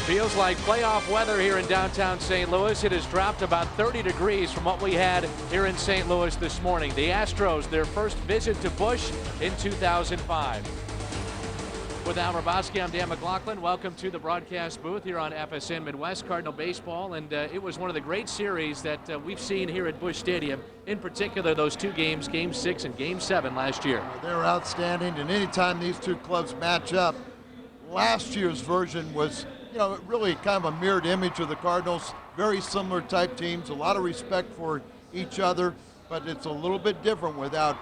Feels like playoff weather here in downtown St. Louis. It has dropped about 30 degrees from what we had here in St. Louis this morning. The Astros, their first visit to Busch in 2005. With Al Rabosky, I'm Dan McLaughlin. Welcome to the broadcast booth here on FSN Midwest Cardinal Baseball. And it was one of the great series that we've seen here at Busch Stadium. In particular, those two games, Game 6 and Game 7 last year. They were outstanding, and anytime these two clubs match up, last year's version was, really kind of a mirrored image of the Cardinals. Very similar type teams, a lot of respect for each other, but it's a little bit different without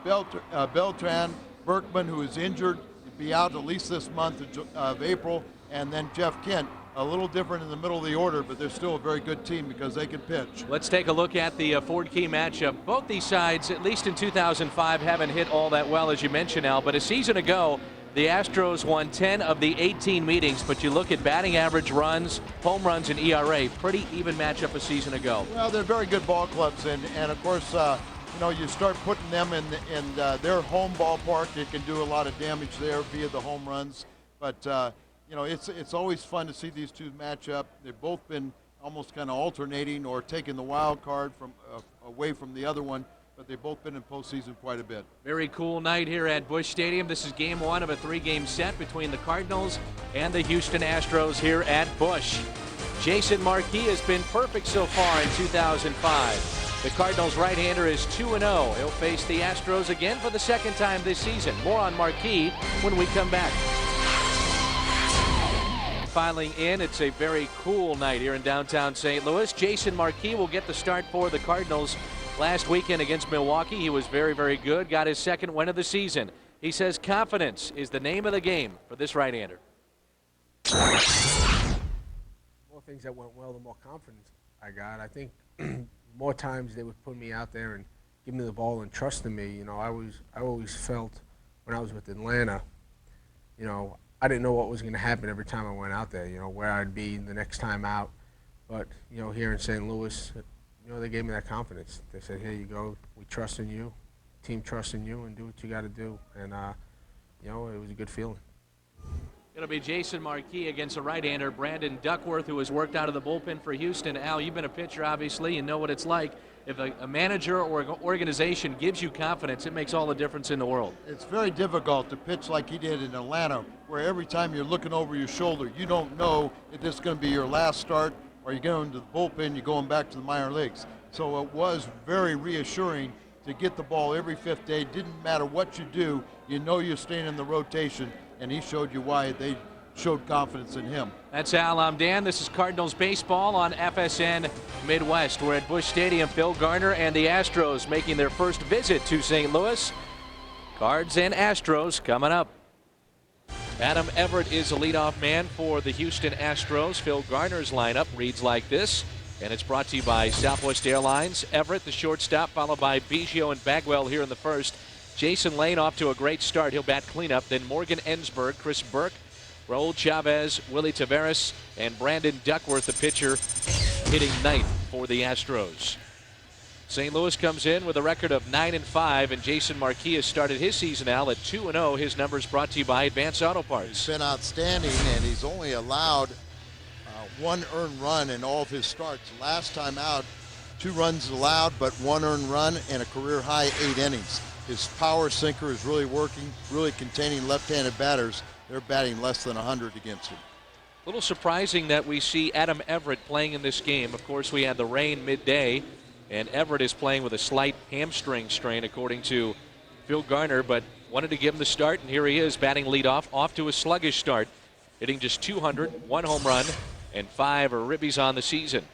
Beltran, Berkman, who is injured, be out at least this month of April, and then Jeff Kent. A little different in the middle of the order, but they're still a very good team because they can pitch. Let's take a look at the Ford Key matchup. Both these sides, at least in 2005, haven't hit all that well, as you mentioned, Al. But a season ago, the Astros won 10 of the 18 meetings. But you look at batting average, runs, home runs, and ERA. Pretty even matchup a season ago. Well, they're very good ball clubs, and of course, you start putting them in their home ballpark. It can do a lot of damage there via the home runs. But it's always fun to see these two match up. They've both been almost kind of alternating or taking the wild card from away from the other one, but they've both been in postseason quite a bit. Very cool night here at Busch Stadium. This is Game 1 of a 3-game set between the Cardinals and the Houston Astros here at Busch. Jason Marquis has been perfect so far in 2005. The Cardinals right-hander is 2-0. He'll face the Astros again for the second time this season. More on Marquis when we come back. Filing in, it's a very cool night here in downtown St. Louis. Jason Marquis will get the start for the Cardinals. Last weekend against Milwaukee, he was very, very good. Got his second win of the season. He says confidence is the name of the game for this right-hander. More things that went well, the more confidence I got. I think more times they would put me out there and give me the ball and trust in me. I always felt when I was with Atlanta, I didn't know what was going to happen every time I went out there, where I'd be the next time out. But, here in St. Louis, they gave me that confidence. They said, here you go, we trust in you, team trusts in you, and do what you got to do. And, it was a good feeling. It'll be Jason Marquis against a right-hander, Brandon Duckworth, who has worked out of the bullpen for Houston. Al, you've been a pitcher, obviously. You know what it's like. If a manager or an organization gives you confidence, it makes all the difference in the world. It's very difficult to pitch like he did in Atlanta, where every time you're looking over your shoulder, you don't know if this is going to be your last start or you're going to the bullpen, you're going back to the minor leagues. So it was very reassuring to get the ball every fifth day. Didn't matter what you do, you're staying in the rotation, and he showed you why they showed confidence in him. That's Al. I'm Dan. This is Cardinals baseball on FSN Midwest. We're at Busch Stadium. Phil Garner and the Astros making their first visit to St. Louis. Cards and Astros coming up. Adam Everett is the leadoff man for the Houston Astros. Phil Garner's lineup reads like this, and it's brought to you by Southwest Airlines. Everett, the shortstop, followed by Biggio and Bagwell here in the first. Jason Lane off to a great start. He'll bat cleanup. Then Morgan Ensberg, Chris Burke, Raul Chavez, Willie Taveras, and Brandon Duckworth, the pitcher, hitting ninth for the Astros. St. Louis comes in with a record of 9-5, and Jason Marquis has started his season out at 2-0. His numbers brought to you by Advance Auto Parts. He's been outstanding, and he's only allowed one earned run in all of his starts. Last time out, 2 runs allowed, but 1 earned run and a career-high 8 innings. His power sinker is really working, really containing left-handed batters. They're batting less than 100 against him. A little surprising that we see Adam Everett playing in this game. Of course, we had the rain midday, and Everett is playing with a slight hamstring strain, according to Phil Garner, but wanted to give him the start, and here he is batting leadoff, off to a sluggish start, hitting just 200, 1 home run, and 5 ribbies on the season.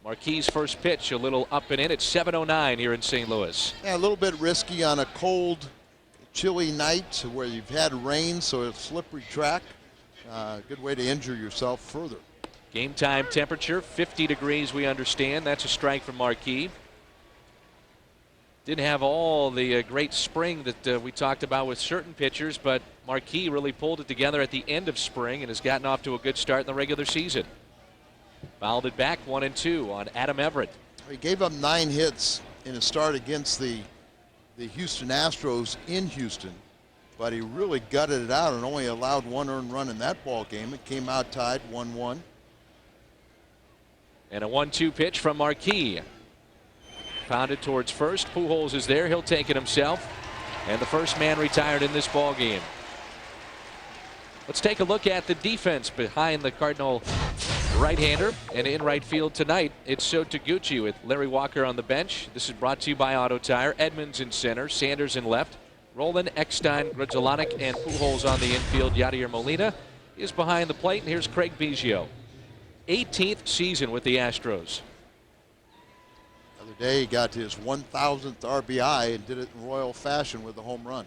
Marquis' first pitch, a little up and in. It's 7:09 here in St. Louis. Yeah, a little bit risky on a cold, chilly night where you've had rain, so it's a slippery track. Good way to injure yourself further. Game time temperature, 50 degrees, we understand. That's a strike from Marquis. Didn't have all the great spring that we talked about with certain pitchers, but Marquis really pulled it together at the end of spring and has gotten off to a good start in the regular season. Fouled it back 1-2 on Adam Everett. He gave up 9 hits in a start against the Houston Astros in Houston. but he really gutted it out and only allowed 1 earned run in that ball game. It came out tied 1-1. And a 1-2 pitch from Marquis. Pounded towards first. Pujols is there. He'll take it himself. And the first man retired in this ball game. Let's take a look at the defense behind the Cardinal right-hander. And in right field tonight, it's Sho Taguchi with Larry Walker on the bench. This is brought to you by Auto Tire. Edmonds in center, Sanders in left. Roland, Eckstein, Grudzielanek, and Pujols on the infield. Yadier Molina is behind the plate. And here's Craig Biggio. 18th season with the Astros. The other day he got his 1,000th RBI and did it in royal fashion with a home run.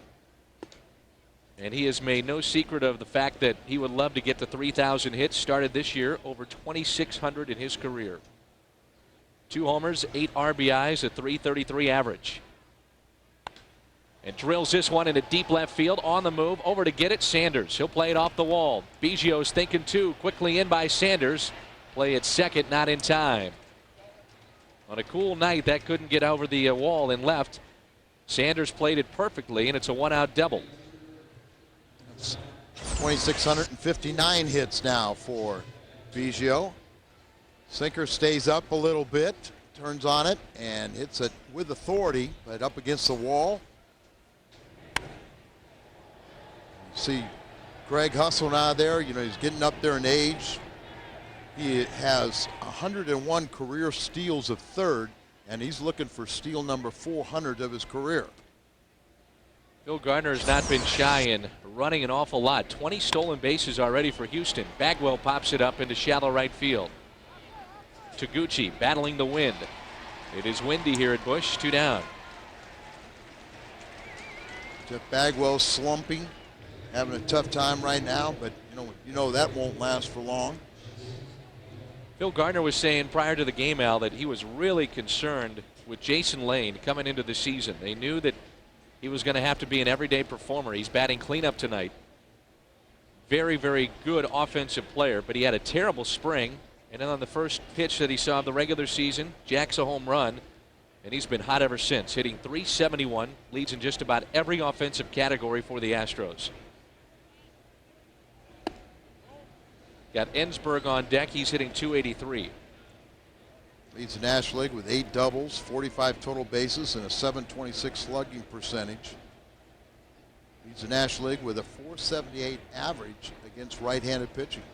And he has made no secret of the fact that he would love to get to 3,000 hits. Started this year, over 2,600 in his career. 2 homers, 8 RBIs, a .333 average. And drills this one into deep left field. On the move, over to get it, Sanders. He'll play it off the wall. Biggio's thinking too. Quickly in by Sanders. Play at second, not in time. On a cool night, that couldn't get over the wall in left. Sanders played it perfectly, and it's a 1-out double. 2,659 hits now for Biggio. Sinker stays up a little bit, turns on it, and hits it with authority, but up against the wall. You see Greg hustling out of there. You know, he's getting up there in age. He has 101 career steals of third, and he's looking for steal number 400 of his career. Phil Gardner has not been shy in running an awful lot. 20 stolen bases already for Houston. Bagwell pops it up into shallow right field. Taguchi battling the wind. It is windy here at Busch. 2 down. Jeff Bagwell slumping, having a tough time right now, but you know that won't last for long. Phil Gardner was saying prior to the game, Al, that he was really concerned with Jason Lane coming into the season. They knew that he was going to have to be an everyday performer. He's batting cleanup tonight. Very, very good offensive player, but he had a terrible spring. And then on the first pitch that he saw of the regular season, jacks a home run, and he's been hot ever since, hitting .371, leads in just about every offensive category for the Astros. Got Ensberg on deck. He's hitting .283. Leads the National League with 8 doubles, 45 total bases, and a .726 slugging percentage. Leads the National League with a .478 average against right-handed pitching.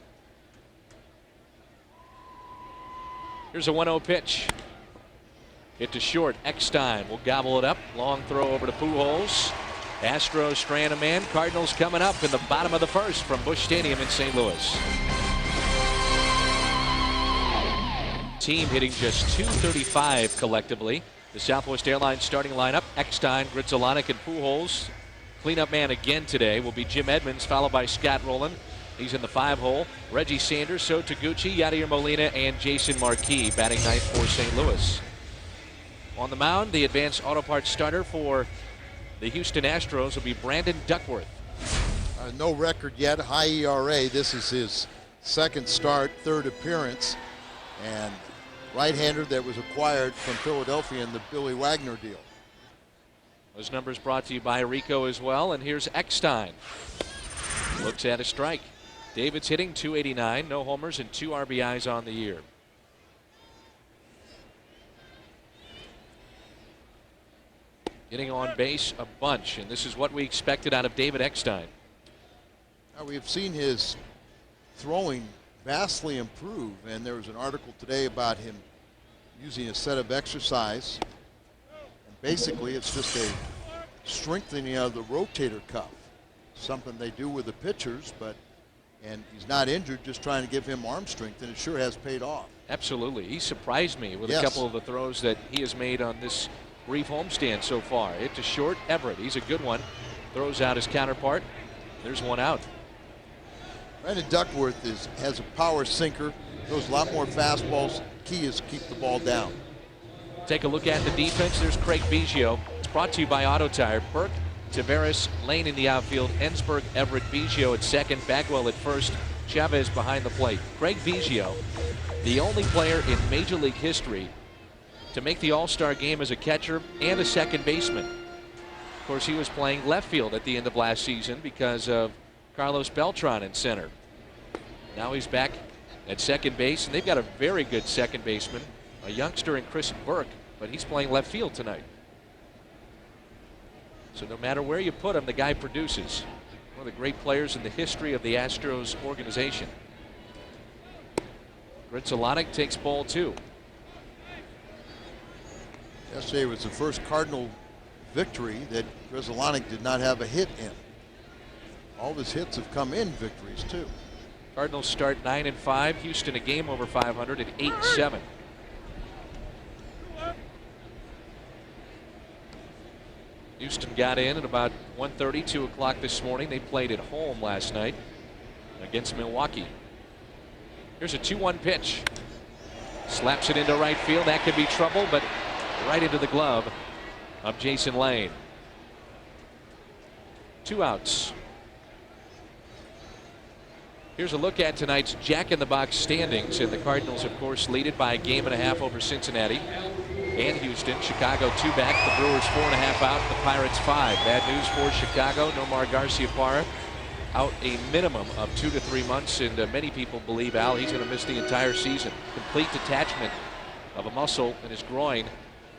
Here's a 1-0 pitch. Hit to short. Eckstein will gobble it up. Long throw over to Pujols. Astros strand a man. Cardinals coming up in the bottom of the first from Busch Stadium in St. Louis. Team hitting just .235 collectively. The Southwest Airlines starting lineup: Eckstein, Grudzielanek, and Pujols. Cleanup man again today will be Jim Edmonds, followed by Scott Rowland. He's in the 5-hole. Reggie Sanders, Sho Taguchi, Yadier Molina, and Jason Marquis batting ninth for St. Louis. On the mound, the advanced auto parts starter for the Houston Astros will be Brandon Duckworth. No record yet, high ERA. This is his second start, third appearance, and right-hander that was acquired from Philadelphia in the Billy Wagner deal. Those numbers brought to you by Rico as well. And here's Eckstein. Looks at a strike. David's hitting .289, no homers and 2 RBIs on the year. Getting on base a bunch, and this is what we expected out of David Eckstein. Now, we've seen his throwing vastly improve, and there was an article today about him using a set of exercise. And basically, it's just a strengthening of the rotator cuff, something they do with the pitchers, and he's not injured, just trying to give him arm strength, and it sure has paid off. Absolutely. He surprised me with a couple of the throws that he has made on this brief homestand so far. Hit to short, Everett. He's a good one. Throws out his counterpart. There's 1 out. Brandon Duckworth has a power sinker, throws a lot more fastballs. Key is keep the ball down. Take a look at the defense. There's Craig Biggio. It's brought to you by Auto Tire. Burke, Taveras, Lane in the outfield, Ensberg, Everett, Biggio at second, Bagwell at first, Chavez behind the plate. Craig Biggio, the only player in Major League history to make the All-Star game as a catcher and a second baseman. Of course, he was playing left field at the end of last season because of Carlos Beltran in center. Now he's back at second base, and they've got a very good second baseman, a youngster in Chris Burke, but he's playing left field tonight. So no matter where you put him, the guy produces. One of the great players in the history of the Astros organization. Gritzolonic takes ball 2. Yesterday was the first Cardinal victory that Grizzolonic did not have a hit in. All of his hits have come in victories too. Cardinals start 9-5. Houston a game over 500 at 8-7. Houston got in at about 1:30, 2 o'clock this morning. They played at home last night against Milwaukee. Here's a 2-1 pitch. Slaps it into right field. That could be trouble, but right into the glove of Jason Lane. 2 outs. Here's a look at tonight's Jack-in-the-Box standings, and the Cardinals, of course, lead it by a game and a half over Cincinnati and Houston. Chicago 2 back, the Brewers 4.5 out, the Pirates 5. Bad news for Chicago. Nomar Garciaparra out a minimum of 2 to 3 months, and many people believe, Al, he's going to miss the entire season. Complete detachment of a muscle in his groin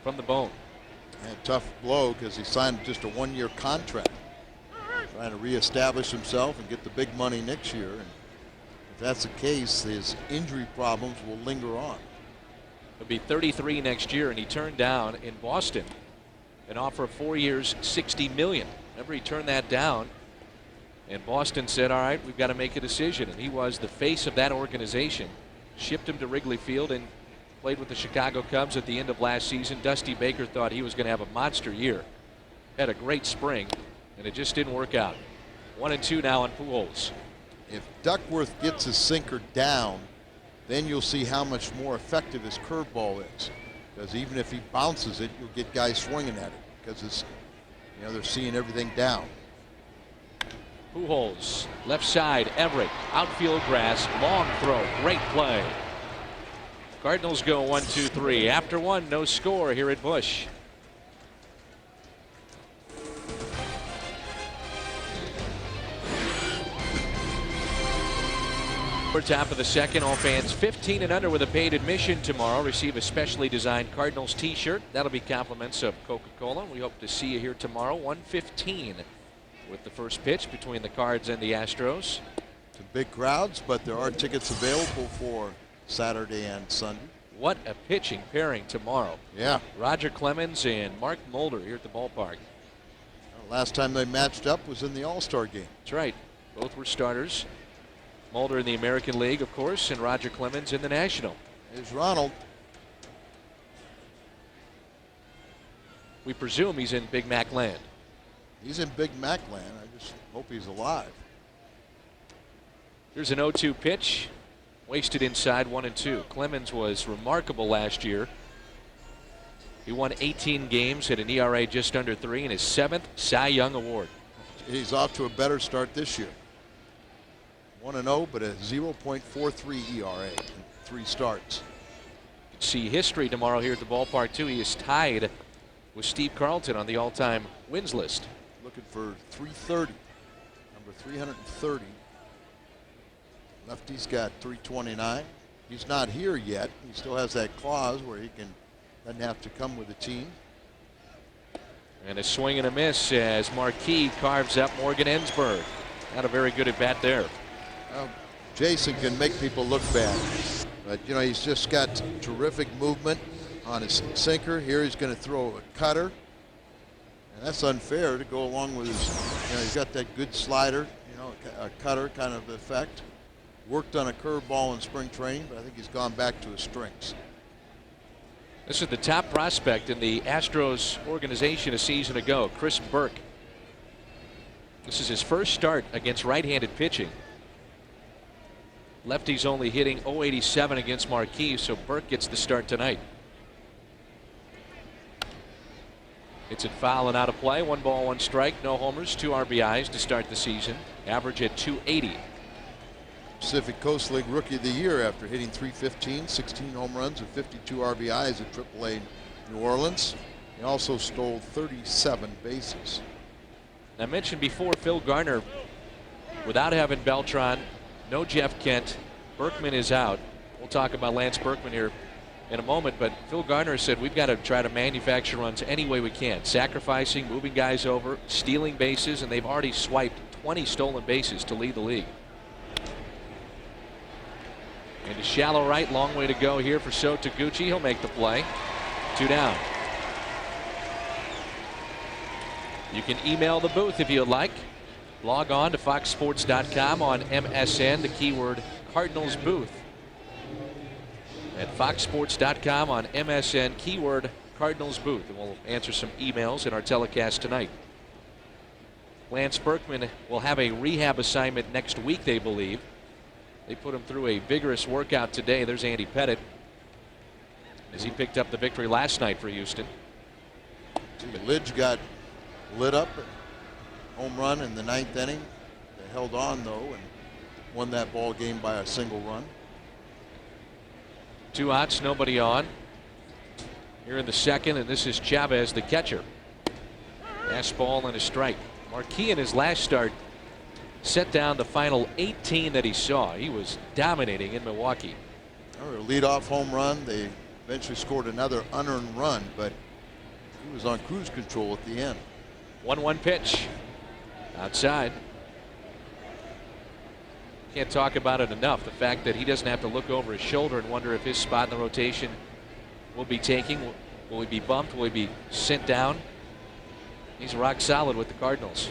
from the bone. And a tough blow because he signed just a 1-year contract, trying to reestablish himself and get the big money next year. And if that's the case, his injury problems will linger on. He'll be 33 next year, and he turned down in Boston an offer of 4 years, $60 million. Remember, he turned that down, and Boston said, all right, we've got to make a decision. And he was the face of that organization. Shipped him to Wrigley Field and played with the Chicago Cubs at the end of last season. Dusty Baker thought he was going to have a monster year. Had a great spring, and it just didn't work out. 1-2 now on Pujols. If Duckworth gets his sinker down, then you'll see how much more effective his curveball is. Because even if he bounces it, you'll get guys swinging at it because it's, they're seeing everything down. Pujols, left side, Everett, outfield grass, long throw, great play. Cardinals go 1-2-3. After 1, no score here at Busch. Top of the second, all fans 15 and under with a paid admission tomorrow receive a specially designed Cardinals t-shirt. That'll be compliments of Coca-Cola. We hope to see you here tomorrow, 1:15, with the first pitch between the Cards and the Astros. Some big crowds, but there are tickets available for Saturday and Sunday. What a pitching pairing tomorrow. Yeah. Roger Clemens and Mark Mulder here at the ballpark. Last time they matched up was in the All-Star game. That's right. Both were starters. Mulder in the American League, of course, and Roger Clemens in the National. Here's Ronald. We presume he's in Big Mac land. He's in Big Mac land. I just hope he's alive. Here's an 0-2 pitch. Wasted inside, 1-2. Clemens was remarkable last year. He won 18 games, had an ERA just under 3, and his 7th Cy Young Award. He's off to a better start this year. 1-0, but a 0.43 ERA in 3 starts. You can see history tomorrow here at the ballpark, too. He is tied with Steve Carlton on the all-time wins list. Looking for 330, number 330. Lefty's got 329. He's not here yet. He still has that clause where he doesn't have to come with the team. And a swing and a miss as Marquis carves up Morgan Ensberg. Not a very good at bat there. Jason can make people look bad, but he's just got terrific movement on his sinker. Here he's going to throw a cutter, and that's unfair to go along with his. He's got that good slider, a cutter kind of effect. Worked on a curveball in spring training, but I think he's gone back to his strengths. This is the top prospect in the Astros organization a season ago, Chris Burke. This is his first start against right-handed pitching. Lefty's only hitting .087 against Marquis, so Burke gets the start tonight. It's a foul and out of play. 1 ball, 1 strike. No homers, 2 RBIs to start the season. Average at .280. Pacific Coast League Rookie of the Year after hitting .315, 16 home runs and 52 RBIs at AAA New Orleans. He also stole 37 bases. I mentioned before, Phil Garner, without having Beltran, no Jeff Kent, Berkman is out. We'll talk about Lance Berkman here in a moment, but Phil Garner said we've got to try to manufacture runs any way we can, sacrificing, moving guys over, stealing bases, and they've already swiped 20 stolen bases to lead the league. And a shallow right, long way to go here for Sho Taguchi. He'll make the play. 2 down. You can email the booth if you'd like. Log on to foxsports.com on MSN, the keyword Cardinals booth. At foxsports.com on MSN, keyword Cardinals booth. And we'll answer some emails in our telecast tonight. Lance Berkman will have a rehab assignment next week, they believe. They put him through a vigorous workout today. There's Andy Pettitte as he picked up the victory last night for Houston. Lidge got lit up, home run in the 9th inning. They held on though and won that ball game by a single run. 2 outs, nobody on. Here in the 2nd, and this is Chavez, the catcher. Fastball and a strike. Marquis in his last start set down the final 18 that he saw. He was dominating in Milwaukee. A leadoff home run. They eventually scored another unearned run, but he was on cruise control at the end. 1-1 pitch. Outside. Can't talk about it enough. The fact that he doesn't have to look over his shoulder and wonder if his spot in the rotation will be taking. Will he be bumped? Will he be sent down? He's rock solid with the Cardinals.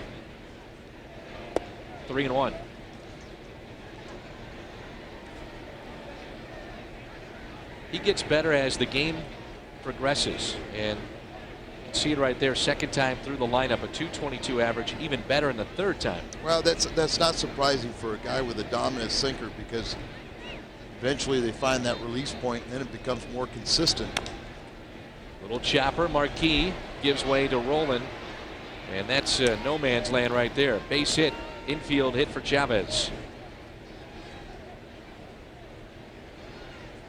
3-1. He gets better as the game progresses, and you can see it right there. 2nd time through the lineup, a .222 average, even better in the 3rd time. Well, that's not surprising for a guy with a dominant sinker, because eventually they find that release point and then it becomes more consistent. Little chopper. Marquis gives way to Roland, and that's no man's land right there. Base hit, infield hit for Chavez.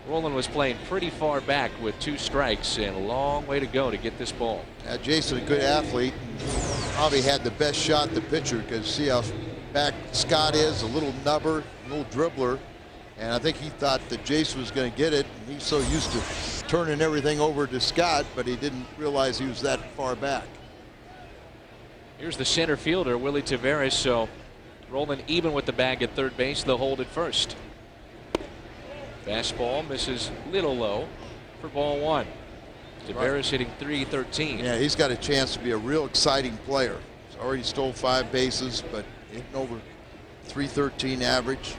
Roland was playing pretty far back with 2 strikes and a long way to go to get this ball. Jason, a good athlete, probably had the best shot, the pitcher, because see how back Scott is, a little nubber, a little dribbler, and I think he thought that Jason was going to get it, and he's so used to turning everything over to Scott, but he didn't realize he was that far back. Here's the center fielder, Willie Taveras, so Roland even with the bag at 3rd base. They'll hold it first. Fastball misses little low for ball 1. Taveras hitting .313. Yeah, he's got a chance to be a real exciting player. He's already stole 5 bases, but hitting over .313 average.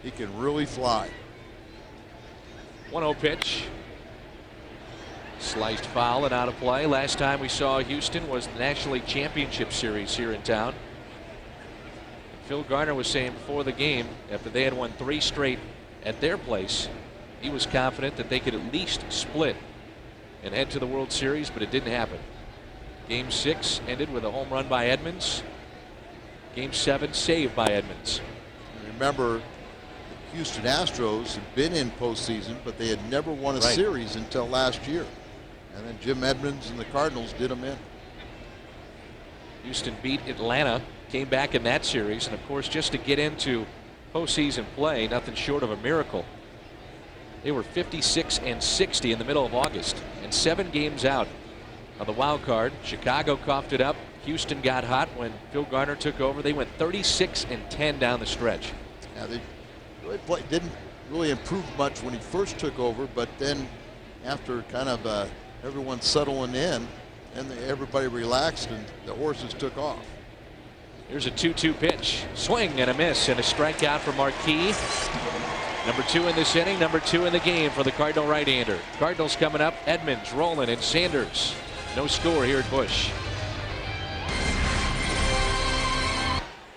He can really fly. 1-0 pitch. Sliced foul and out of play. Last time we saw Houston was the National League Championship Series here in town. Phil Garner was saying before the game, after they had won 3 straight at their place, he was confident that they could at least split and head to the World Series, but it didn't happen. Game 6 ended with a home run by Edmonds. Game 7 saved by Edmonds. Remember, the Houston Astros had been in postseason, but they had never won a series until last year. And then Jim Edmonds and the Cardinals did them in. Houston beat Atlanta, came back in that series, and of course, just to get into postseason play, nothing short of a miracle. They were 56-60 in the middle of August, and 7 games out of the wild card. Chicago coughed it up. Houston got hot when Phil Garner took over. They went 36-10 down the stretch. Yeah, they really didn't really improve much when he first took over, but then after kind of everyone settling in, and everybody relaxed and the horses took off. Here's a 2-2 pitch. Swing and a miss and a strikeout for Marquis. Number 2 in this inning, number 2 in the game for the Cardinal right-hander. Cardinals coming up, Edmonds, Roland, and Sanders. No score here at Busch.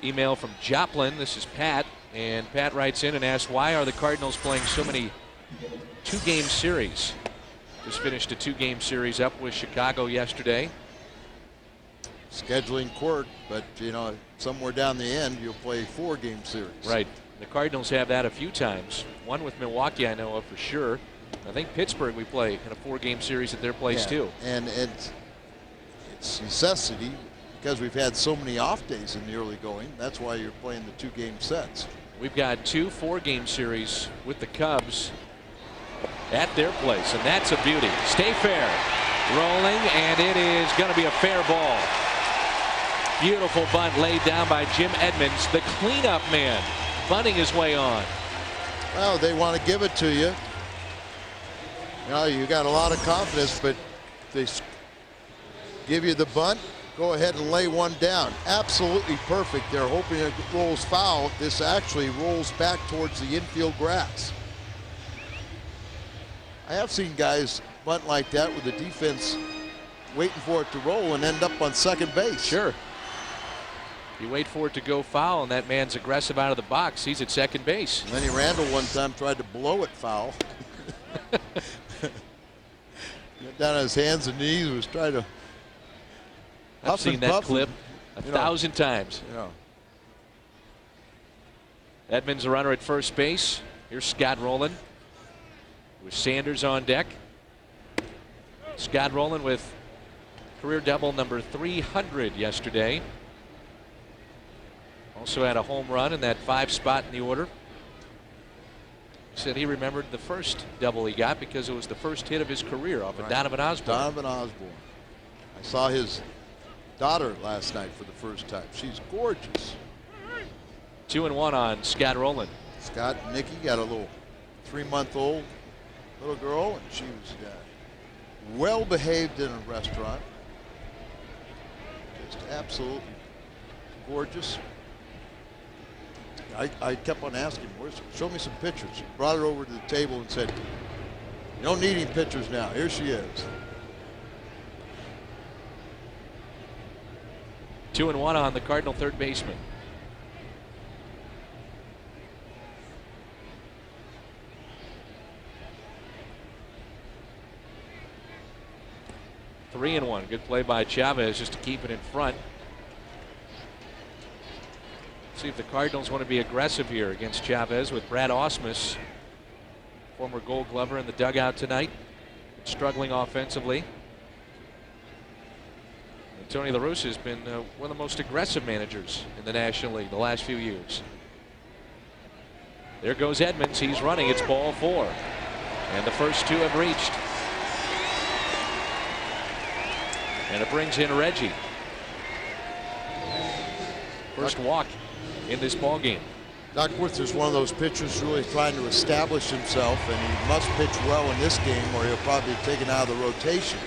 Email from Joplin. This is Pat, and Pat writes in and asks, why are the Cardinals playing so many 2-game series? Just finished a 2-game series up with Chicago yesterday. Scheduling quirk, but you know, somewhere down the end you'll play a 4-game series. Right. The Cardinals have that a few times. One with Milwaukee I know of for sure. I think Pittsburgh we play in a 4-game series at their place too. And it's necessity because we've had so many off days in the early going. That's why you're playing the 2-game sets. We've got 2 4-game series with the Cubs at their place, and that's a beauty. Stay fair. Rolling, and it is going to be a fair ball. Beautiful bunt laid down by Jim Edmonds, the cleanup man, bunting his way on. Well, they want to give it to you. You know, you got a lot of confidence, but they give you the bunt. Go ahead and lay one down. Absolutely perfect. They're hoping it rolls foul. This actually rolls back towards the infield grass. I have seen guys bunt like that with the defense waiting for it to roll and end up on second base. Sure. You wait for it to go foul, and that man's aggressive out of the box. He's at second base. Lenny Randall one time tried to blow it foul. Got down on his hands and knees, was trying to. I've seen that clip a thousand times. Yeah. Edmonds, a runner at first base. Here's Scott Rowland with Sanders on deck. Scott Rowland with career double number 300 yesterday. Also had a home run in that 5 spot in the order. Said he remembered the first double he got because it was the first hit of his career off of Donovan Osborne. Donovan Osborne. I saw his daughter last night for the first time. She's gorgeous. 2-1 on Scott Rowland. Scott and Nikki got a little 3-month-old little girl, and she was well behaved in a restaurant. Just absolutely gorgeous. I kept on asking, show me some pictures. She brought her over to the table and said, you don't need any pictures now. Here she is. 2-1 on the Cardinal third baseman. Three and 1. Good play by Chavez just to keep it in front. See if the Cardinals want to be aggressive here against Chavez with Brad Ausmus, former Gold Glover, in the dugout tonight, struggling offensively. And Tony La Russa has been one of the most aggressive managers in the National League the last few years. There goes Edmonds. He's running. It's ball 4. And the first 2 have reached. And it brings in Reggie. First walk in this ball game. Duckworth is one of those pitchers really trying to establish himself, and he must pitch well in this game or he'll probably be taken out of the rotation.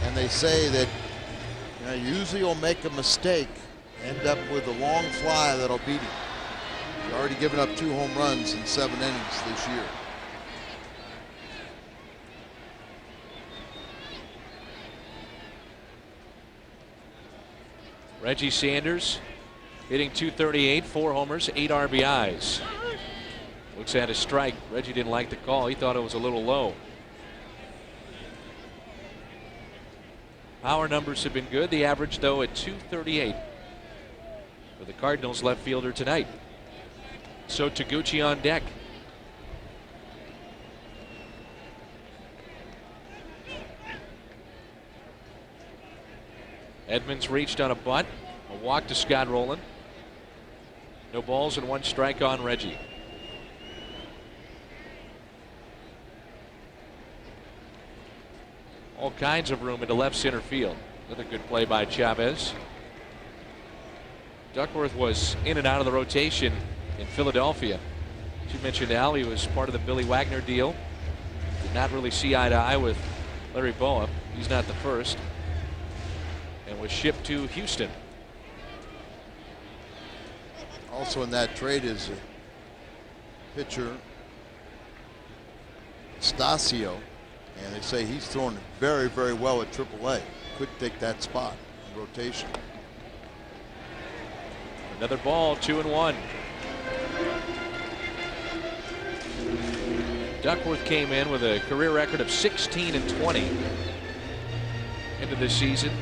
And they say that usually he'll make a mistake, end up with a long fly that'll beat him. He's already given up 2 home runs in 7 innings this year. Reggie Sanders hitting .238, 4 homers, 8 RBIs. Looks at a strike. Reggie didn't like the call. He thought it was a little low. Power numbers have been good. The average, though, at .238 for the Cardinals left fielder tonight. So Taguchi on deck. Edmonds reached on a bunt. A walk to Scott Rowland. No balls and 1 strike on Reggie. All kinds of room into left center field. Another good play by Chavez. Duckworth was in and out of the rotation in Philadelphia. As you mentioned, Al, he was part of the Billy Wagner deal. Did not really see eye to eye with Larry Boa. He's not the first. And was shipped to Houston. Also in that trade is a pitcher, Stasio, and they say he's throwing very, very well at AAA. Could take that spot in rotation. Another ball, 2-1. Duckworth came in with a career record of 16-20 into this season.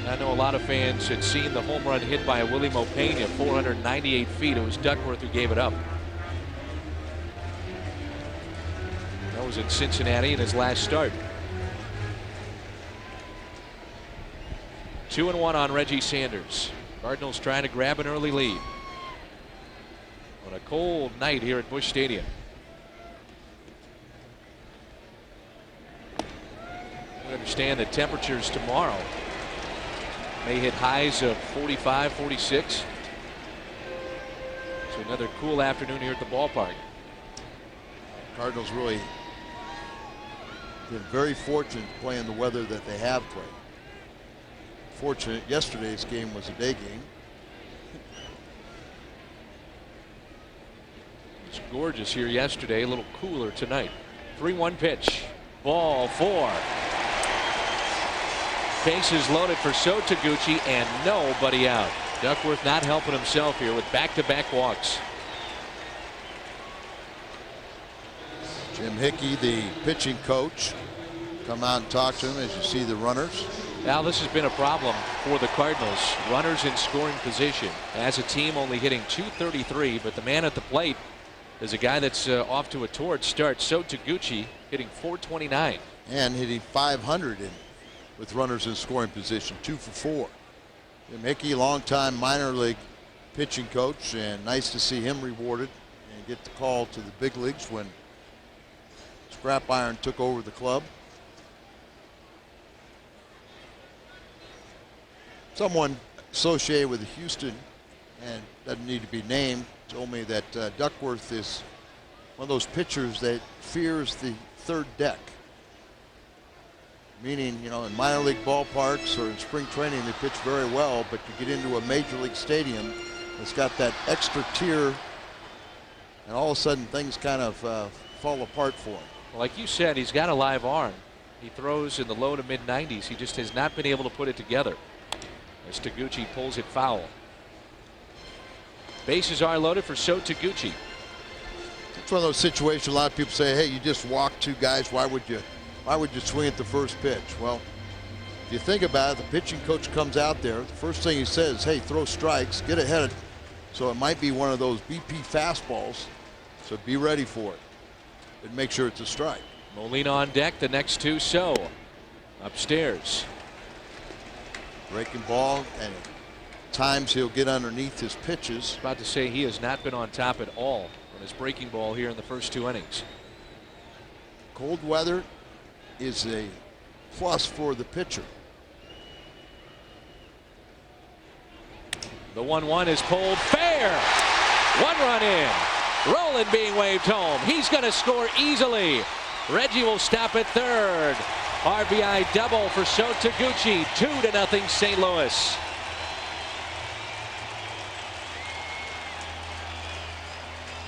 I know a lot of fans had seen the home run hit by Willie Mopena, 498 feet. It was Duckworth who gave it up. That was in Cincinnati in his last start. 2-1 on Reggie Sanders. Cardinals trying to grab an early lead on a cold night here at Busch Stadium. I understand that temperatures tomorrow may hit highs of 45, 46. So another cool afternoon here at the ballpark. Cardinals really been very fortunate playing the weather that they have played. Fortunate yesterday's game was a day game. It's gorgeous here yesterday, a little cooler tonight. 3-1 pitch. Ball 4. Bases loaded for Sotaguchi and nobody out. Duckworth not helping himself here with back-to-back walks. Jim Hickey, the pitching coach, come out and talk to him as you see the runners. Now this has been a problem for the Cardinals. Runners in scoring position. As a team only hitting .233, but the man at the plate is a guy that's off to a torrid start. Sotaguchi hitting .429. And hitting .500 with runners in scoring position, 2 for 4. Jim Hickey, longtime minor league pitching coach, and nice to see him rewarded and get the call to the big leagues when Scrap Iron took over the club. Someone associated with Houston, and doesn't need to be named, told me that Duckworth is one of those pitchers that fears the third deck. Meaning, you know, in minor league ballparks or in spring training they pitch very well, but you get into a major league stadium that's got that extra tier, and all of a sudden things kind of fall apart for him. Well, like you said, he's got a live arm. He throws in the low to mid 90s. He just has not been able to put it together as Taguchi pulls it foul. Bases are loaded for Sotaguchi. It's one of those situations a lot of people say, hey, you just walk 2 guys, why would you swing at the first pitch? Well, if you think about it, the pitching coach comes out there, the first thing he says, hey, throw strikes, get ahead. So it might be one of those BP fastballs, so be ready for it and make sure it's a strike. Molina on deck, the next 2 so upstairs. Breaking ball, and at times he'll get underneath his pitches. About to say he has not been on top at all on his breaking ball here in the first 2 innings. Cold weather is a plus for the pitcher. The 1-1 is pulled fair. 1 run in. Rowland being waved home. He's going to score easily. Reggie will stop at third. RBI double for Sotaguchi. 2-0 St. Louis.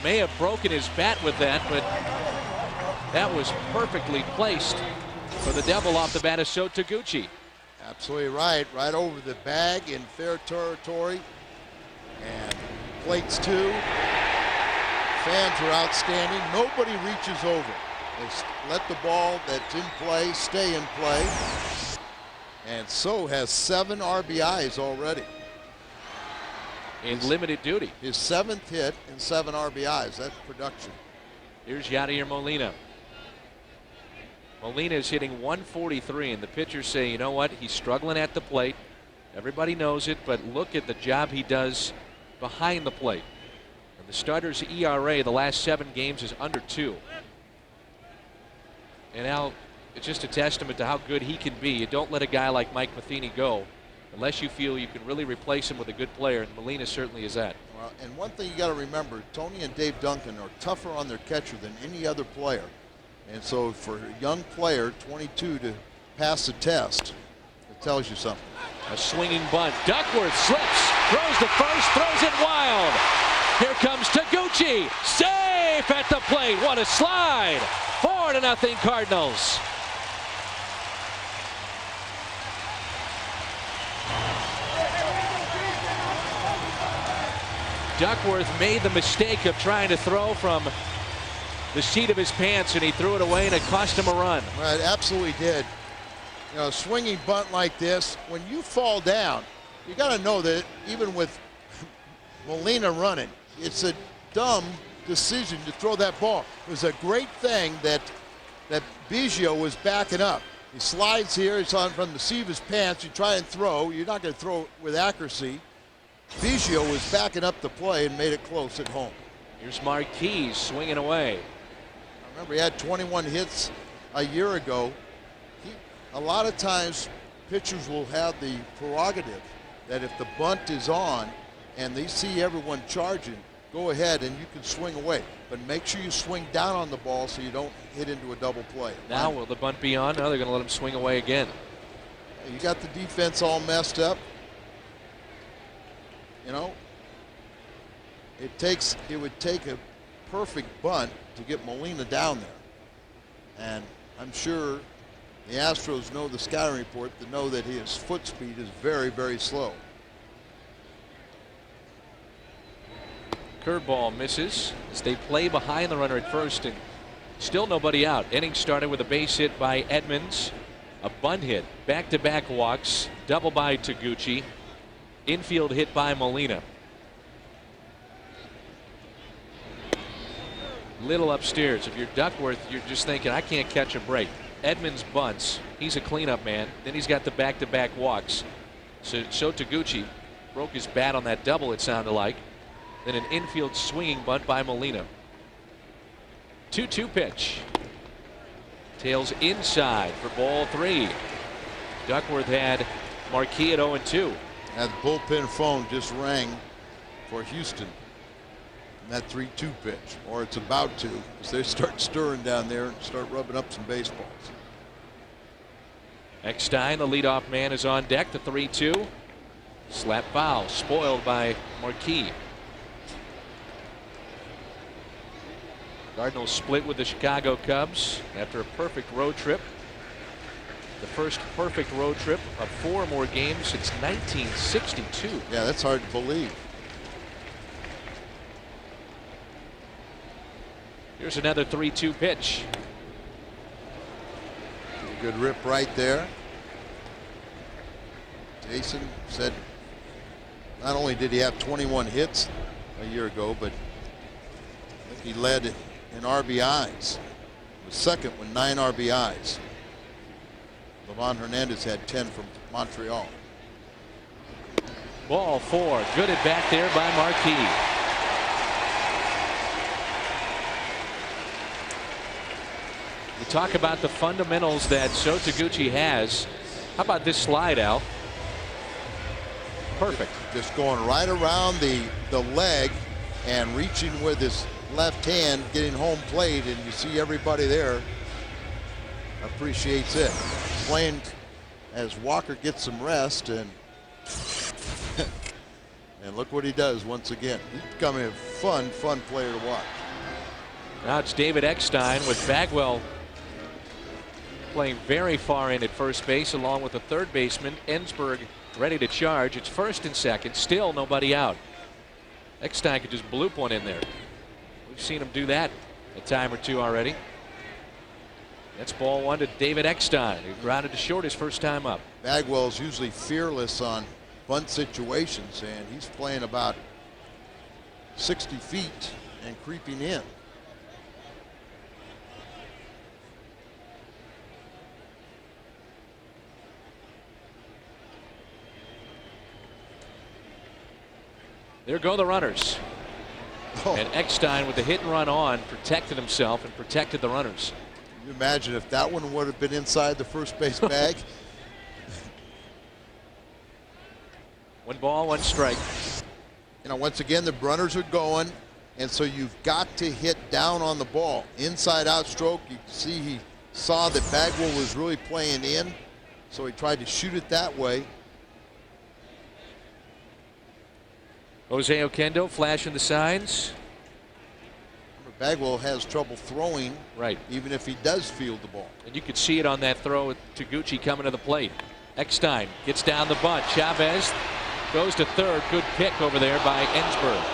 May have broken his bat with that, but that was perfectly placed for the Devil off the bat of Sotaguchi. Absolutely right. Right over the bag in fair territory. And plates 2. Fans are outstanding. Nobody reaches over. They let the ball that's in play stay in play. And so has 7 RBIs already. In limited duty. His 7th hit and 7 RBIs. That's production. Here's Yadier Molina. Molina is hitting .143, and the pitchers say, you know what, he's struggling at the plate. Everybody knows it, but look at the job he does behind the plate. And the starter's ERA the last 7 games is under 2. And now it's just a testament to how good he can be. You don't let a guy like Mike Matheny go unless you feel you can really replace him with a good player, and Molina certainly is that. Well, and one thing you got to remember, Tony and Dave Duncan are tougher on their catcher than any other player. And so for a young player, 22, to pass the test, it tells you something. A swinging bunt. Duckworth slips, throws to first, throws it wild. Here comes Taguchi, safe at the plate. What a slide. 4-0 Cardinals. Duckworth made the mistake of trying to throw from the seat of his pants, and he threw it away, and it cost him a run. Well, it absolutely did. You know, a swinging bunt like this, when you fall down, you got to know that even with Molina running, it's a dumb decision to throw that ball. It was a great thing that Biggio was backing up. He slides here. He's on from the seat of his pants. You try and throw. You're not going to throw it with accuracy. Biggio was backing up the play and made it close at home. Here's Marquis swinging away. I remember he had 21 hits a year ago. A lot of times pitchers will have the prerogative that if the bunt is on and they see everyone charging, go ahead and you can swing away. But make sure you swing down on the ball so you don't hit into a double play. Now will the bunt be on? No, they're going to let him swing away again. You got the defense all messed up. You know, it would take a perfect bunt to get Molina down there. And I'm sure the Astros know the scouting report to know that his foot speed is very, very slow. Curveball misses as they play behind the runner at first, and still nobody out. Inning started with a base hit by Edmonds, a bunt hit, back-to-back walks, double by Taguchi, infield hit by Molina. Little upstairs. If you're Duckworth, you're just thinking, I can't catch a break. Edmonds bunts. He's a cleanup man. Then he's got the back-to-back walks. So Taguchi broke his bat on that double, it sounded like. Then an infield swinging bunt by Molina. 2-2 pitch. Tails inside for ball 3. Duckworth had Marquis at 0-2. And the bullpen phone just rang for Houston. And that 3-2 pitch, or it's about to, as they start stirring down there and start rubbing up some baseballs. Eckstein, the leadoff man, is on deck. The 3-2. Slap foul, spoiled by Marquis. Cardinals split with the Chicago Cubs after a perfect road trip. The first perfect road trip of 4 more games since 1962. Yeah, that's hard to believe. Here's another 3-2 pitch. A good rip right there. Jason said not only did he have 21 hits a year ago, but I think he led in RBIs. He was second with 9 RBIs. Livan Hernandez had 10 from Montreal. Ball 4. Good at bat there by Marquis. You talk about the fundamentals that Taguchi has. How about this slide, Al? Perfect. Just going right around the leg and reaching with his left hand, getting home plate, and you see everybody there appreciates it. Playing as Walker gets some rest, and and look what he does once again. He's becoming a fun player to watch. Now it's David Eckstein with Bagwell playing very far in at first base, along with the third baseman Ensberg ready to charge. It's first and second, still nobody out. Eckstein could just bloop one in there. We've seen him do that a time or two already. That's ball 1 to David Eckstein, who grounded to short his first time up. Bagwell's usually fearless on bunt situations, and he's playing about 60 feet and creeping in. There go the runners. Oh. And Eckstein, with the hit and run on, protected himself and protected the runners. Can you imagine if that one would have been inside the first base bag? 1 ball, 1 strike. You know, once again, the runners are going, and so you've got to hit down on the ball. Inside out stroke, you can see he saw that Bagwell was really playing in, so he tried to shoot it that way. Jose Oquendo flashing the signs. Remember, Bagwell has trouble throwing, right, even if he does field the ball. And you could see it on that throw with Taguchi coming to the plate. Eckstein gets down the bunt. Chavez goes to third. Good pick over there by Ensberg.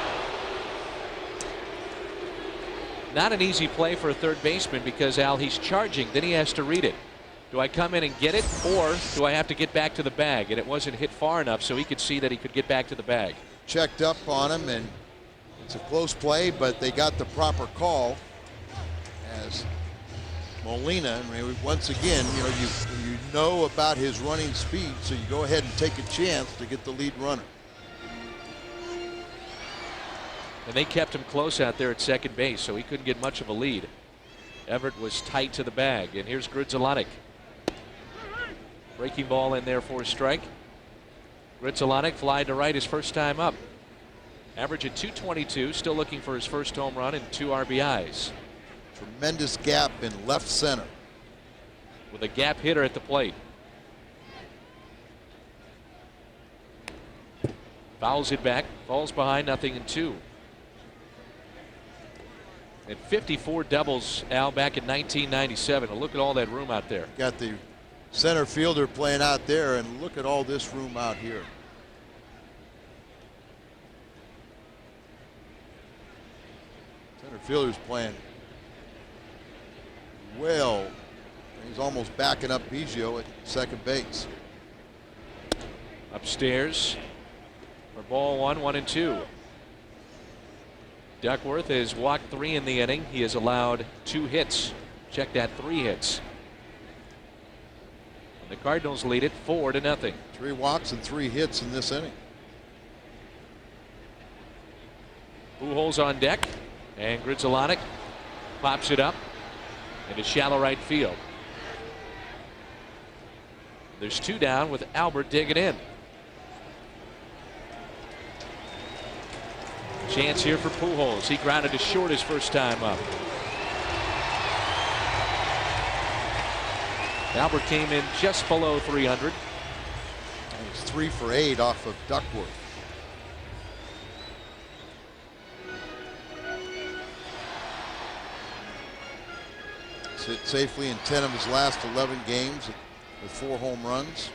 Not an easy play for a third baseman because, Al, he's charging. Then he has to read it. Do I come in and get it, or do I have to get back to the bag? And it wasn't hit far enough so he could see that he could get back to the bag. Checked up on him, and it's a close play, but they got the proper call as Molina, and once again, you know about his running speed, so you go ahead and take a chance to get the lead runner. And they kept him close out there at second base, so he couldn't get much of a lead. Everett was tight to the bag, and here's Grudzielanek. Breaking ball in there for a strike. Grudzielanek fly to right his first time up. Average at 222, still looking for his first home run and 2 RBIs. Tremendous gap in left center. With a gap hitter at the plate. Fouls it back, falls behind 0-2. And 54 doubles, Al, back in 1997. And look at all that room out there. Got the center fielder playing out there, and look at all this room out here. Center fielder's playing well. He's almost backing up Biggio at second base. Upstairs for ball 1, 1-2. Duckworth has walked 3 in the inning. He has allowed 2 hits. Check that, 3 hits. And the Cardinals lead it 4-0. 3 walks and 3 hits in this inning. Pujols on deck, and Grudzielanek pops it up into shallow right field. There's 2 down with Albert digging in. Chance here for Pujols. He grounded to short his first time up. Albert came in just below 300. And he's 3 for 8 off of Duckworth. He's hit safely in 10 of his last 11 games with 4 home runs.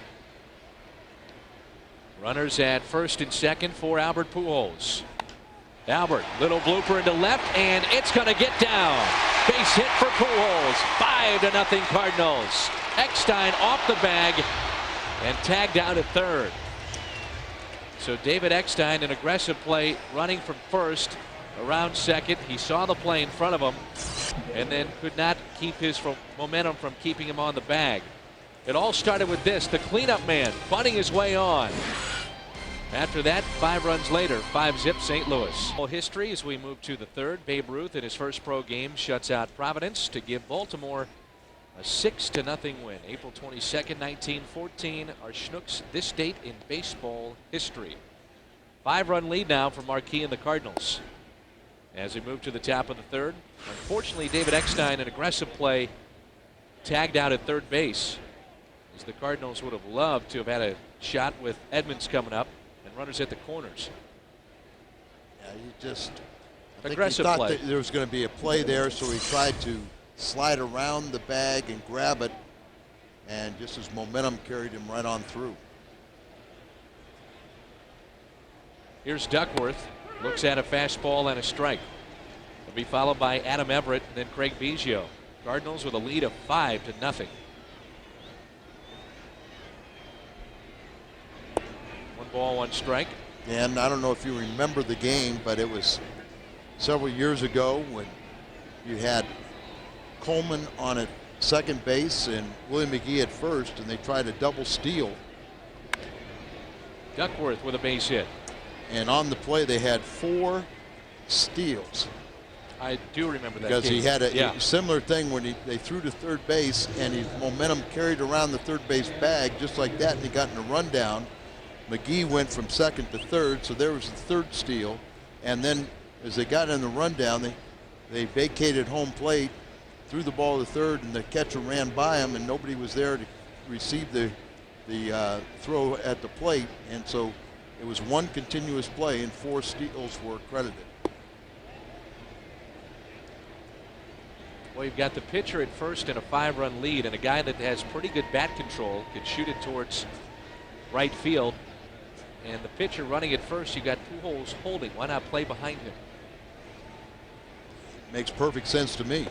Runners at first and second for Albert Pujols. Albert, little blooper into left, and it's going to get down. Base hit for Pujols. 5-0 Cardinals. Eckstein off the bag and tagged out at third. So David Eckstein, an aggressive play, running from first around second. He saw the play in front of him and then could not keep his momentum from keeping him on the bag. It all started with this, the cleanup man bunting his way on. After that, 5 runs later, 5-zip St. Louis. History as we move to the third. Babe Ruth in his first pro game shuts out Providence to give Baltimore a 6-0 win. April 22nd, 1914. Our Schnooks this date in baseball history. 5-run lead now for Marquis and the Cardinals. As we move to the top of the third, unfortunately, David Eckstein, an aggressive play, tagged out at third base. As the Cardinals would have loved to have had a shot with Edmonds coming up. Runners at the corners. Yeah, I think aggressive he thought play. That there was going to be a play there, so he tried to slide around the bag and grab it, and just his momentum carried him right on through. Here's Duckworth, looks at a fastball and a strike. It'll be followed by Adam Everett and then Craig Biggio. Cardinals with a lead of 5-0. 1 ball, 1 strike. And I don't know if you remember the game, but it was several years ago when you had Coleman on at second base and Willie McGee at first, and they tried a double steal. Duckworth with a base hit. And on the play, they had 4 steals. I do remember that because game. he had a similar thing when they threw to third base, and his momentum carried around the third base bag just like that, and he got in a rundown. McGee went from second to third, so there was the third steal. And then as they got in the rundown, they vacated home plate, threw the ball to third, and the catcher ran by him, and nobody was there to receive the throw at the plate. And so it was 1 continuous play, and 4 steals were credited. Well, you've got the pitcher at first in a 5-run lead, and a guy that has pretty good bat control, can shoot it towards right field. And the pitcher running at first, you got Pujols holding. Why not play behind him? Makes perfect sense to me.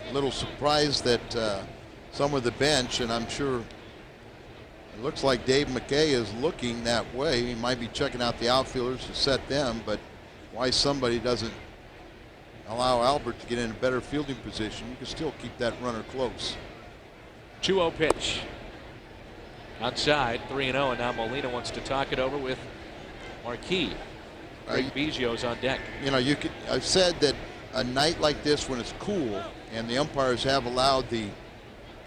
A little surprised that some of the bench, and I'm sure it looks like Dave McKay is looking that way. He might be checking out the outfielders to set them, but why somebody doesn't allow Albert to get in a better fielding position, you can still keep that runner close. 2-0 pitch. Outside, 3-0, and now Molina wants to talk it over with Marquis. Greg Biggio's on deck. You know, I've said that a night like this when it's cool and the umpires have allowed the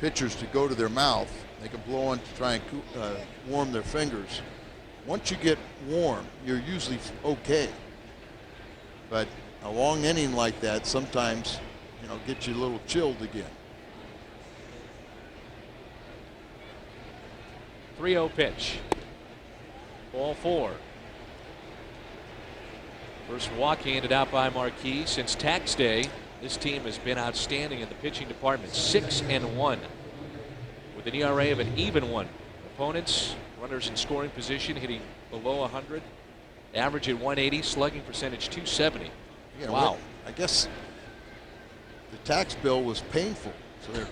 pitchers to go to their mouth, they can blow on to try and warm their fingers. Once you get warm, you're usually okay. But a long inning like that sometimes, you know, gets you a little chilled again. 3-0 pitch. Ball 4. First walk handed out by Marquis since tax day. This team has been outstanding in the pitching department. 6-1 with an ERA of an even 1. Opponents, runners in scoring position, hitting below 100. Average at 180, slugging percentage 270. You know, wow. I guess the tax bill was painful, so they're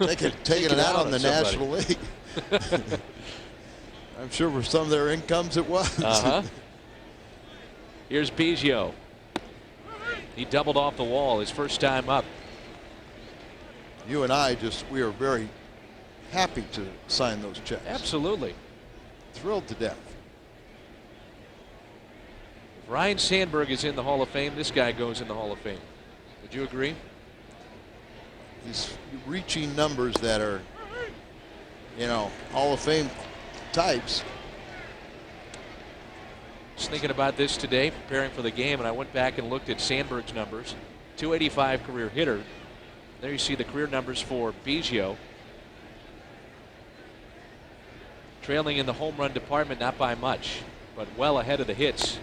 taking it out on the National League. I'm sure for some of their incomes it was. Here's Biggio. He doubled off the wall his first time up. You and I we are very happy to sign those checks. Absolutely. Thrilled to death. If Ryan Sandberg is in the Hall of Fame, this guy goes in the Hall of Fame. Would you agree? He's reaching numbers that are, you know, Hall of Fame types. Just thinking about this today, preparing for the game, and I went back and looked at Sandberg's numbers. 285 career hitter. There you see the career numbers for Biggio. Trailing in the home run department, not by much, but well ahead of the hits.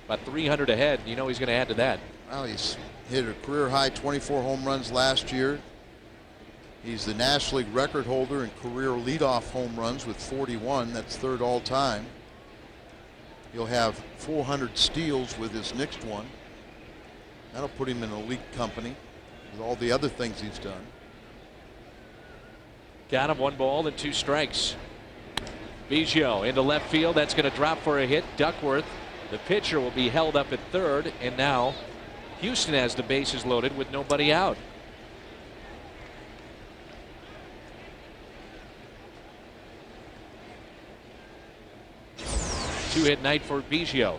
About 300 ahead. You know he's going to add to that. Well, he's hit a career high 24 home runs last year. He's the National League record holder in career leadoff home runs with 41. That's third all time. He'll have 400 steals with his next one. That'll put him in elite company with all the other things he's done. Got him, 1 ball and 2 strikes. Biggio into left field. That's going to drop for a hit. Duckworth, the pitcher, will be held up at third, and now Houston has the bases loaded with nobody out. Two-hit night for Biggio.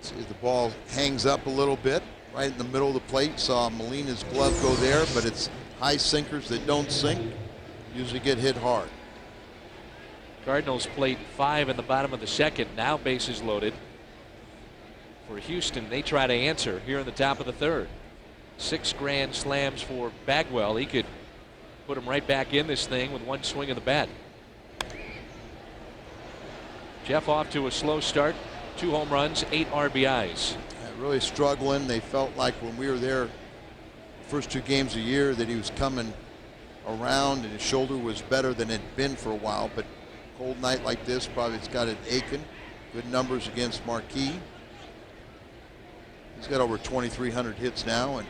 See, the ball hangs up a little bit right in the middle of the plate. Saw Molina's glove go there, but it's high sinkers that don't sink. Usually get hit hard. Cardinals plate 5 in the bottom of the second. Now bases loaded for Houston. They try to answer here in the top of the third. 6 grand slams for Bagwell. He could put him right back in this thing with 1 swing of the bat. Jeff off to a slow start. 2 home runs, 8 RBIs. Really struggling. They felt like when we were there the first 2 games a year that he was coming around and his shoulder was better than it had been for a while. But cold night like this, probably it's got it aching. Good numbers against Marquis. He's got over 2,300 hits now and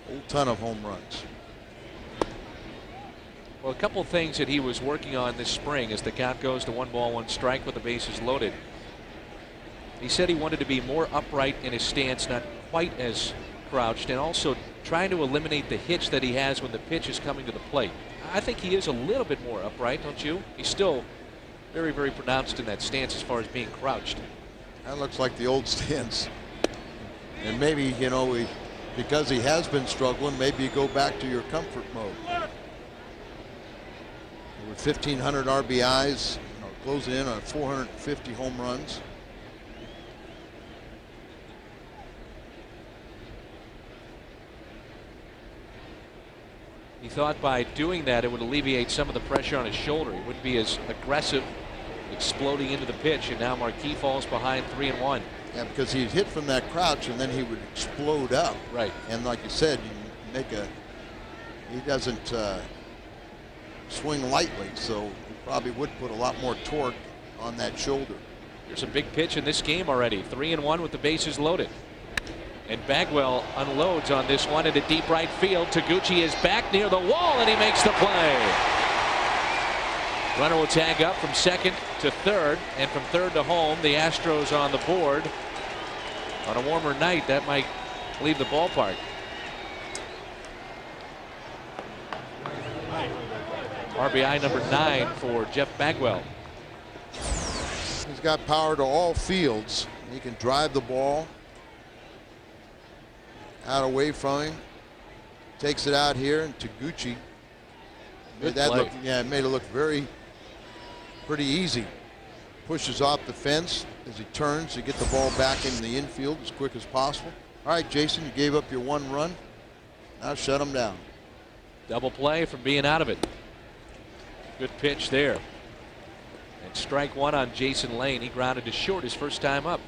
a whole ton of home runs. Well, a couple things that he was working on this spring as the count goes to 1 ball, 1 strike with the bases loaded. He said he wanted to be more upright in his stance, not quite as crouched, and also trying to eliminate the hitch that he has when the pitch is coming to the plate. I think he is a little bit more upright, don't you? He's still very, very pronounced in that stance as far as being crouched. That looks like the old stance. And maybe, you know, because he has been struggling, maybe you go back to your comfort mode. With 1,500 RBIs, you know, closing in on 450 home runs. He thought by doing that it would alleviate some of the pressure on his shoulder. He wouldn't be as aggressive exploding into the pitch, and now Marquis falls behind 3-1. Yeah, because he'd hit from that crouch and then he would explode up. Right. And like you said, he doesn't swing lightly, so he probably would put a lot more torque on that shoulder. Here's a big pitch in this game already. 3-1 with the bases loaded. And Bagwell unloads on this one into deep right field. Taguchi is back near the wall and he makes the play. Runner will tag up from second to third, and from third to home, the Astros on the board. On a warmer night, that might leave the ballpark. RBI number 9 for Jeff Bagwell. He's got power to all fields. He can drive the ball out away from him. Takes it out here, and Taguchi made that look, it made it look pretty easy. Pushes off the fence as he turns to get the ball back in the infield as quick as possible. All right, Jason, you gave up your 1 run. Now shut him down. Double play from being out of it. Good pitch there. And strike 1 on Jason Lane. He grounded to short his first time up.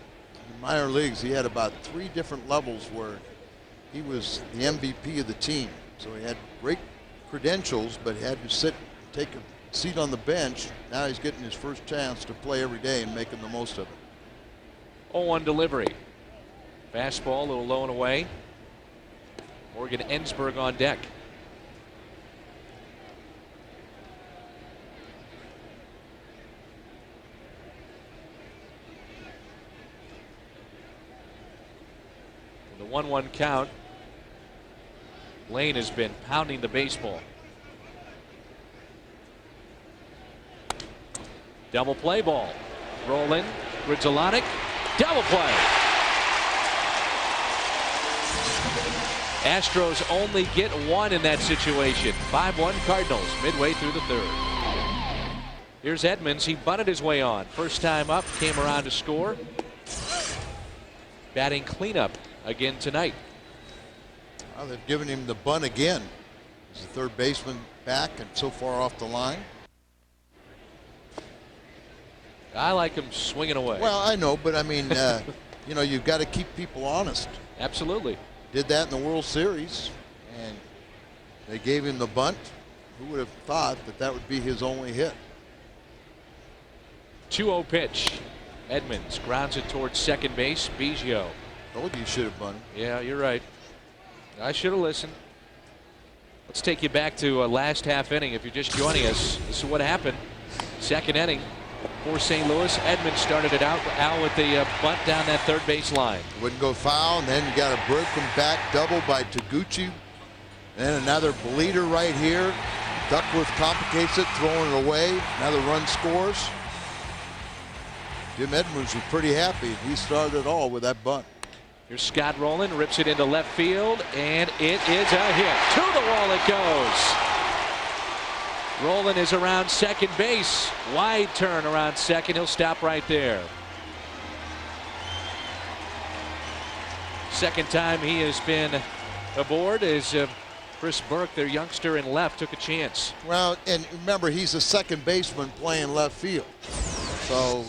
In minor leagues, he had about 3 different levels where he was the MVP of the team. So he had great credentials, but he had to take a seat on the bench. Now he's getting his first chance to play every day and making the most of it. 0-1 delivery. Fastball, a little low and away. Morgan Ensberg on deck. With a 1-1 count, Lane has been pounding the baseball. Double play ball. Rolling. Grudzielanek. Double play. Astros only get 1 in that situation. 5-1 Cardinals midway through the 3rd. Here's Edmonds. He bunted his way on. First time up, came around to score. Batting cleanup again tonight. Well, they've given him the bunt again. He's the third baseman back and so far off the line. I like him swinging away. Well, I know, but I mean, you know, you've got to keep people honest. Absolutely. Did that in the World Series, and they gave him the bunt. Who would have thought that that would be his only hit? 2-0 pitch. Edmonds grounds it towards second base. Biggio. Told you should have bunted. Yeah, you're right. I should have listened. Let's take you back to last half inning. If you're just joining us, this is what happened. Second inning for St. Louis. Edmonds started it out with the bunt down that third base line. Wouldn't go foul, and then you got a broken back double by Taguchi. Then another bleeder right here. Duckworth complicates it, throwing it away. Another run scores. Jim Edmonds was pretty happy. He started it all with that bunt. Here's Scott Rowland, rips it into left field, and it is a hit. To the wall it goes. Rowland is around second base. Wide turn around second. He'll stop right there. Second time he has been aboard as Chris Burke, their youngster in left, took a chance. Well, and remember, he's a second baseman playing left field. So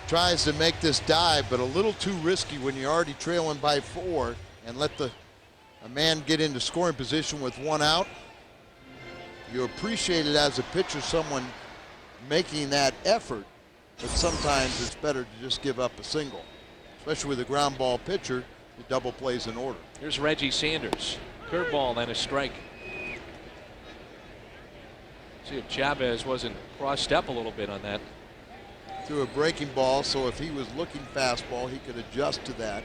tries to make this dive, but a little too risky when you're already trailing by 4 and let a man get into scoring position with 1 out. You appreciate it as a pitcher, someone making that effort, but sometimes it's better to just give up a single. Especially with a ground ball pitcher, the double plays in order. Here's Reggie Sanders. Curveball and a strike. See if Chavez wasn't crossed up a little bit on that. Threw a breaking ball, so if he was looking fastball, he could adjust to that.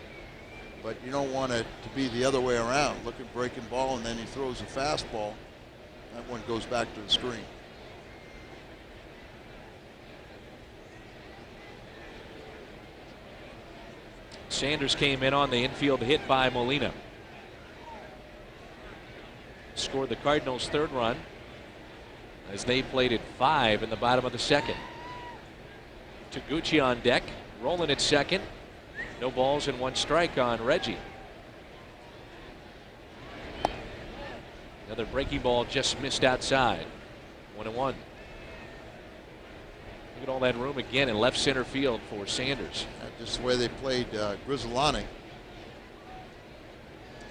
But you don't want it to be the other way around. Look at breaking ball, and then he throws a fastball. That one goes back to the screen. Sanders came in on the infield hit by Molina. Scored the Cardinals' 3rd run as they played at 5 in the bottom of the 2nd. Taguchi on deck, rolling at second. No balls and 1 strike on Reggie. Another breaking ball just missed outside. 1-1. Look at all that room again in left center field for Sanders. Just the way they played Grudzielanek.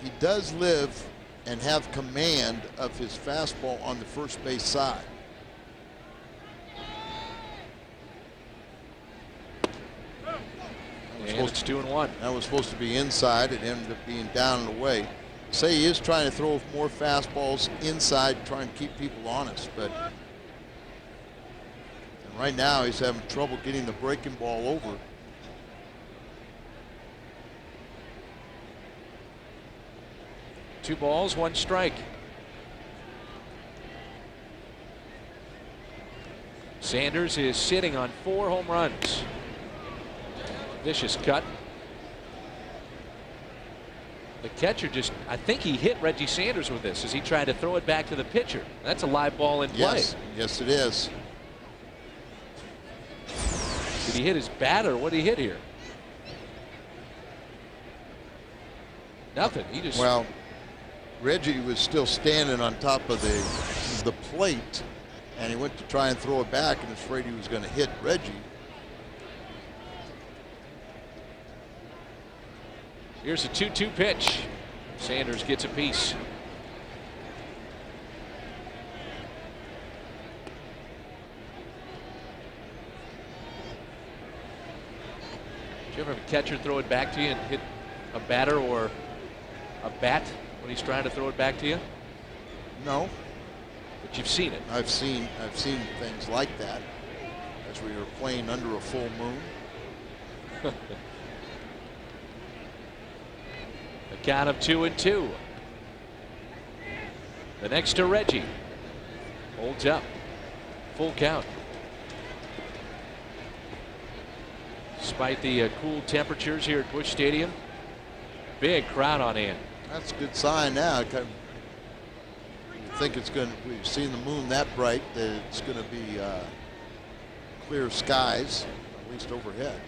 He does live and have command of his fastball on the first base side. And it's 2-1. That was supposed to be inside. It ended up being down and away. Say he is trying to throw more fastballs inside, trying to keep people honest, but and right now he's having trouble getting the breaking ball over. 2 balls, 1 strike. Sanders is sitting on 4 home runs. Vicious cut. The catcher just, I think he hit Reggie Sanders with this as he tried to throw it back to the pitcher. That's a live ball in play. Yes, it is. Did he hit his bat or what did he hit here? Nothing. He just. Well, Reggie was still standing on top of the plate, and he went to try and throw it back and was afraid he was going to hit Reggie. Here's a 2-2 pitch. Sanders gets a piece. Did you ever have a catcher throw it back to you and hit a batter or a bat when he's trying to throw it back to you? No. But you've seen it. I've seen things like that as we were playing under a full moon. A count of 2-2. The next to Reggie. Holds up. Full count. Despite the cool temperatures here at Busch Stadium, big crowd on hand. That's a good sign now. You think it's going to, we've seen the moon that bright, that it's going to be clear skies, at least overhead.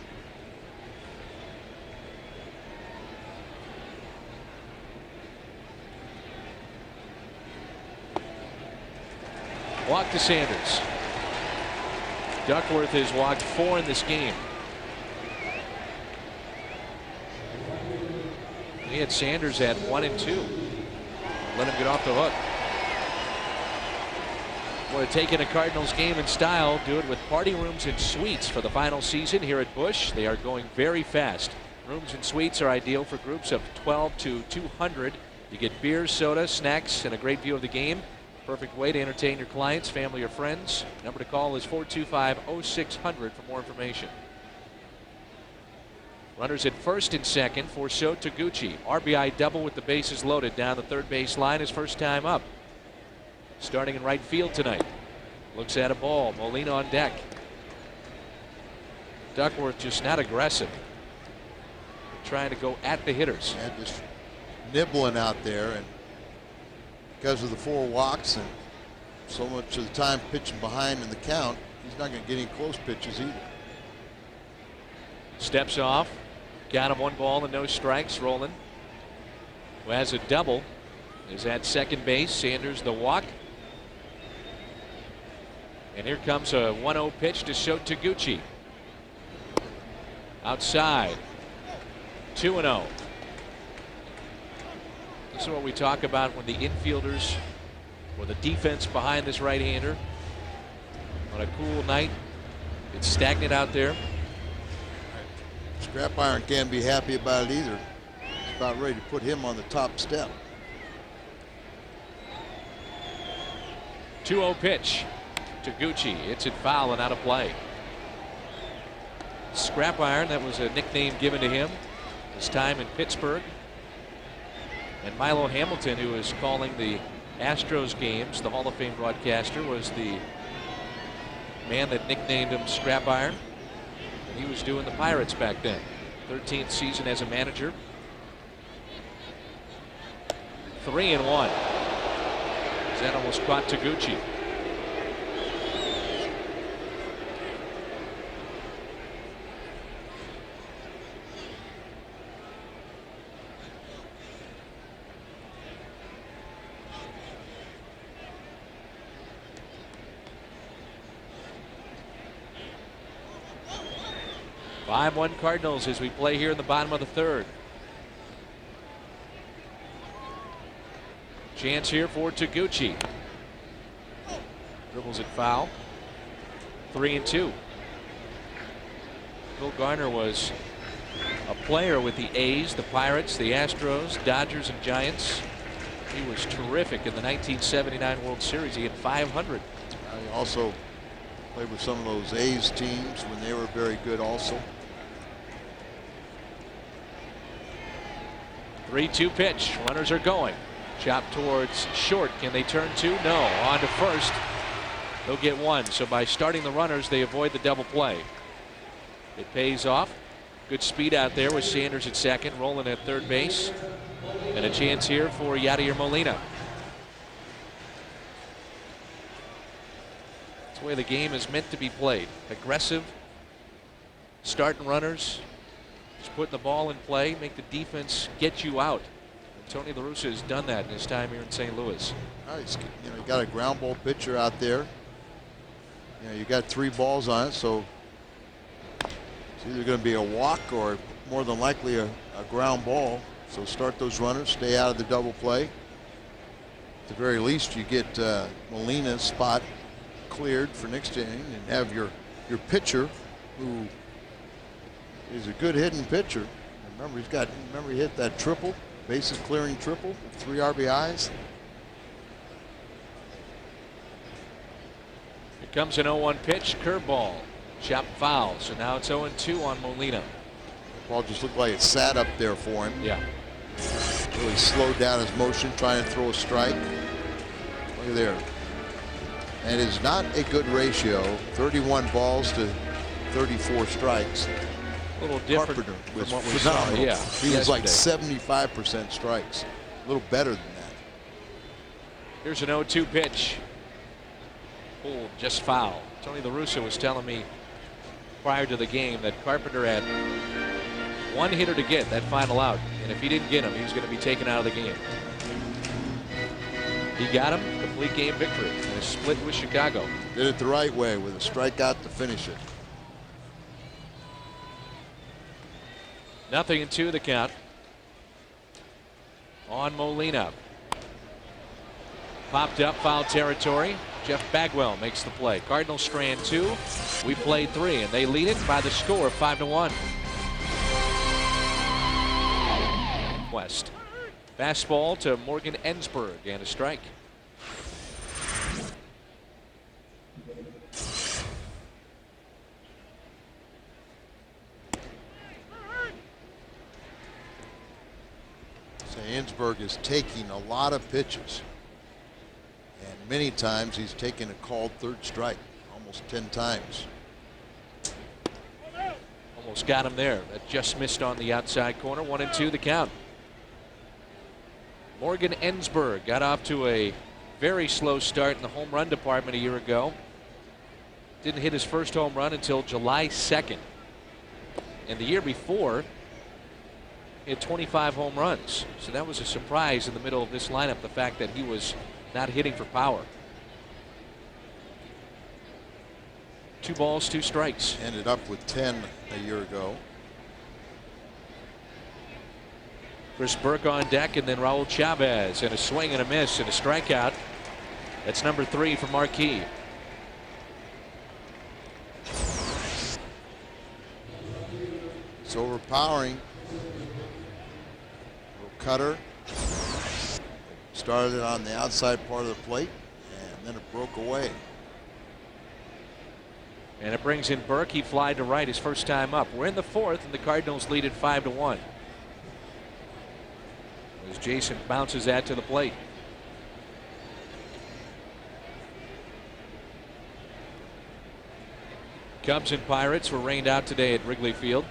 Walk to Sanders. Duckworth has walked 4 in this game. He had Sanders at 1 and 2. Let him get off the hook. Want to take in a Cardinals game in style, do it with party rooms and suites for the final season here at Busch. They are going very fast. Rooms and suites are ideal for groups of 12 to 200. You get beer, soda, snacks, and a great view of the game. Perfect way to entertain your clients, family, or friends. Number to call is 425-0600 for more information. Runners at first and second for Sho Taguchi. RBI double with the bases loaded down the third base line, his first time up. Starting in right field tonight. Looks at a ball. Molina on deck. Duckworth just not aggressive. Trying to go at the hitters. And just nibbling out there, and because of the 4 walks and so much of the time pitching behind in the count, he's not going to get any close pitches either. Steps off. Got him 1 ball and no strikes. Roland, who has a double, is at second base. Sanders the walk. And here comes a 1-0 pitch to Sho Taguchi. Outside. 2-0. This is what we talk about when the infielders or the defense behind this right-hander on a cool night. It's stagnant out there. Scrap Iron can't be happy about it either. He's about ready to put him on the top step. 2-0 pitch. Taguchi. It's it foul and out of play. Scrap Iron, that was a nickname given to him his time in Pittsburgh. And Milo Hamilton, who is calling the Astros games, the Hall of Fame broadcaster, was the man that nicknamed him Scrap Iron. He was doing the Pirates back then. 13th season as a manager. 3-1. That almost caught Taguchi. (5-1) Cardinals as we play here in the bottom of the third. Chance here for Taguchi. Dribbles it foul. 3-2. Phil Garner was a player with the A's, the Pirates, the Astros, Dodgers, and Giants. He was terrific in the 1979 World Series. He had 500. He also played with some of those A's teams when they were very good also. 3-2 pitch. Runners are going. Chop towards short. Can they turn two? No. On to first. They'll get one. So by starting the runners, they avoid the double play. It pays off. Good speed out there with Sanders at second, rolling at third base. And a chance here for Yadier Molina. That's the way the game is meant to be played. Aggressive, starting runners, just putting the ball in play, make the defense get you out. And Tony La Russa has done that in his time here in St. Louis. Nice. You got a ground ball pitcher out there. You got 3 balls on it, so it's either going to be a walk or more than likely a ground ball. So start those runners, stay out of the double play. At the very least, you get Molina's spot cleared for next inning and have your pitcher, who is a good hitting pitcher. Remember he hit that triple, bases clearing triple with 3 RBIs. Here comes an 0-1 pitch, curveball, chop foul. So now it's 0-2 on Molina. The ball just looked like it sat up there for him. Yeah. Really slowed down his motion, trying to throw a strike. Look at there. And it's not a good ratio. 31 balls to 34 strikes. A little different Carpenter was from what we phenomenal. saw. Yeah. He was like yesterday. 75% strikes. A little better than that. Here's an 0-2 pitch. Pulled just foul. Tony La Russa was telling me prior to the game that Carpenter had 1 hitter to get that final out. And if he didn't get him, he was going to be taken out of the game. He got him. Complete game victory in a split with Chicago. Did it the right way with a strikeout to finish it. 0-2 the count on Molina. Popped up, foul territory. Jeff Bagwell makes the play. Cardinals strand 2. We played 3, and they lead it by the score of 5-1. West. Fastball to Morgan Ensberg and a strike. So Ensberg is taking a lot of pitches. And many times he's taken a called third strike, almost 10 times. Almost got him there. That just missed on the outside corner. 1-2 the count. Morgan Ensberg got off to a very slow start in the home run department a year ago. Didn't hit his first home run until July 2nd. And the year before, he had 25 home runs. So that was a surprise in the middle of this lineup, the fact that he was not hitting for power. 2 balls, 2 strikes. Ended up with 10 a year ago. Chris Burke on deck, and then Raul Chavez, and a swing and a miss and a strikeout. That's number 3 for Marquis. It's overpowering. Little cutter. Started on the outside part of the plate, and then it broke away. And it brings in Burke. He flied to right his first time up. We're in the 4th, and the Cardinals lead it 5-1. As Jason bounces that to the plate. Cubs and Pirates were rained out today at Wrigley Field.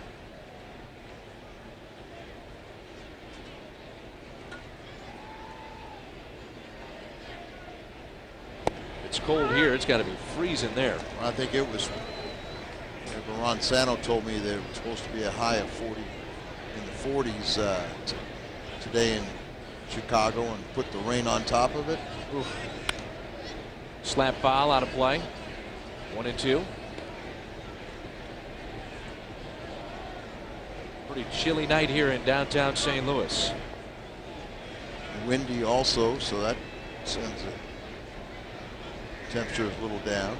It's cold here. It's got to be freezing there. I think it was. Ron Santo told me that it was supposed to be a high of 40 in the 40s today in Chicago, and put the rain on top of it. Oof. Slap foul out of play. 1-2. Pretty chilly night here in downtown St. Louis. Windy also, so that sends the temperature a little down.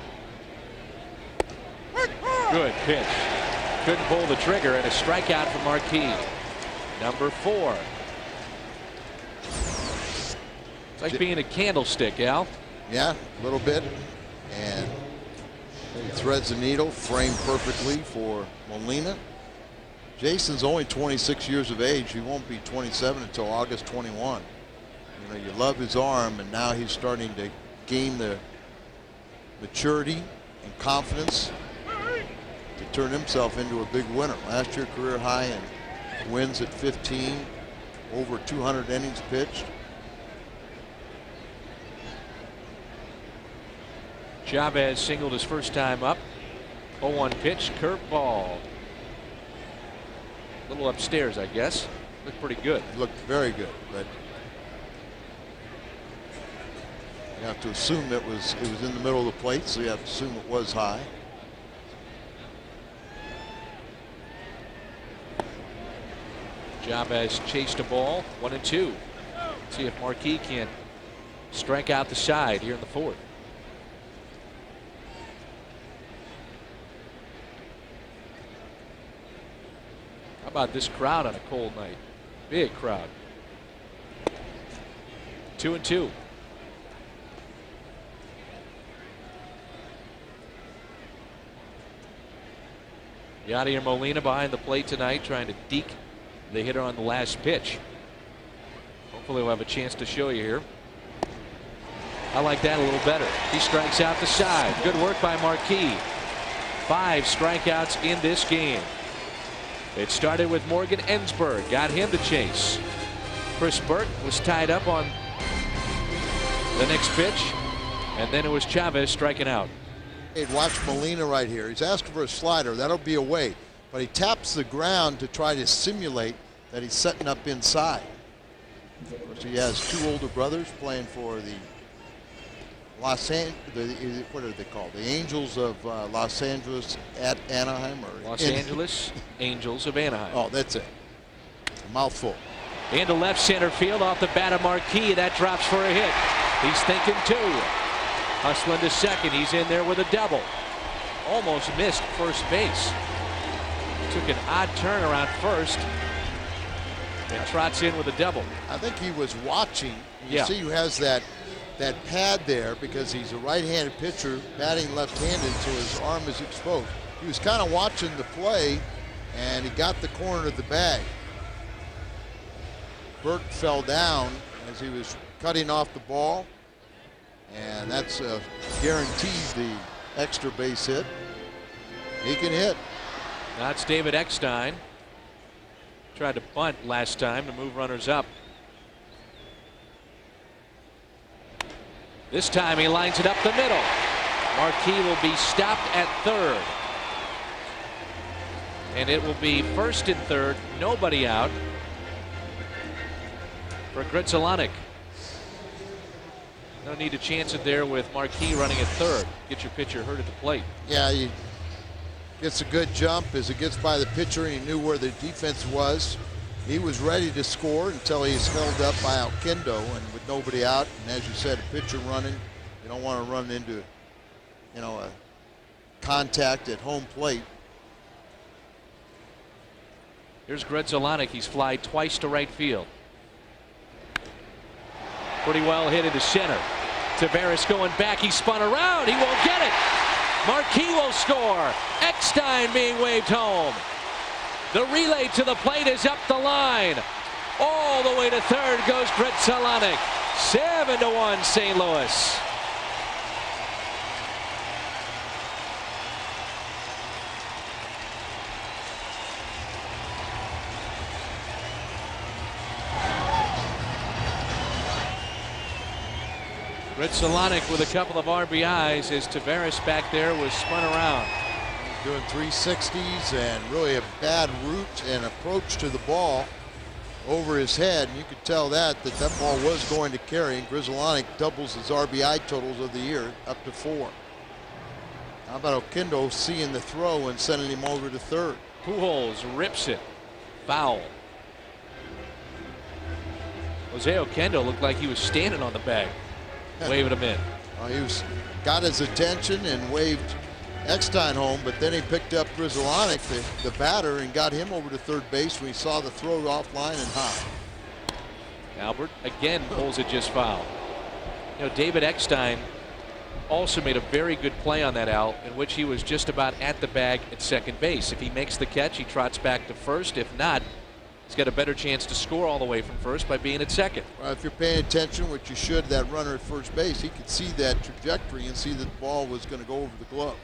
Good pitch. Couldn't pull the trigger, and a strikeout for Marquis. Number 4. It's like being a candlestick, Al. Yeah, a little bit. And he threads the needle, framed perfectly for Molina. Jason's only 26 years of age. He won't be 27 until August 21. You know, you love his arm, and now he's starting to gain the maturity and confidence to turn himself into a big winner. Last year, career high in wins at 15, over 200 innings pitched. Chavez singled his first time up. 0-1 pitch, curveball. A little upstairs, I guess. Looked pretty good. Looked very good, but you have to assume it was in the middle of the plate, so you have to assume it was high. Chavez chased a ball, 1-2. See if Marquis can strike out the side here in the fourth. How about this crowd on a cold night? Big crowd. 2-2. Yadier Molina behind the plate tonight, trying to deke the hitter on the last pitch. Hopefully we'll have a chance to show you here. I like that a little better. He strikes out the side. Good work by Marquis. 5 strikeouts in this game. It started with Morgan Ensberg, got him to chase. Chris Burke was tied up on the next pitch, and then it was Chavez striking out. Hey, watch Molina right here. He's asking for a slider. That'll be away. But he taps the ground to try to simulate that he's setting up inside. Of course, he has 2 older brothers playing for the what are they called? The Angels of Los Angeles at Anaheim, or Los Angeles Angels of Anaheim. Oh, that's it. A mouthful. Into left center field off the bat of Marquis. That drops for a hit. He's thinking 2. Hustling to second. He's in there with a double. Almost missed first base. Took an odd turn around first and trots in with a double. I think he was watching. You Yeah. see who has that pad there because he's a right-handed pitcher batting left-handed, so his arm is exposed. He was kind of watching the play, and he got the corner of the bag. Burke fell down as he was cutting off the ball, and that's guaranteed the extra base hit. He can hit. That's David Eckstein. Tried to bunt last time to move runners up. This time he lines it up the middle. Marquis will be stopped at third. And it will be first and third, nobody out for Gritzelanek. No need to chance it there with Marquis running at third. Get your pitcher hurt at the plate. Yeah, he gets a good jump as it gets by the pitcher. He knew where the defense was. He was ready to score until he's held up by Alkendo, and with nobody out, and as you said, a pitcher running, you don't want to run into, a contact at home plate. Here's Gritzelanek. He's flied twice to right field. Pretty well hit into center. Tavares going back. He spun around. He won't get it. Marquis will score. Eckstein being waved home. The relay to the plate is up the line. All the way to third goes Gritzelanek. 7-1 St. Louis. Gritzelanek with a couple of RBIs as Tavares back there was spun around. Doing 360s and really a bad route and approach to the ball over his head. And you could tell that ball was going to carry. And Gritzelanek doubles his RBI totals of the year up to 4. How about Okendo seeing the throw and sending him over to third? Pujols rips it. Foul. Jose Okendo looked like he was standing on the bag, waving him in. He got his attention and waved Eckstein home, but then he picked up Gritzelanek, the batter, and got him over to third base when he saw the throw offline and high. Albert again pulls it just foul. David Eckstein also made a very good play on that out, in which he was just about at the bag at second base. If he makes the catch, he trots back to first. If not, he's got a better chance to score all the way from first by being at second. Well, if you're paying attention, which you should, that runner at first base, he could see that trajectory and see that the ball was going to go over the glove.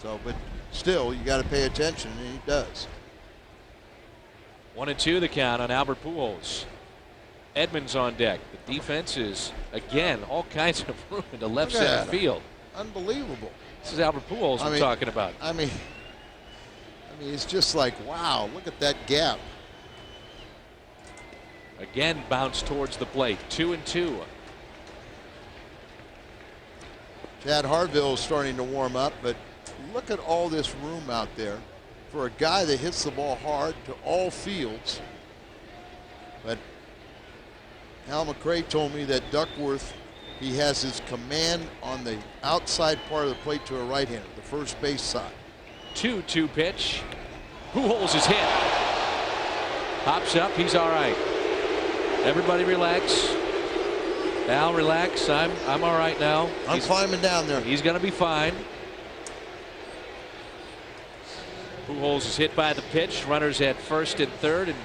So, but still, you got to pay attention, and he does. 1-2 the count on Albert Pujols. Edmonds on deck. The defense is, again, all kinds of room into left center field. Unbelievable. This is Albert Pujols we're talking about. I mean, it's just like, wow, look at that gap. Again, bounce towards the plate. 2-2. Chad Harville is starting to warm up, but look at all this room out there for a guy that hits the ball hard to all fields. But Al McRae told me that Duckworth, he has his command on the outside part of the plate to a right-hander, the first base side. 2-2 pitch. Pujols is hit. Pops up. He's all right. Everybody relax. Al, relax. I'm all right now. I'm climbing down there. He's going to be fine. Pujols is hit by the pitch. Runners at first and third, and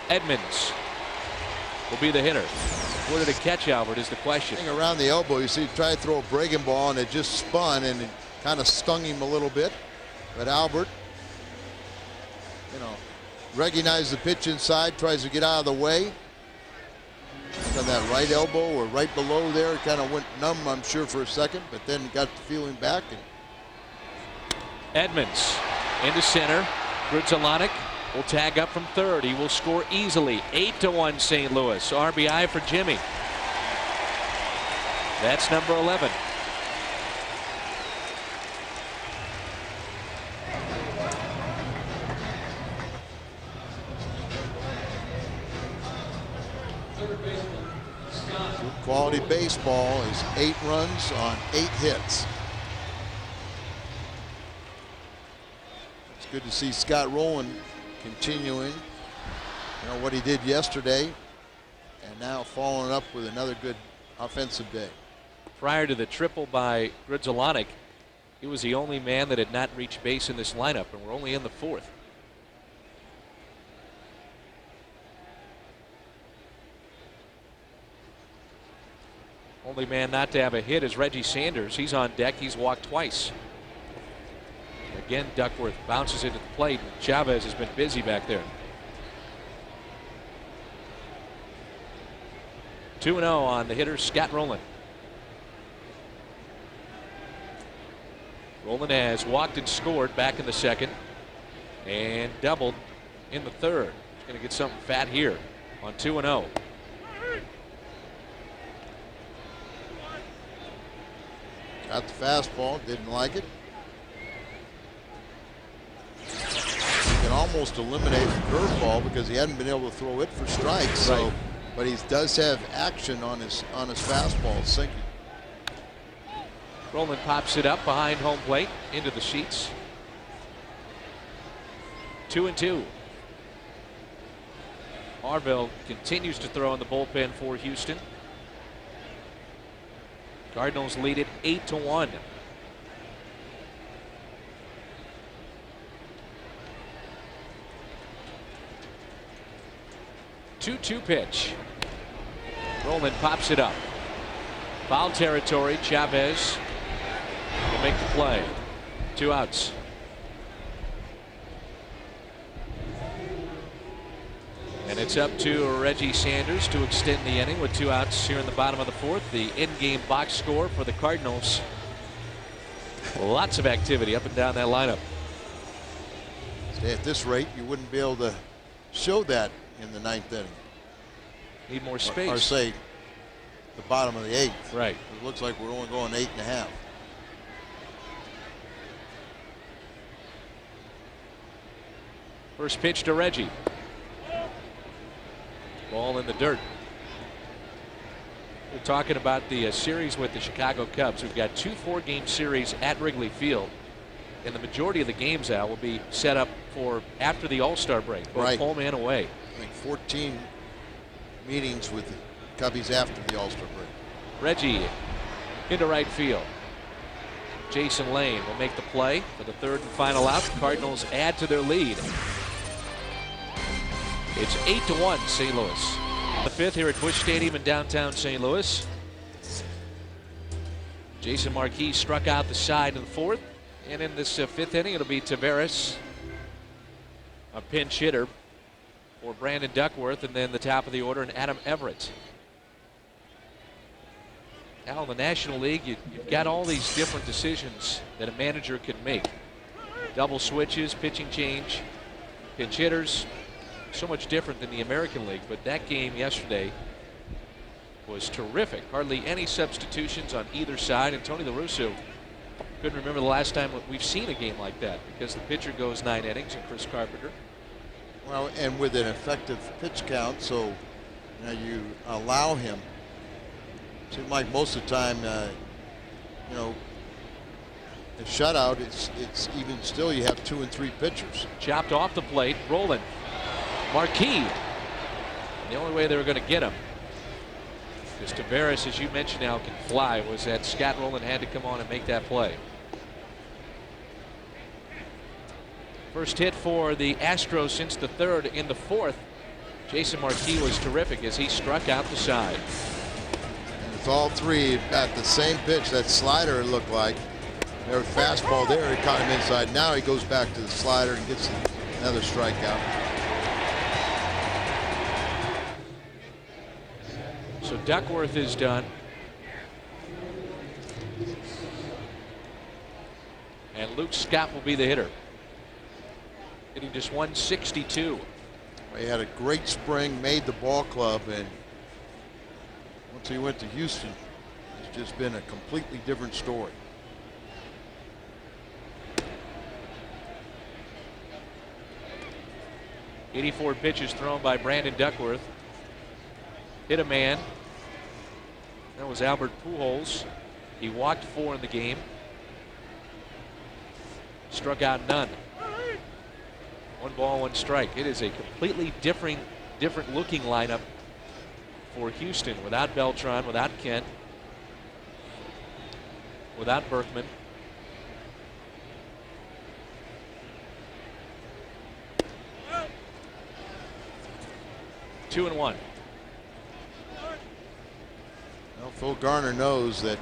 Edmonds will be the hitter. Where did it catch, Albert, is the question. Around the elbow, you see, he tried to throw a breaking ball, and it just spun, and it kind of stung him a little bit. But Albert, recognized the pitch inside, tries to get out of the way. On that right elbow or right below there, it kind of went numb, I'm sure, for a second, but then got the feeling back. And Edmonds into center. Grudzielanek will tag up from third. He will score easily. 8-1 St. Louis. RBI for Jimmy. That's number 11. Good quality baseball is 8 runs on 8 hits. It's good to see Scott Rowland continuing what he did yesterday, and now following up with another good offensive day. Prior to the triple by Grudzielanek, he was the only man that had not reached base in this lineup, and we're only in the 4th. Only man not to have a hit is Reggie Sanders. He's on deck. He's walked twice. Again, Duckworth bounces into the plate. Chavez has been busy back there. 2-0 on the hitter, Scott Rowland. Rowland has walked and scored back in the second and doubled in the third. He's going to get something fat here on 2-0. Got the fastball, didn't like it. He can almost eliminate the curveball because he hadn't been able to throw it for strikes. So, right. But he does have action on his fastball, sinking. Rowland pops it up behind home plate into the sheets. 2-2. Harville continues to throw in the bullpen for Houston. Cardinals lead it 8-1. Two-two pitch. Rowland pops it up. Foul territory. Chavez will make the play. 2 outs. And it's up to Reggie Sanders to extend the inning with 2 outs here in the bottom of the 4th. The in-game box score for the Cardinals. Lots of activity up and down that lineup. At this rate, you wouldn't be able to show that in the 9th inning. Need more space. Or say the bottom of the 8th. Right. It looks like we're only going 8.5. First pitch to Reggie. Ball in the dirt. We're talking about the series with the Chicago Cubs. We've got 2 4-game series at Wrigley Field. And the majority of the games, Al, will be set up for after the All-Star break, both right. home and away. I think 14 meetings with the Cubbies after the All-Star break. Reggie into right field. Jason Lane will make the play for the 3rd and final out. The Cardinals add to their lead. It's 8-1 St. Louis. The fifth here at Busch Stadium in downtown St. Louis. Jason Marquis struck out the side in the fourth. And in this fifth inning, it'll be Taveras, a pinch hitter for Brandon Duckworth, and then the top of the order, and Adam Everett. Now in the National League, you've got all these different decisions that a manager can make. Double switches, pitching change, pinch hitters. So much different than the American League, but that game yesterday was terrific. Hardly any substitutions on either side, and Tony La Russa couldn't remember the last time we've seen a game like that because the pitcher goes 9 innings and Chris Carpenter. Well, and with an effective pitch count, so you allow him. Seems like most of the time, a shutout. It's even still you have 2 and 3 pitchers. Chopped off the plate, rolling. Marquis. The only way they were going to get him, because Taveras, as you mentioned now, can fly, was that Scott Rowland had to come on and make that play. First hit for the Astros since the third in the fourth. Jason Marquis was terrific as he struck out the side. And it's all three at the same pitch. That slider, it looked like. There was fastball there. He caught him inside. Now he goes back to the slider and gets another strikeout. So Duckworth is done. And Luke Scott will be the hitter. Hitting just 162. He had a great spring, made the ball club, and once he went to Houston, it's just been a completely different story. '84 pitches thrown by Brandon Duckworth. Hit a man. That was Albert Pujols. He walked 4 in the game. Struck out none. 1 ball, 1 strike. It is a completely different looking lineup for Houston without Beltran, without Kent, without Berkman. Two and 1. Well, Phil Garner knows that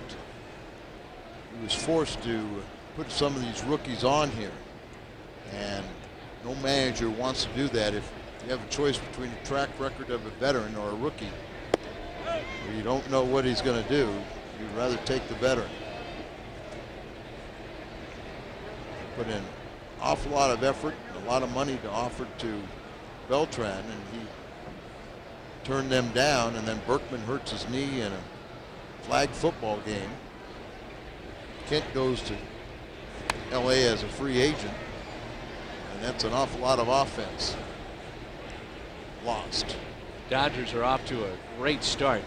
he was forced to put some of these rookies on here, and no manager wants to do that. If you have a choice between a track record of a veteran or a rookie, where you don't know what he's going to do, you'd rather take the veteran. Put in an awful lot of effort, a lot of money to offer to Beltran, and he turned them down, and then Berkman hurts his knee in a flag football game. Kent goes to LA as a free agent, and that's an awful lot of offense lost. Dodgers are off to a great start.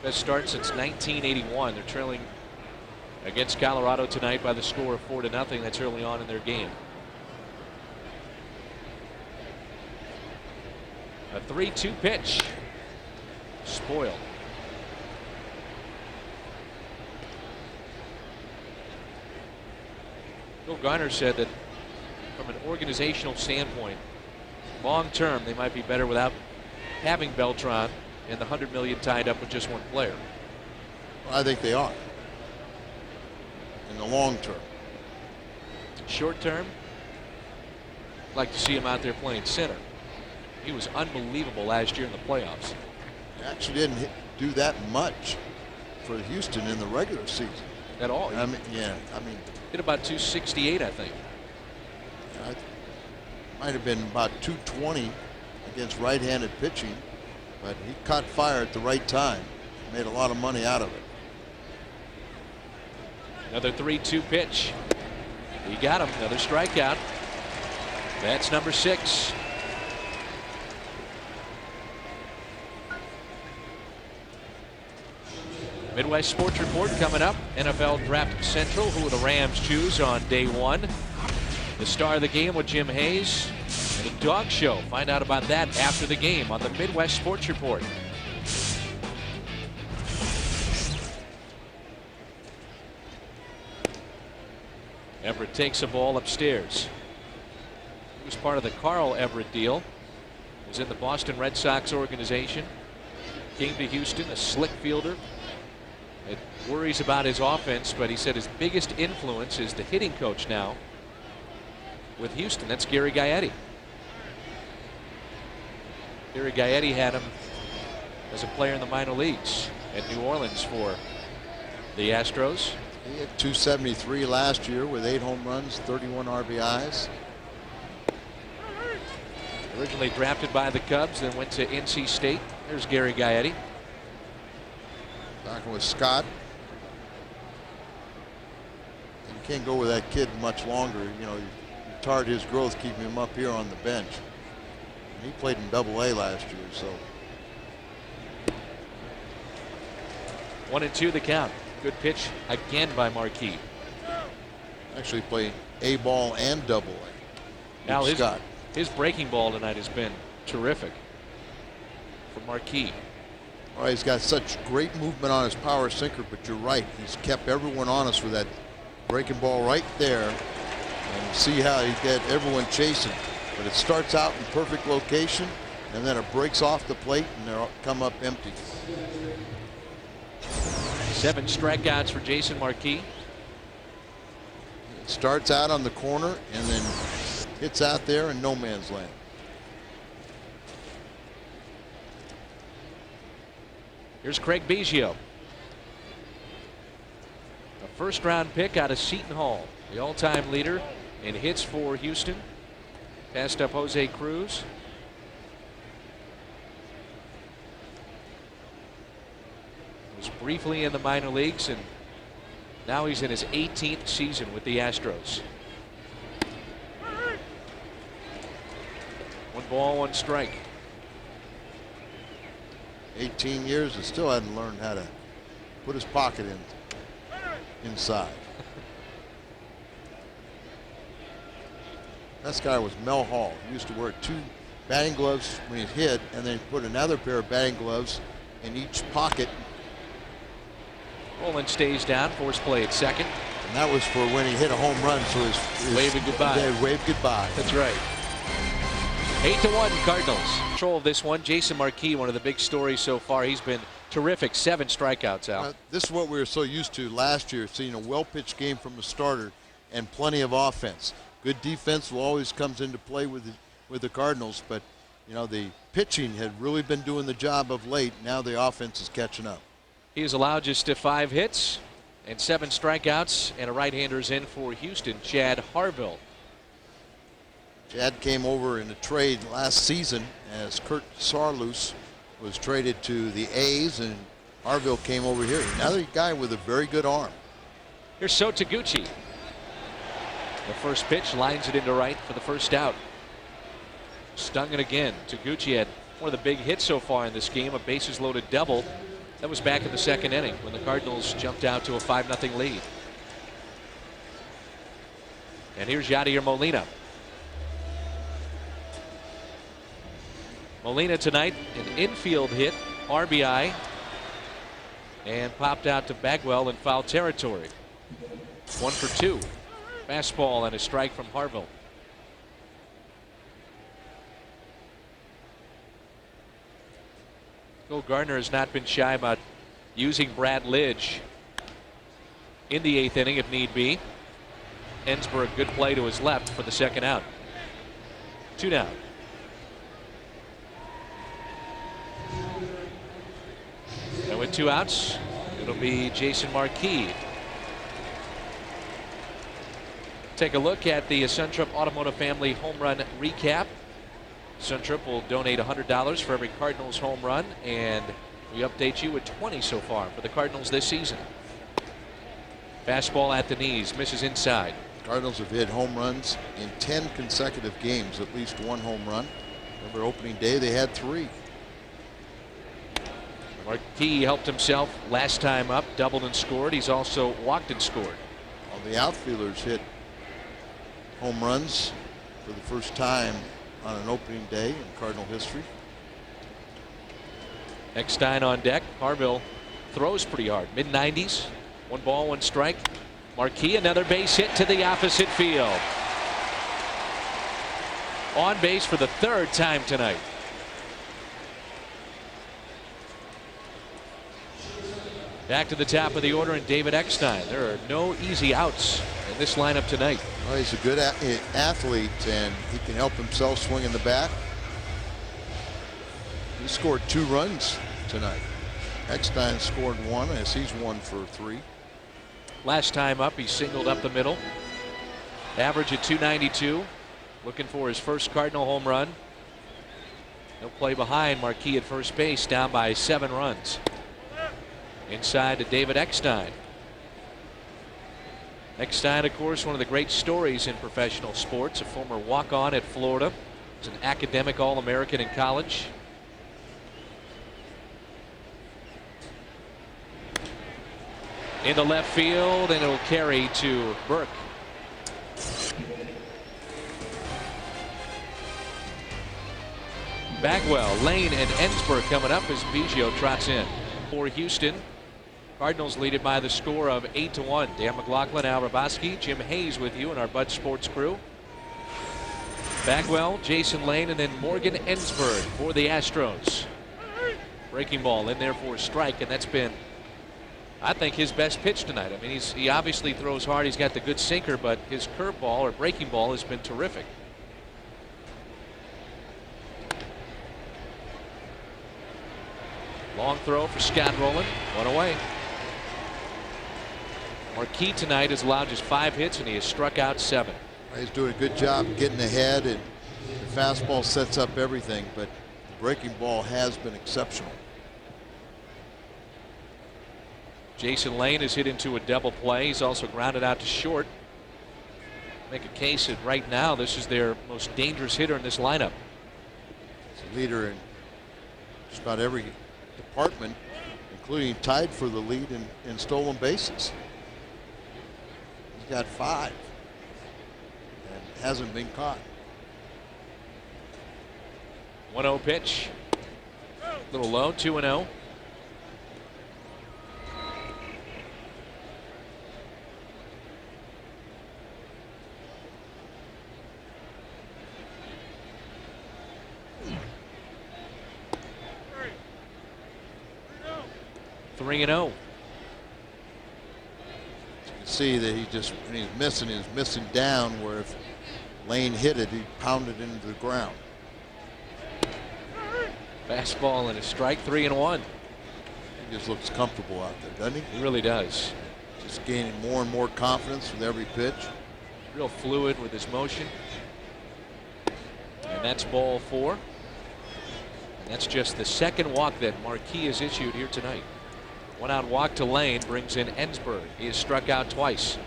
Best start since 1981. They're trailing against Colorado tonight by the score of 4-0. That's early on in their game. A 3-2 pitch. Spoiled. Bill Garner said that from an organizational standpoint, long term, they might be better without having Beltran and the $100 million tied up with just 1 player. Well, I think they are in the long term. Short term, I'd like to see him out there playing center. He was unbelievable last year in the playoffs. He actually didn't do that much for Houston in the regular season at all. I mean, hit about 268, I think. Might have been about 220 against right-handed pitching, but he caught fire at the right time. Made a lot of money out of it. Another 3-2 pitch. He got him. Another strikeout. That's number 6. Midwest Sports Report coming up. NFL Draft Central. Who will the Rams choose on day 1? The star of the game with Jim Hayes. And a dog show. Find out about that after the game on the Midwest Sports Report. Everett takes a ball upstairs. He was part of the Carl Everett deal. Was in the Boston Red Sox organization. Came to Houston, a slick fielder. It worries about his offense, but he said his biggest influence is the hitting coach now with Houston. That's Gary Gaetti. Gary Gaetti had him as a player in the minor leagues at New Orleans for the Astros. He had 273 last year with 8 home runs, 31 RBIs. Originally drafted by the Cubs, then went to NC State. There's Gary Gaetti. Talking with Scott. You can't go with that kid much longer. You know, you retard his growth, keeping him up here on the bench. He played in Double-A last year, so. 1-2 the count. Good pitch again by Marquis. Actually playing A ball and Double-A. Now Scott. his breaking ball tonight has been terrific for Marquis. All right, he's got such great movement on his power sinker, but you're right. He's kept everyone honest with that breaking ball right there. And you see how he got everyone chasing. But it starts out in perfect location, and then it breaks off the plate, and they come up empty. 7 strikeouts for Jason Marquis. It starts out on the corner and then hits out there in no man's land. Here's Craig Biggio. A first-round pick out of Seton Hall, the all-time leader in hits for Houston. Passed up Jose Cruz. Was briefly in the minor leagues, and now he's in his 18th season with the Astros. 1 ball, 1 strike. 18 years and still hadn't learned how to put his pocket inside. This guy was Mel Hall. He used to wear 2 batting gloves when he hit, and then put another pair of batting gloves in each pocket. Roland stays down, force play at second. And that was for when he hit a home run, so his waving goodbye. They waved goodbye. That's right. 8-1 Cardinals. Control of this one. Jason Marquis, one of the big stories so far. He's been terrific. 7 strikeouts out. This is what we were so used to last year, seeing a well-pitched game from the starter and plenty of offense. Good defense will always comes into play with the Cardinals, but you know the pitching had really been doing the job of late. Now the offense is catching up. He has allowed just 5 hits and 7 strikeouts, and a right-hander's in for Houston, Chad Harville. Chad came over in a trade last season as Kurt Sarloos was traded to the A's, and Harville came over here. Another guy with a very good arm. Here's Sotaguchi. The first pitch lines it into right for the first out. Stung it again. Taguchi had one of the big hits so far in this game, a bases loaded double. That was back in the 2nd inning when the Cardinals jumped out to a 5-0 lead. And here's Yadier Molina. Molina tonight, an infield hit, RBI, and popped out to Bagwell in foul territory. 1 for 2. Fastball and a strike from Harville. Bill Gardner has not been shy about using Brad Lidge in the 8th inning if need be. Ensberg, good play to his left for the 2nd out. 2 down. And with 2 outs, it'll be Jason Marquis. Take a look at the Suntrup Automotive Family Home Run Recap. Suntrup will donate $100 for every Cardinals home run, and we update you with 20 so far for the Cardinals this season. Fastball at the knees, misses inside. Cardinals have hit home runs in 10 consecutive games, at least 1 home run. Remember opening day they had 3. Marquis helped himself last time up, doubled and scored. He's also walked and scored. All the outfielders hit home runs for the first time on an opening day in Cardinal history. Eckstein on deck. Harville throws pretty hard. Mid-90s. 1 ball, 1 strike. Marquis, another base hit to the opposite field. On base for the 3rd time tonight. Back to the top of the order, and David Eckstein. There are no easy outs in this lineup tonight. Well, he's a good athlete, and he can help himself swing in the bat. He scored 2 runs tonight. Eckstein scored 1 as he's 1 for 3. Last time up, he singled up the middle. Average at 292. Looking for his first Cardinal home run. He'll play behind Marquis at first base, down by 7 runs. Inside to David Eckstein. Eckstein, of course, one of the great stories in professional sports. A former walk-on at Florida. He's an academic All-American in college. Into left field, and it'll carry to Burke. Bagwell, Lane, and Ensberg coming up as Biggio trots in. For Houston, Cardinals lead it by the score of 8-1. Dan McLaughlin, Al Raboski, Jim Hayes with you and our Bud Sports crew. Bagwell, Jason Lane, and then Morgan Ensberg for the Astros. Breaking ball in there for a strike, and that's been, I think, his best pitch tonight. I mean, he obviously throws hard. He's got the good sinker, but his curveball or breaking ball has been terrific. Long throw for Scott Rowland. 1 away. Marquis tonight has allowed just 5 hits, and he has struck out 7. He's doing a good job getting ahead, and the fastball sets up everything, but the breaking ball has been exceptional. Jason Lane is hit into a double play. He's also grounded out to short. Make a case that right now this is their most dangerous hitter in this lineup. He's a leader in just about every department, including tied for the lead in stolen bases. He's got 5 and hasn't been caught. 1-0 pitch. Little low, 2-0. Three and 0. You can see that when he's missing down, where if Lane hit it, he pounded into the ground. Fastball and a strike, 3-1. He just looks comfortable out there, doesn't he? He really does. Just gaining more and more confidence with every pitch. Real fluid with his motion. And that's ball 4. And that's just the second walk that Marquis has issued here tonight. 1 out walk to Lane brings in Ensberg. He has struck out twice.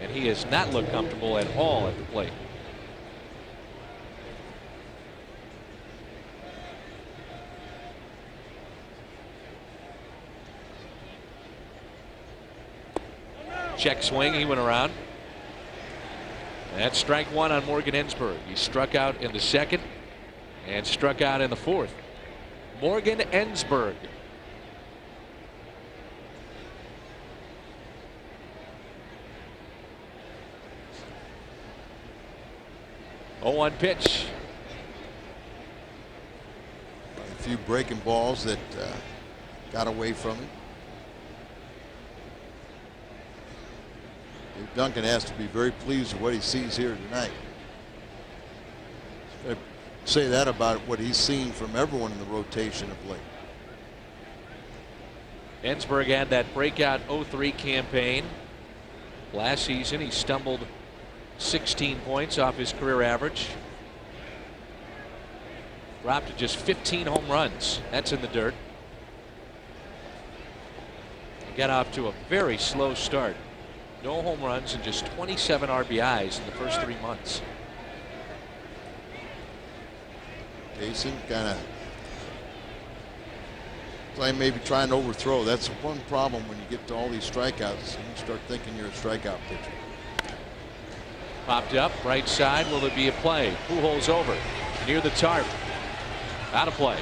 And he has not looked comfortable at all at the plate. Check swing, he went around. And that's strike 1 on Morgan Ensberg. He struck out in the second and struck out in the fourth. Morgan Ensberg. 0-1 pitch. A few breaking balls that got away from him. Dave Duncan has to be very pleased with what he sees here tonight. I say that about what he's seen from everyone in the rotation of late. Ensberg had that breakout 0-3 campaign. Last season he stumbled 16 points off his career average. Dropped to just 15 home runs. That's in the dirt. He got off to a very slow start. No home runs and just 27 RBIs in the first 3 months. Jason kind of maybe trying to overthrow. That's one problem when you get to all these strikeouts. You start thinking you're a strikeout pitcher. Popped up right side. Will there be a play? Pujols over near the tarp. Out of play.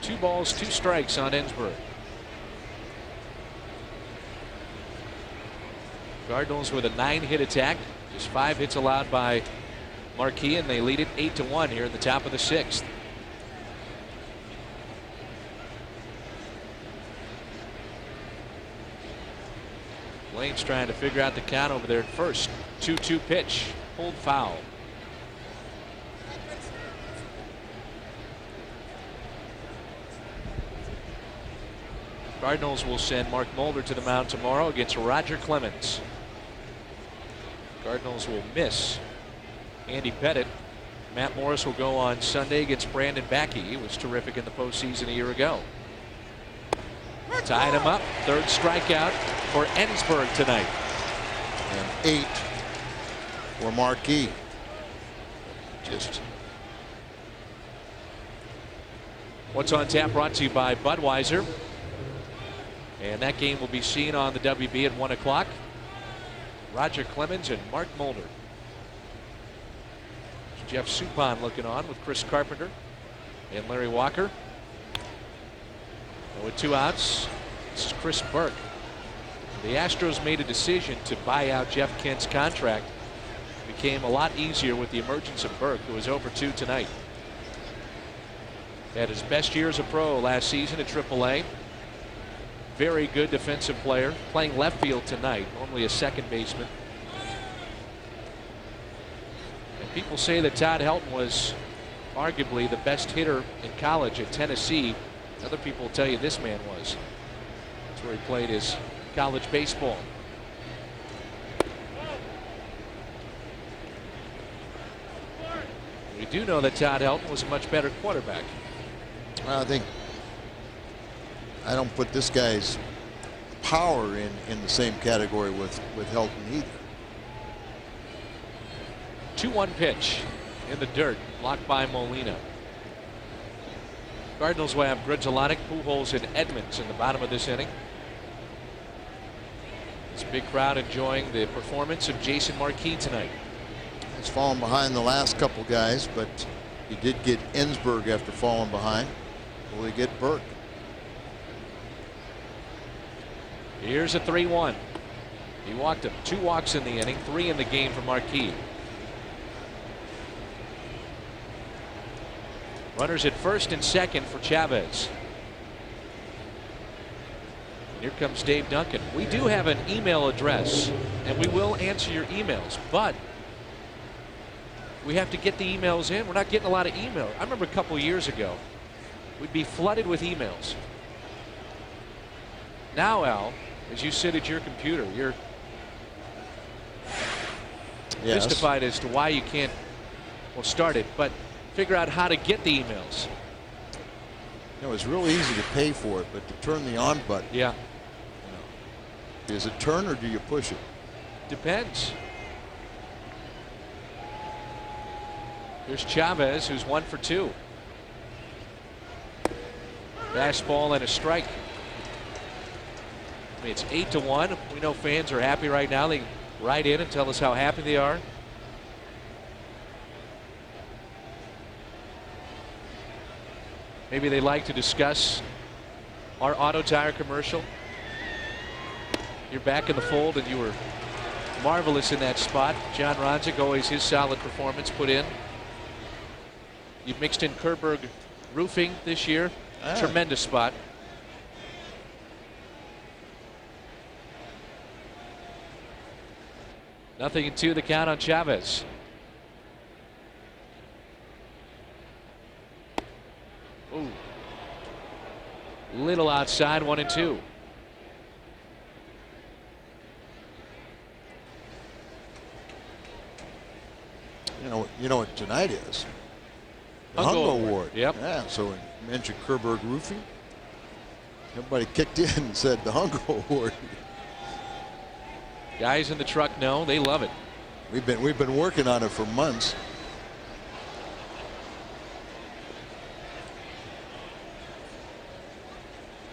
Two balls, 2 strikes on Ensberg. Cardinals with a 9-hit attack. Just 5 hits allowed by Marquis, and they lead it 8-1 here at the top of the 6th. Lane's trying to figure out the count over there at first. 2-2 pitch. Pulled foul. Cardinals will send Mark Mulder to the mound tomorrow against Roger Clemens. Cardinals will miss Andy Pettit. Matt Morris will go on Sunday against Brandon Backey. He was terrific in the postseason a year ago. Tied him up. 3rd strikeout for Ensberg tonight. And 8 for Marquis. Just. What's on Tap brought to you by Budweiser. And that game will be seen on the WB at 1 o'clock. Roger Clemens and Mark Mulder. Jeff Suppan looking on with Chris Carpenter and Larry Walker. And with 2 outs, this is Chris Burke. The Astros made a decision to buy out Jeff Kent's contract. It became a lot easier with the emergence of Burke, who was over 2 tonight. Had his best year as a pro last season at AAA. Very good defensive player, playing left field tonight, normally a second baseman. And people say that Todd Helton was arguably the best hitter in college at Tennessee. Other people will tell you this man was. That's where he played his college baseball. We do know that Todd Helton was a much better quarterback. I don't put this guy's power in the same category with Helton either. 2-1 pitch in the dirt, blocked by Molina. Cardinals will have Grudzielanek, Pujols, and Edmonds in the bottom of this inning. This big crowd enjoying the performance of Jason Marquis tonight. He's fallen behind the last couple guys, but he did get Ensberg after falling behind. Will he get Burke? Here's a 3-1. He walked him. 2 walks in the inning, 3 in the game for Marquis. Runners at first and second for Chavez. Here comes Dave Duncan. We do have an email address, and we will answer your emails, but we have to get the emails in. We're not getting a lot of email. I remember a couple years ago, we'd be flooded with emails. Now, Al, as you sit at your computer, you're mystified as to why you can't, well, start it, but figure out how to get the emails. You know, it's real easy to pay for it, but to turn the on button. Yeah. Is it turn or do you push it? Depends. Here's Chavez, who's 1 for 2. Fastball and a strike. I mean, it's 8-1. We know fans are happy right now. They can write in and tell us how happy they are. Maybe they like to discuss our Auto Tire commercial. You're back in the fold, and you were marvelous in that spot. John Ronzik, always his solid performance put in. You've mixed in Kerberg Roofing this year. Tremendous spot. Nothing in 2, the count on Chavez. Ooh. Little outside, 1-2. You know what tonight is? The Hungo Hungo Award. Award. Yep. Yeah. So you mentioned Kerberg Roofing. Everybody kicked in and said the Hungo Award. Guys in the truck know, they love it. We've been working on it for months.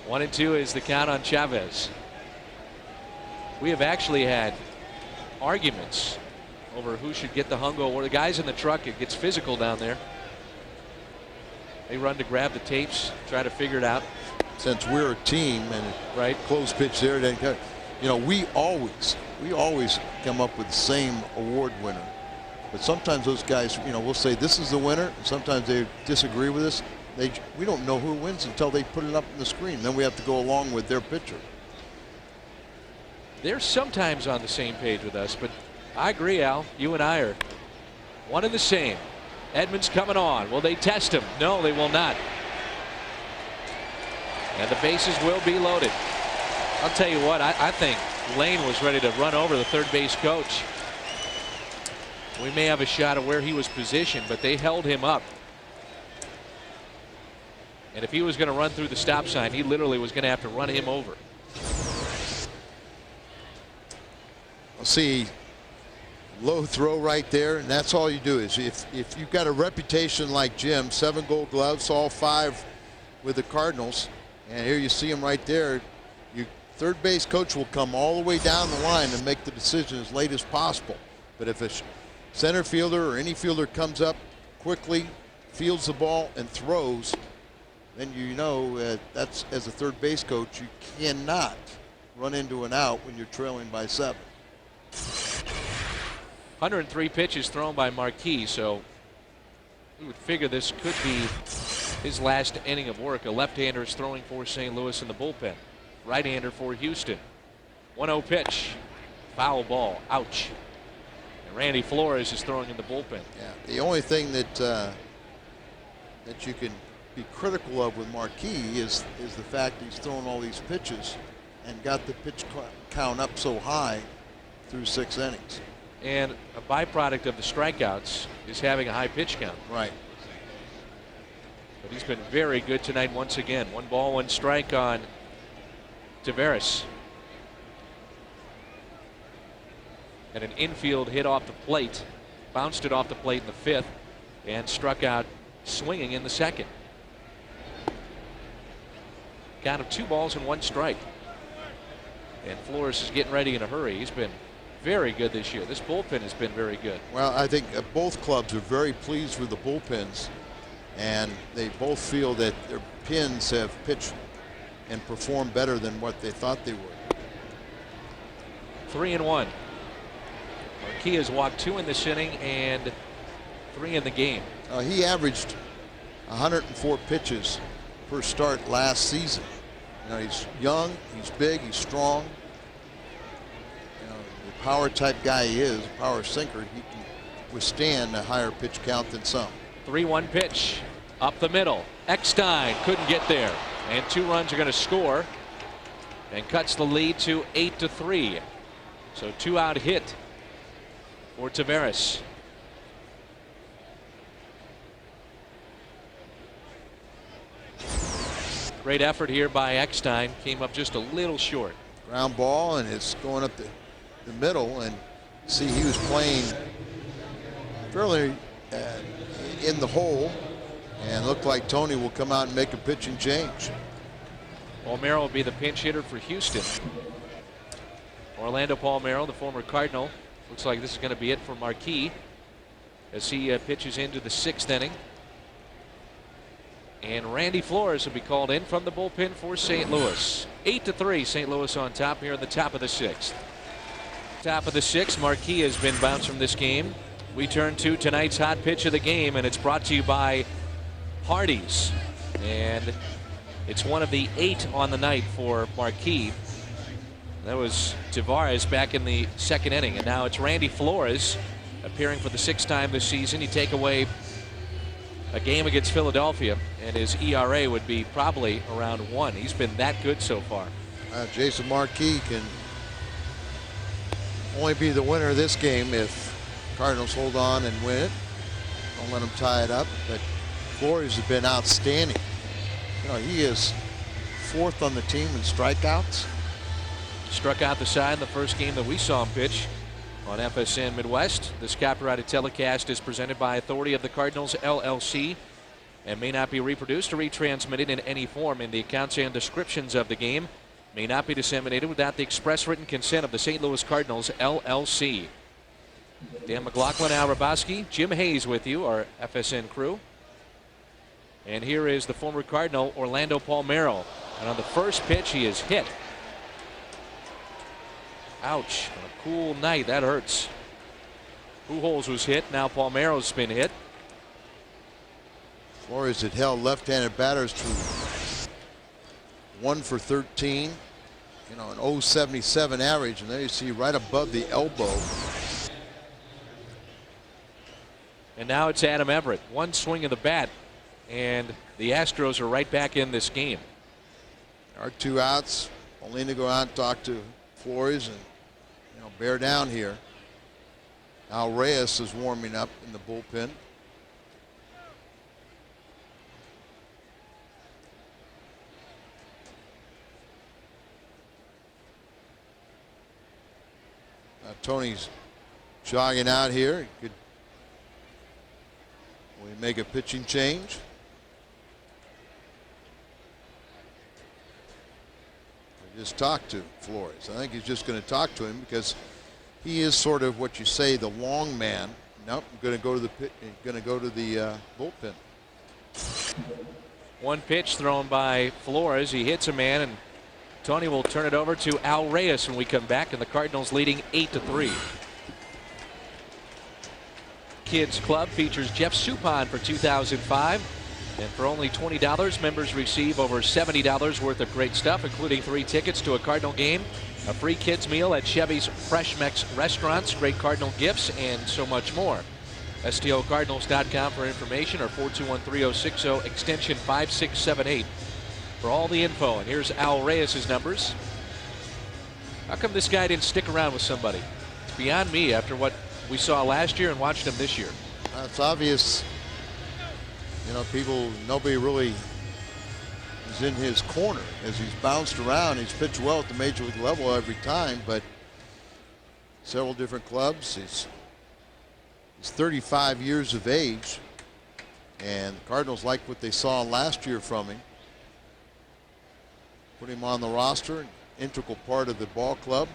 One and 2 is the count on Chavez. We have actually had arguments over who should get the Hungo Award. The guys in the truck, it gets physical down there. They run to grab the tapes, try to figure it out. Since we're a team and right, close pitch there, You know, we always come up with the same award winner. But sometimes those guys, you know, we'll say this is the winner, and sometimes they disagree with us. We don't know who wins until they put it up on the screen. Then we have to go along with their pitcher. They're sometimes on the same page with us, but I agree, Al. You and I are one and the same. Edmonds coming on. Will they test him? No, they will not. And the bases will be loaded. I'll tell you what, I think Lane was ready to run over the third base coach. We may have a shot at where he was positioned, but they held him up. And if he was going to run through the stop sign, he literally was going to have to run him over. See, low throw right there, and that's all you do is if you've got a reputation like Jim, 7 Gold Gloves, all 5 with the Cardinals, and here you see him right there. Third base coach will come all the way down the line and make the decision as late as possible. But if a center fielder or any fielder comes up quickly, fields the ball, and throws, then you know that's, as a third base coach, you cannot run into an out when you're trailing by 7. 103 pitches thrown by Marquis, so we would figure this could be his last inning of work. A left-hander is throwing for St. Louis in the bullpen. Right-hander for Houston. 1-0 pitch. Foul ball. Ouch. And Randy Flores is throwing in the bullpen. Yeah, the only thing that that you can be critical of with Marquis is the fact he's thrown all these pitches and got the pitch count up so high through 6 innings. And a byproduct of the strikeouts is having a high pitch count. Right. But he's been very good tonight once again. 1 ball, 1 strike on Taveras. And an infield hit off the plate. Bounced it off the plate in the 5th and struck out swinging in the 2nd. Count of 2 balls and 1 strike. And Flores is getting ready in a hurry. He's been very good this year. This bullpen has been very good. Well, I think both clubs are very pleased with the bullpens, and they both feel that their pins have pitched and performed better than what they thought they would. 3-1. Marquis has walked 2 in this inning and 3 in the game. He averaged 104 pitches per start last season. You know, he's young, he's big, he's strong. You know, the power type guy he is, a power sinker, he can withstand a higher pitch count than some. 3-1 pitch up the middle. Eckstein couldn't get there, and 2 runs are going to score and cuts the lead to 8-3. So 2-out hit for Taveras. Great effort here by Eckstein. Came up just a little short. Ground ball, and it's going up the middle, and see, he was playing fairly in the hole, and looked like Tony will come out and make a pitching change. Palmeiro will be the pinch hitter for Houston. Orlando Palmeiro, the former Cardinal. Looks like this is going to be it for Marquis as he pitches into the 6th inning. And Randy Flores will be called in from the bullpen for St. Louis. 8-3, St. Louis on top here in the top of the 6th. Top of the 6th, Marquis has been bounced from this game. We turn to tonight's hot pitch of the game, and it's brought to you by Hardee's. And it's one of the 8 on the night for Marquis. That was Tavares back in the 2nd inning, and now it's Randy Flores appearing for the 6th time this season. You take away a game against Philadelphia, and his ERA would be probably around 1. He's been that good so far. Jason Marquis can only be the winner of this game if Cardinals hold on and win it. Don't let them tie it up. But Flores has been outstanding. You know, he is 4th on the team in strikeouts. Struck out the side in the first game that we saw him pitch on FSN Midwest. This copyrighted telecast is presented by authority of the Cardinals LLC and may not be reproduced or retransmitted in any form. In the accounts and descriptions of the game may not be disseminated without the express written consent of the St. Louis Cardinals LLC. Dan McLaughlin, Al Raboski, Jim Hayes with you, our FSN crew. And here is the former Cardinal, Orlando Palmeiro. And on the first pitch, he is hit. Ouch. On a cool night, that hurts. Pujols was hit. Now Palmeiro's been hit. Flores had held left-handed batters to 1 for 13. You know, an 0.77 average, and there you see right above the elbow. And now it's Adam Everett. One swing of the bat, and the Astros are right back in this game. There are 2 outs. Molina go out and talk to Flores and, you know, bear down here. Al Reyes is warming up in the bullpen. Tony's jogging out here. Could we make a pitching change? I just talked to Flores. I think he's just going to talk to him because he is sort of what you say, the long man. Nope, I'm going to go to the bullpen. One pitch thrown by Flores. He hits a man, and Tony will turn it over to Al Reyes when we come back, and the Cardinals leading 8-3. Kids Club features Jeff Suppan for 2005. And for only $20, members receive over $70 worth of great stuff, including 3 tickets to a Cardinal game, a free kids meal at Chevy's Fresh Mex restaurants, great Cardinal gifts, and so much more. STOCardinals.com for information, or 421-3060 extension 5678 for all the info. And here's Al Reyes' numbers. How come this guy didn't stick around with somebody? It's beyond me after what we saw last year and watched him this year. It's obvious. You know, nobody really is in his corner as he's bounced around. He's pitched well at the major league level every time, but several different clubs. He's 35 years of age, and the Cardinals like what they saw last year from him. Put him on the roster, an integral part of the ball club,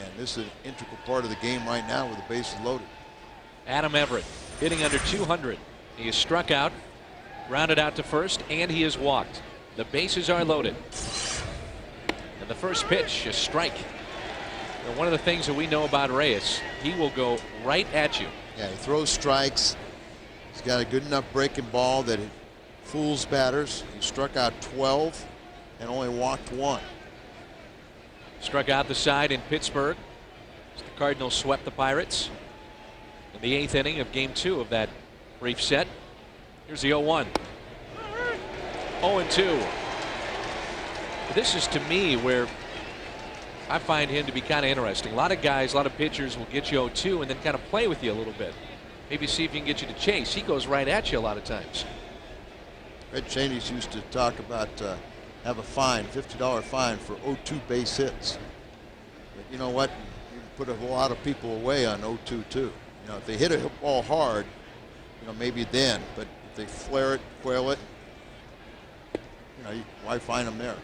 and this is an integral part of the game right now with the bases loaded. Adam Everett hitting under 200. He is struck out, grounded out to first, and he is walked. The bases are loaded. And the first pitch, a strike. And one of the things that we know about Reyes, he will go right at you. Yeah, he throws strikes. He's got a good enough breaking ball that it fools batters. He struck out 12 and only walked 1. Struck out the side in Pittsburgh. The Cardinals swept the Pirates in the 8th inning of Game 2 of that brief set. Here's the 0-1. 0-2. This is, to me, where I find him to be kind of interesting. A lot of guys, a lot of pitchers will get you 0-2 and then kind of play with you a little bit. Maybe see if he can get you to chase. He goes right at you a lot of times. Red Cheney's used to talk about have a fine, $50 fine for 0-2 base hits. But you know what? You put a lot of people away on 0-2 too. You know, if they hit a ball hard, you know, maybe then. But if they flare it, quail it, you know, why find them there?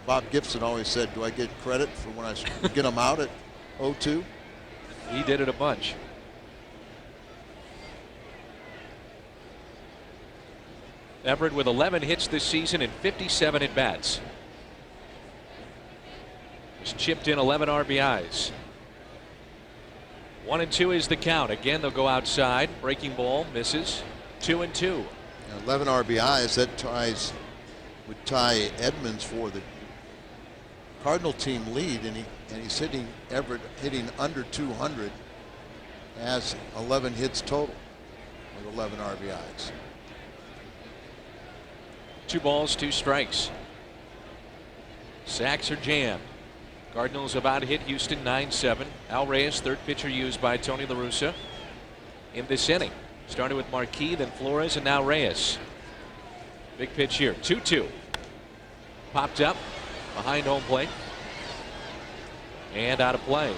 Bob Gibson always said, do I get credit for when I get them out at 0-2? He did it a bunch. Everett with 11 hits this season and 57 at bats. He's chipped in 11 RBIs. 1-2 is the count. Again, they'll go outside. Breaking ball misses. 2-2. 11 RBIs. That would tie Edmonds for the Cardinal team lead, and he's hitting Everett hitting under 200, has 11 hits total with 11 RBIs. 2 balls, 2 strikes. Sacks are jammed. Cardinals have out hit Houston 9-7. Al Reyes, third pitcher used by Tony La Russa in this inning. Started with Marquis, then Flores, and now Reyes. Big pitch here. 2-2. Popped up behind home plate and out of play.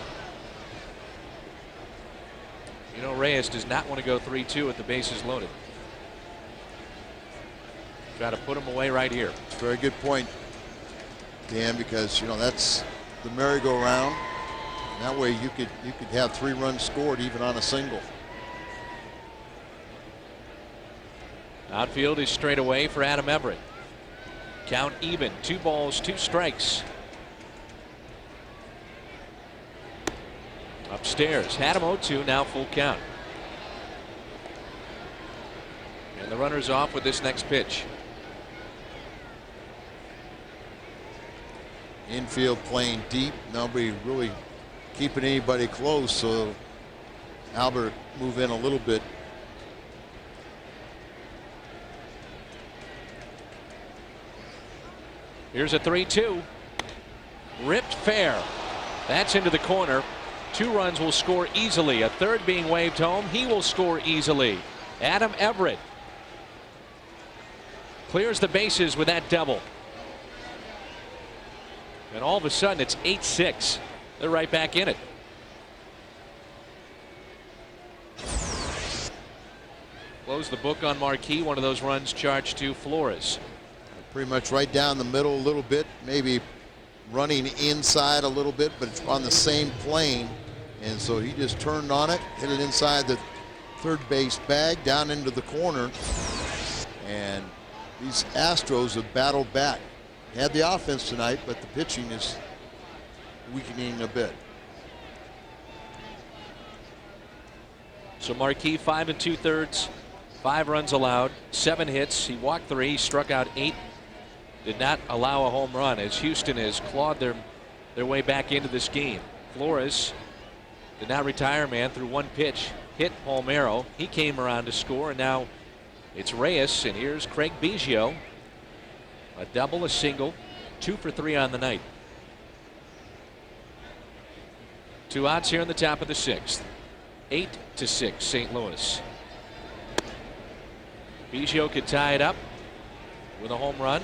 You know, Reyes does not want to go 3-2 with the bases loaded. Try to put him away right here. Very good point, Dan, because you know that's the merry-go-round. That way you could have 3 runs scored even on a single. Outfield is straight away for Adam Everett. Count even. 2 balls, 2 strikes. Upstairs, had him 0-2, now full count. And the runner's off with this next pitch. Infield playing deep, nobody really keeping anybody close, so Albert move in a little bit. Here's a 3-2. Ripped fair. That's into the corner. 2 runs will score easily. A third being waved home. He will score easily. Adam Everett clears the bases with that double. And all of a sudden it's 8-6. They're right back in it. Close the book on Marquis. One of those runs charged to Flores. Pretty much right down the middle a little bit, maybe running inside a little bit, but it's on the same plane. And so he just turned on it, hit it inside the third base bag, down into the corner. And these Astros have battled back. Had the offense tonight, but the pitching is weakening a bit. So Marquis 5 2/3, 5 runs allowed, 7 hits. He walked 3, struck out 8. Did not allow a home run as Houston has clawed their way back into this game. Flores did not retire, man, through 1 pitch. Hit Palmeiro. He came around to score, and now it's Reyes, and here's Craig Biggio. A double, a single, 2 for 3 on the night. 2 outs here in the top of the 6th. 8-6 St. Louis. Biggio could tie it up with a home run.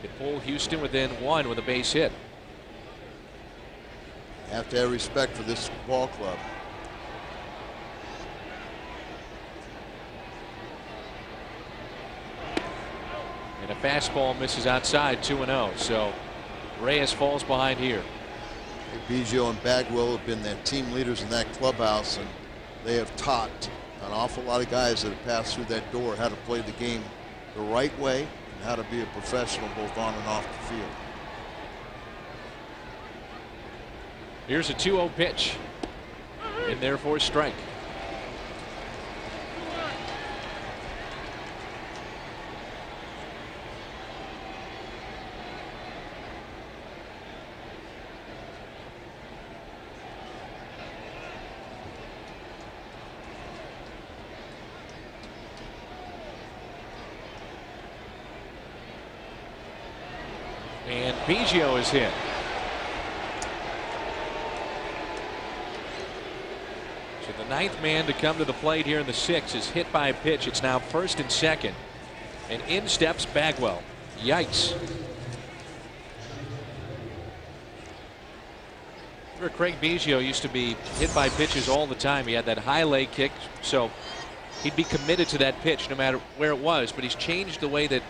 Could pull Houston within 1 with a base hit. Have to have respect for this ball club. And a fastball misses outside, 2-0. So Reyes falls behind here. Biggio and Bagwell have been the team leaders in that clubhouse, and they have taught an awful lot of guys that have passed through that door how to play the game the right way and how to be a professional both on and off the field. Here's a 2-0 pitch. In there for a strike. And Biggio is hit. So the 9th man to come to the plate here in the 6th is hit by a pitch. It's now 1st and 2nd. And in steps Bagwell. Yikes. Craig Biggio used to be hit by pitches all the time. He had that high leg kick, so he'd be committed to that pitch no matter where it was. But he's changed the way that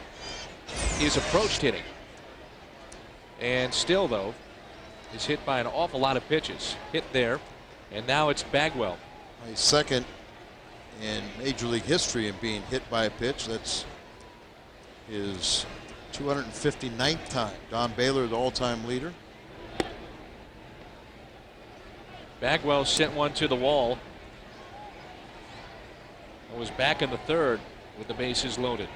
he's approached hitting. And still, though, is hit by an awful lot of pitches. Hit there, and now it's Bagwell. He's 2nd in Major League history in being hit by a pitch. That's his 259th time. Don Baylor, the all-time leader. Bagwell sent one to the wall. And was back in the 3rd with the bases loaded.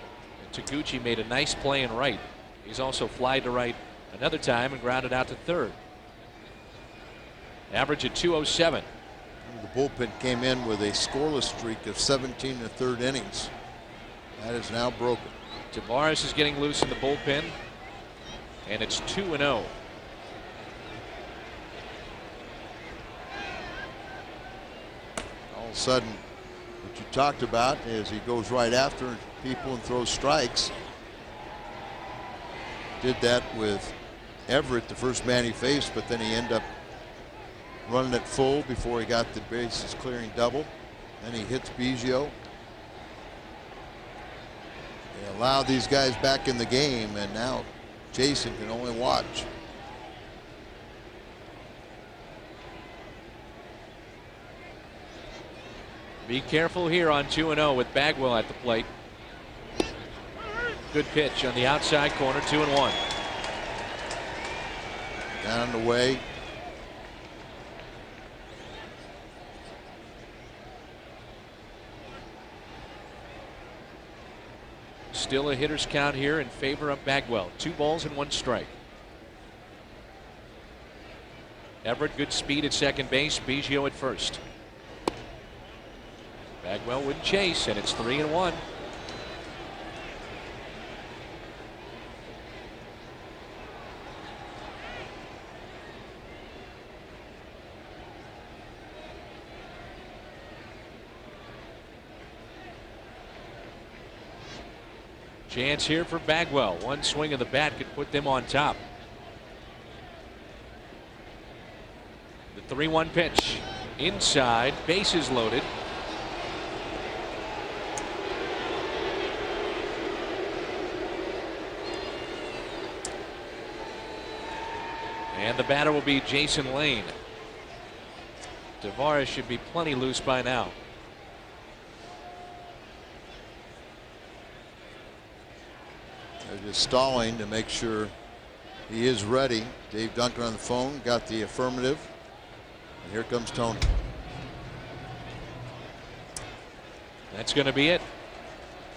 And Taguchi made a nice play in right. He's also flied to right another time and grounded out to 3rd. Average at 207. The bullpen came in with a scoreless streak of 17 1/3 innings. That is now broken. Tavares is getting loose in the bullpen, and it's 2-0. All of a sudden, what you talked about is he goes right after people and throws strikes. Did that with Everett, the first man he faced, but then he ended up running it full before he got the bases clearing double. Then he hits Biggio. They allow these guys back in the game, and now Jason can only watch. Be careful here on 2-0 with Bagwell at the plate. Good pitch on the outside corner, 2-1. Down the way. Still a hitter's count here in favor of Bagwell. 2 balls and 1 strike. Everett, good speed at second base. Biggio at first. Bagwell wouldn't chase, and it's 3-1. Chance here for Bagwell. One swing of the bat could put them on top. The 3-1 pitch. Inside, bases loaded. And the batter will be Jason Lane. Tavares should be plenty loose by now. They're just stalling to make sure he is ready. Dave Duncan on the phone got the affirmative. And here comes Tony. That's going to be it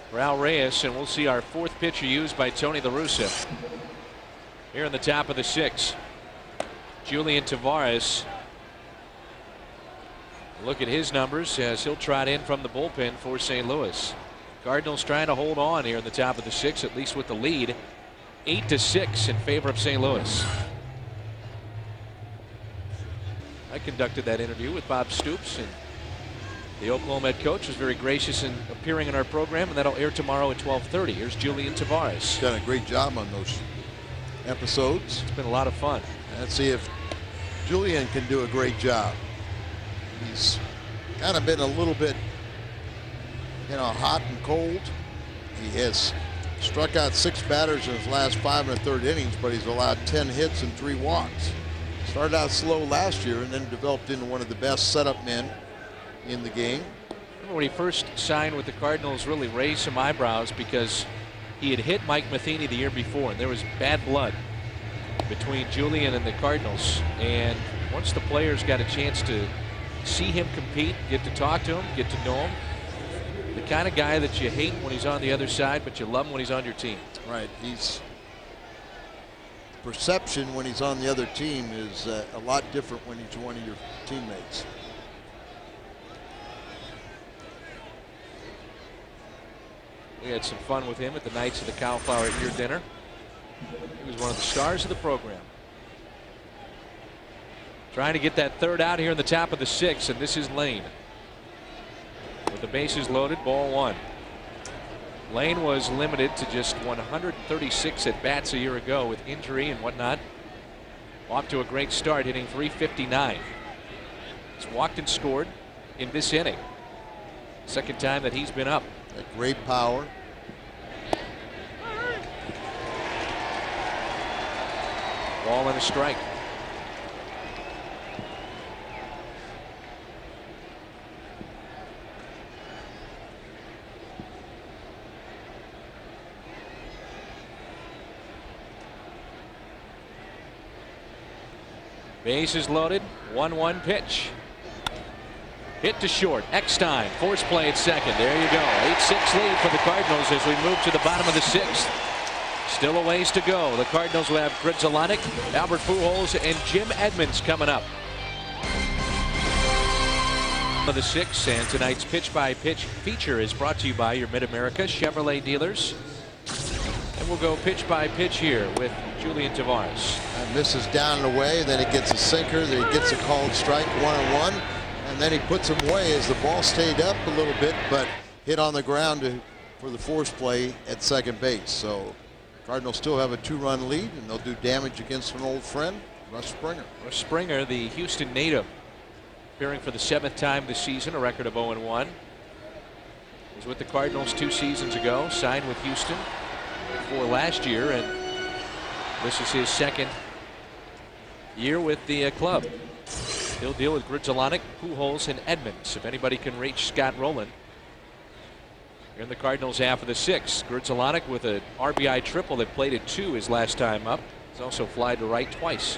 for Al Reyes, and we'll see our 4th pitcher used by Tony La Russa. Here in the top of the 6th, Julian Tavares. Look at his numbers as he'll trot in from the bullpen for St. Louis. Cardinals trying to hold on here in the top of the 6th, at least with the lead. 8-6 in favor of St. Louis. I conducted that interview with Bob Stoops, and the Oklahoma head coach was very gracious in appearing in our program, and that'll air tomorrow at 12:30. Here's Julian Tavares. Done a great job on those episodes. It's been a lot of fun. Let's see if Julian can do a great job. He's kind of been a little bit, hot and cold. He has struck out 6 batters in his last 5 1/3 innings, but he's allowed 10 hits and 3 walks. Started out slow last year and then developed into one of the best setup men in the game. Remember when he first signed with the Cardinals, really raised some eyebrows because he had hit Mike Matheny the year before, and there was bad blood between Julian and the Cardinals. And once the players got a chance to see him compete, get to talk to him, get to know him, the kind of guy that you hate when he's on the other side, but you love him when he's on your team. Right. He's perception when he's on the other team is a lot different when he's one of your teammates. We had some fun with him at the Knights of the Cauliflower Ear Dinner. He was one of the stars of the program. Trying to get that 3rd out here in the top of the 6th, and this is Lane. With the bases loaded, ball 1. Lane was limited to just 136 at bats a year ago with injury and whatnot. Off to a great start, hitting .359. He's walked and scored in this inning. Second time that he's been up. Great power. Ball and a strike. Bases loaded. 1-1 pitch. Hit to short. Eckstein. Force play at second. There you go. 8-6 lead for the Cardinals as we move to the bottom of the 6th. Still a ways to go. The Cardinals will have Grzelcyk, Albert Pujols, and Jim Edmonds coming up. Of the 6th, and tonight's pitch-by-pitch feature is brought to you by your Mid-America Chevrolet dealers. And we'll go pitch-by-pitch here with Julian Tavares. And misses down and away. Then he gets a sinker. Then he gets a called strike, 1-1. And then he puts him away as the ball stayed up a little bit, but hit on the ground for the force play at second base. So Cardinals still have a 2-run lead, and they'll do damage against an old friend, Russ Springer. Russ Springer, the Houston native, appearing for the 7th time this season, a record of 0-1. Was with the Cardinals 2 seasons ago, signed with Houston before last year, and this is his 2nd year with the club. He'll deal with Grzelcyk, Pujols, and Edmonds if anybody can reach Scott Rowland. Here in the Cardinals half of the 6th. Grzelcyk with an RBI triple that played at 2 his last time up. He's also fly to right twice.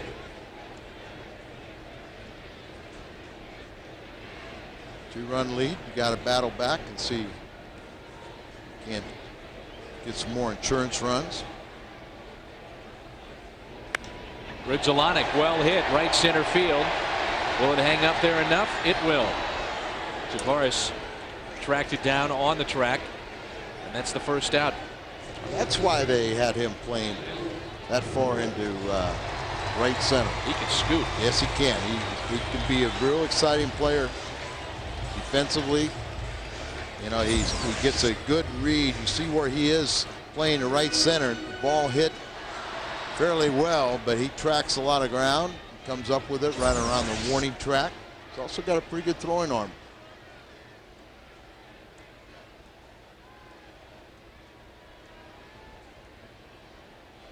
Two-run lead. You got to battle back and see. Can't get some more insurance runs. Grudzielanek, well hit, right center field. Will it hang up there enough? It will. Tavares tracked it down on the track, and that's the first out. That's why they had him playing that far into right center. He can scoop. Yes, he can. He can be a real exciting player defensively. You know, he gets a good read. You see where he is playing the right center. The ball hit fairly well, but he tracks a lot of ground. Comes up with it right around the warning track. He's also got a pretty good throwing arm.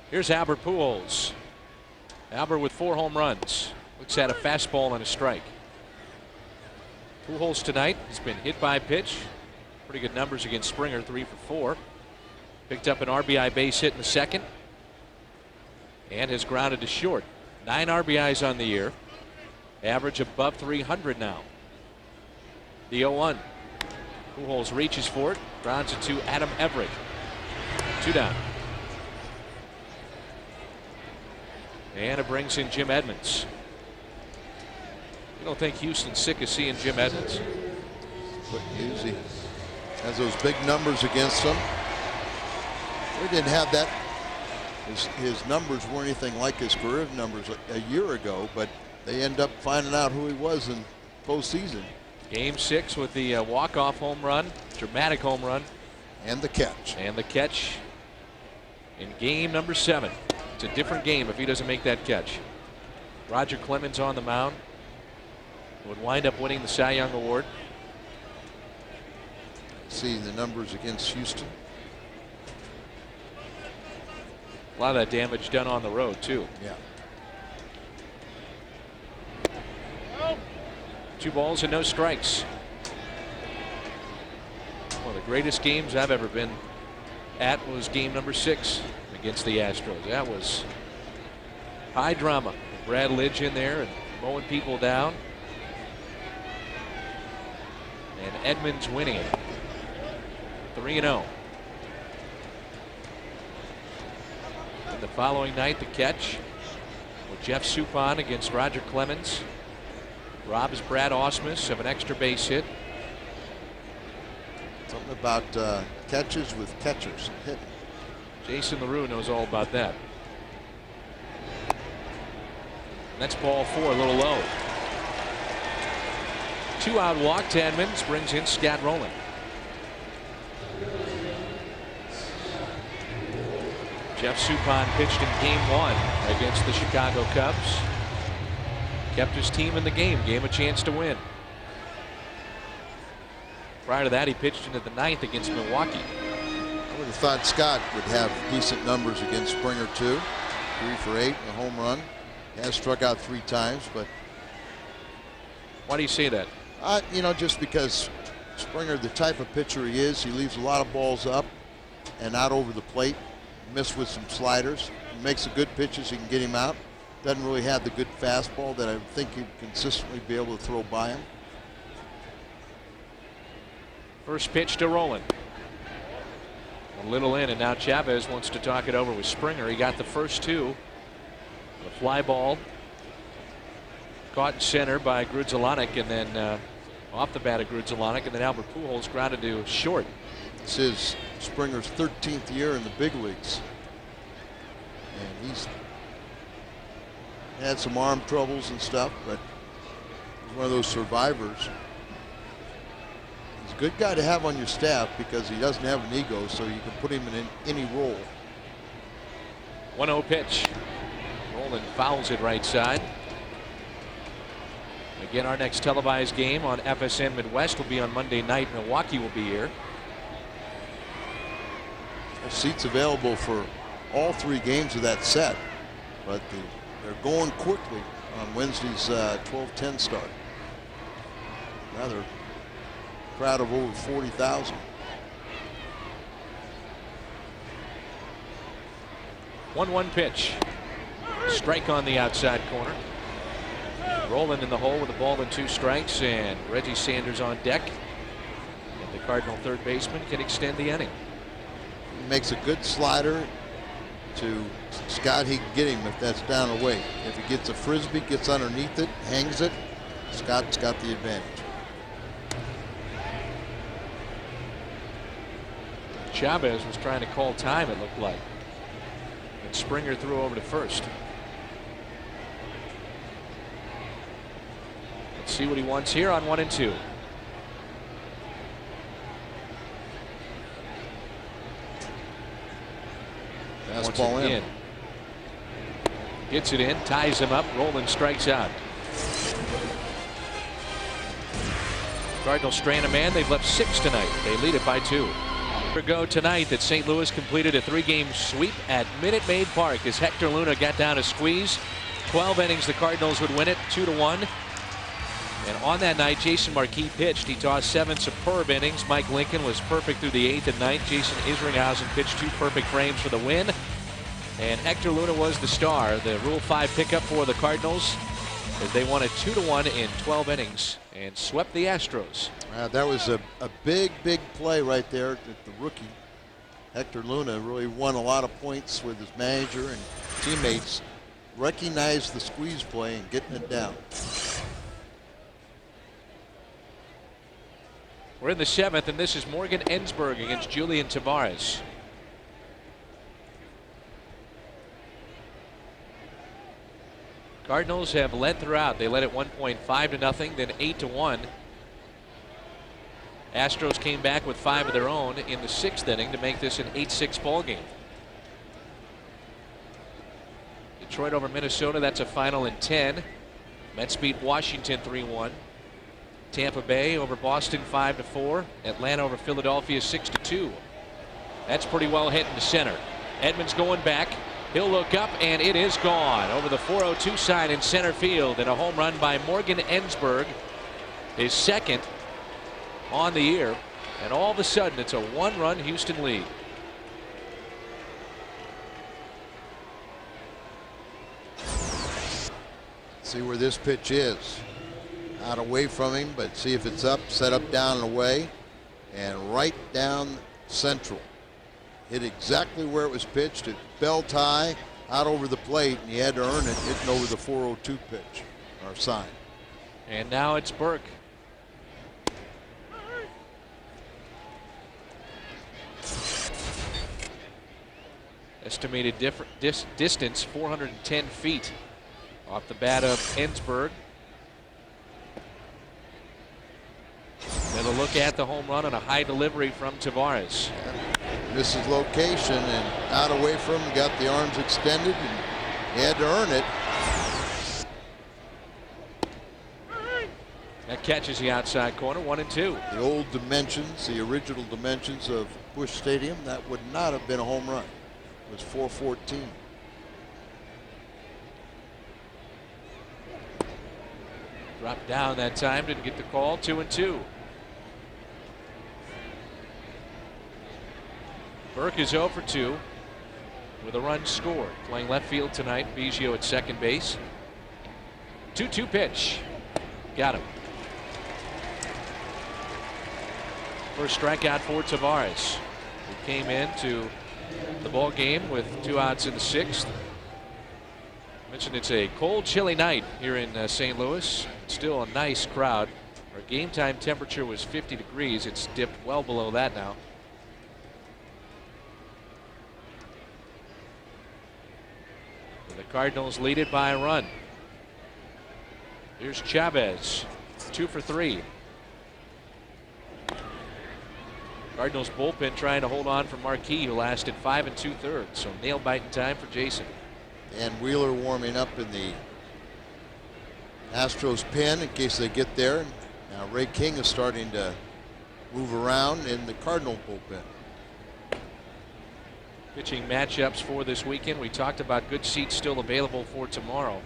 Here's Albert Pujols. Albert with 4 home runs. Looks at a fastball and a strike. Pujols tonight has been hit by pitch. Pretty good numbers against Springer, 3 for 4. Picked up an RBI base hit in the second and has grounded to short. 9 RBIs on the year. Average above 300 now. The 0-1. Pujols reaches for it. Grounds it to Adam Everett. 2 down. And it brings in Jim Edmonds. You don't think Houston's sick of seeing Jim Edmonds? But he has those big numbers against him. We didn't have that. His numbers weren't anything like his career numbers a year ago, but they end up finding out who he was in postseason. Game 6 with the walk-off home run, dramatic home run. And the catch. And the catch in game number 7. It's a different game if he doesn't make that catch. Roger Clemens on the mound would wind up winning the Cy Young Award. See the numbers against Houston. A lot of that damage done on the road too. Yeah. 2 balls and no strikes. One of the greatest games I've ever been at was game number 6 against the Astros. That was high drama. Brad Lidge in there and mowing people down. And Edmonds winning it. 3-0. And the following night, the catch with Jeff Suppan against Roger Clemens. Robs Brad Ausmus of an extra base hit. Something about catches with catchers hitting. Jason LaRue knows all about that. That's ball 4, a little low. 2-out walk to Edmonds brings in Scott Rowland. Jeff Suppan pitched in game 1 against the Chicago Cubs. Kept his team in the game, gave him a chance to win. Prior to that, he pitched into the 9th against Milwaukee. I would have thought Scott would have decent numbers against Springer too. 3 for 8, a home run. He has struck out 3 times, but why do you say that? You know, just because Springer, the type of pitcher he is, he leaves a lot of balls up and out over the plate. Missed with some sliders. He makes the good pitches, he can get him out. Doesn't really have the good fastball that I think he'd consistently be able to throw by him. First pitch to Rowland. A little in, and now Chavez wants to talk it over with Springer. He got the first 2. The fly ball caught in center by Grudzielanek, and then off the bat of Grudzielanek, and then Albert Pujols grounded to short. This is Springer's 13th year in the big leagues, and he's had some arm troubles and stuff, but he's one of those survivors. He's a good guy to have on your staff because he doesn't have an ego, so you can put him in any role. 1-0 pitch. Rowland fouls it right side. Again, our next televised game on FSN Midwest will be on Monday night. Milwaukee will be here. There's seats available for all 3 games of that set, but they're going quickly on Wednesday's 12:10 start. Another crowd of over 40,000. 1-1 pitch. Strike on the outside corner. Rowland in the hole with a ball and 2 strikes, and Reggie Sanders on deck. And the Cardinal third baseman can extend the inning. makes a good slider to Scott. He can get him if that's down away. If he gets a frisbee, gets underneath it, hangs it, Scott's got the advantage. Chavez was trying to call time, it looked like. And Springer threw over to first. Let's see what he wants here on 1-2. Fastball in. Gets it in, ties him up. Roland strikes out. Cardinals strand a man. They've left 6 tonight. They lead it by 2. Ago tonight that St. Louis completed a 3-game sweep at Minute Maid Park as Hector Luna got down a squeeze. 12 innings, the Cardinals would win it 2-1. And on that night, Jason Marquis pitched. He tossed 7 superb innings. Mike Lincoln was perfect through the 8th and 9th. Jason Isringhausen pitched 2 perfect frames for the win. And Hector Luna was the star. The Rule 5 pickup for the Cardinals as they won it 2-1 in 12 innings and swept the Astros. That was a big play right there. The rookie Hector Luna really won a lot of points with his manager and teammates. Recognized the squeeze play and getting it down. We're in the 7th, and this is Morgan Ensberg against Julian Tavares. Cardinals have led throughout. They led at 1.5-0, then 8-1. Astros came back with 5 of their own in the 6th inning to make this an 8-6 ball game. Detroit over Minnesota, that's a final in 10. Mets beat Washington 3-1. Tampa Bay over Boston 5-4. Atlanta over Philadelphia 6-2. That's pretty well hit into center. Edmonds going back. He'll look up, and it is gone over the 402 sign in center field, and a home run by Morgan Ensberg, his 2nd on the year, and all of a sudden it's a 1-run Houston lead. See where this pitch is. Out away from him, but see if it's up, set up, down, and away, and right down central. Hit exactly where it was pitched. It belt high out over the plate, and he had to earn it, hitting over the 402 pitch or sign. And now it's Burke. Estimated distance 410 feet off the bat of Ensberg. Another look at the home run and a high delivery from Tavares. Misses location and out away from him, got the arms extended, and he had to earn it. That catches the outside corner, 1-2. The old dimensions, the original dimensions of Busch Stadium, that would not have been a home run. It was 414. Dropped down that time, didn't get the call, 2-2. Burke is 0 for 2 with a run scored. Playing left field tonight, Biggio at second base. 2-2 pitch. Got him. First strikeout for Tavares, who came into the ball game with 2 outs in the 6th. Mentioned it's a cold, chilly night here in St. Louis. Still a nice crowd. Our game time temperature was 50 degrees. It's dipped well below that now. The Cardinals lead it by a run. Here's Chavez, 2 for 3. Cardinals bullpen trying to hold on for Marquis, who lasted 5 2/3. So nail biting time for Jason. And Wheeler warming up in the Astros pen in case they get there. Now Ray King is starting to move around in the Cardinal bullpen. Pitching matchups for this weekend. We talked about good seats still available for tomorrow.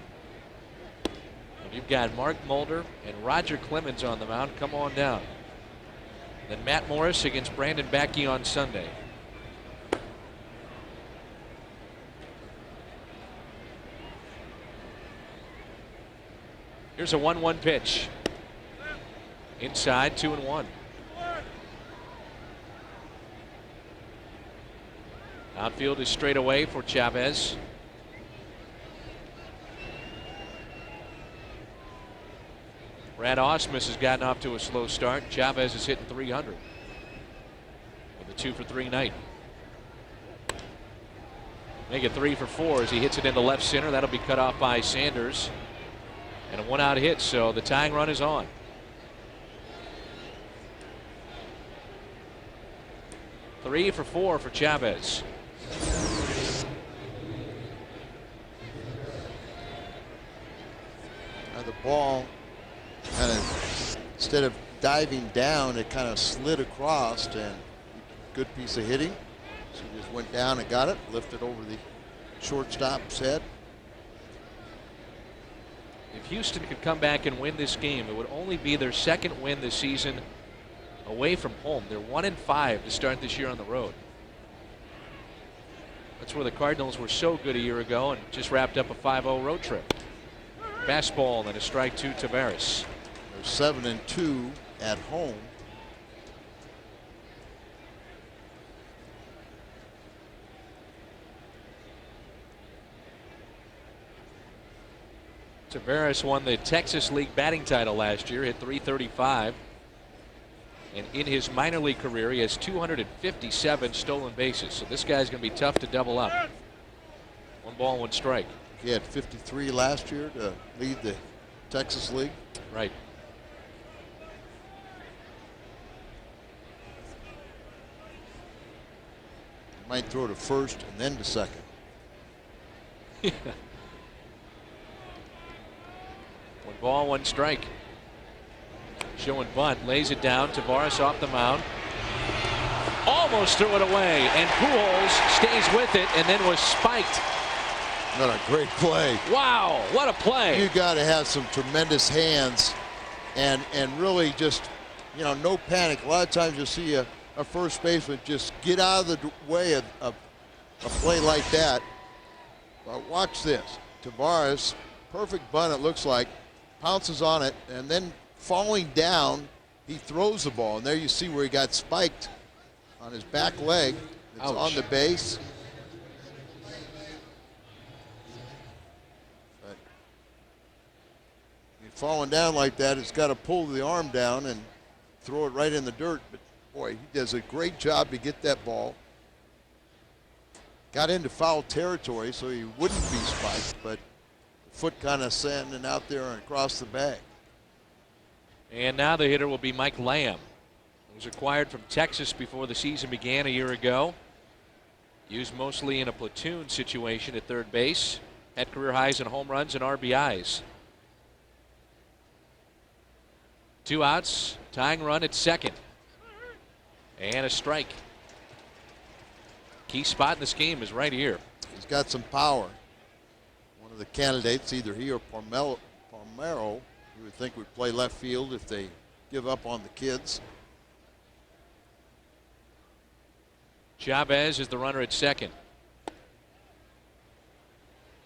And you've got Mark Mulder and Roger Clemens on the mound. Come on down. Then Matt Morris against Brandon Backey on Sunday. Here's a 1-1 pitch. Inside, 2-1. Outfield is straight away for Chavez. Brad Ausmus has gotten off to a slow start. Chavez is hitting .300 with a 2-for-3 night. Make it 3 for 4 as he hits it into left center. That'll be cut off by Sanders. And a 1-out hit, so the tying run is on. Three for 4 for Chavez. Now the ball kind of, instead of diving down, it kind of slid across, and good piece of hitting. So he just went down and got it, lifted over the shortstop's head. If Houston could come back and win this game, it would only be their second win this season away from home. They're 1-5 to start this year on the road. That's where the Cardinals were so good a year ago and just wrapped up a 5-0 road trip. Fastball and a strike to Tavares. They're 7-2 at home. Tavares won the Texas League batting title last year, hit .335. And in his minor league career, he has 257 stolen bases. So this guy's going to be tough to double up. 1 ball, 1 strike. He had 53 last year to lead the Texas League. Right. He might throw to first and then to second. Yeah. 1 ball, 1 strike. Showing bunt, lays it down. Tavares off the mound. Almost threw it away, and Pujols stays with it and then was spiked. What a great play. Wow, what a play. You got to have some tremendous hands and really just, you know, no panic. A lot of times you'll see a first baseman just get out of the way of a play like that. But watch this. Tavares, perfect bunt it looks like, pounces on it, and then falling down, he throws the ball. And there you see where he got spiked on his back leg. It's Ouch. on the base. But falling down like that, it's got to pull the arm down and throw it right in the dirt. But boy, he does a great job to get that ball. Got into foul territory, so he wouldn't be spiked, but the foot kind of sanding out there and across the bag. And now the hitter will be Mike Lamb, who was acquired from Texas before the season began a year ago. Used mostly in a platoon situation at third base. Had career highs in home runs and RBIs. 2 outs, tying run at second. And a strike. Key spot in this game is right here. He's got some power. One of the candidates, either he or Palmeiro, you would think would play left field if they give up on the kids. Chavez is the runner at second.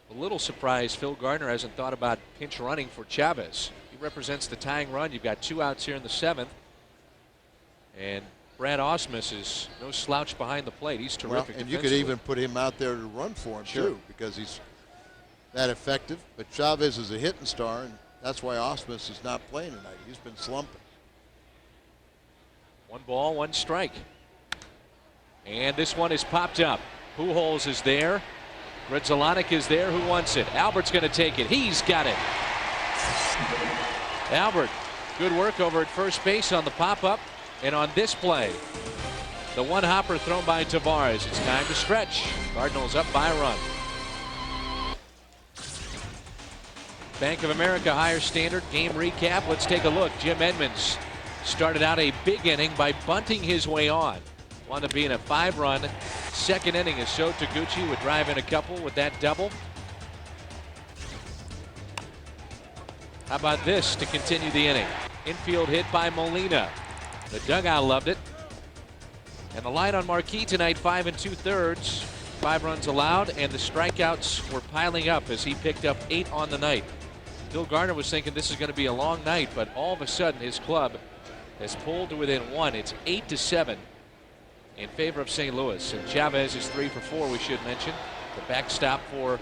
A little surprised Phil Gardner hasn't thought about pinch running for Chavez. He represents the tying run. You've got 2 outs here in the 7th. And Brad Ausmus is no slouch behind the plate. He's terrific. Well, and you could even put him out there to run for him, too, because he's that effective. But Chavez is a hitting star, and that's why Ausmus is not playing tonight. He's been slumping. 1 ball, 1 strike. And this one is popped up. Pujols is there. Redzelanek is there. Who wants it? Albert's going to take it. He's got it. Albert, good work over at first base on the pop-up. And on this play, the 1-hopper thrown by Tavares. It's time to stretch. Cardinals up by a run. Bank of America Higher Standard game recap. Let's take a look. Jim Edmonds started out a big inning by bunting his way on. Wound up being a 5-run second inning as Sho Taguchi would drive in a couple with that double. How about this to continue the inning? Infield hit by Molina. The dugout loved it. And the line on Marquee tonight, 5 2/3. 5 runs allowed, and the strikeouts were piling up as he picked up 8 on the night. Phil Gardner was thinking this is going to be a long night, but all of a sudden his club has pulled to within 1. It's 8-7. in favor of St. Louis. And Chavez is 3 for 4, we should mention. The backstop for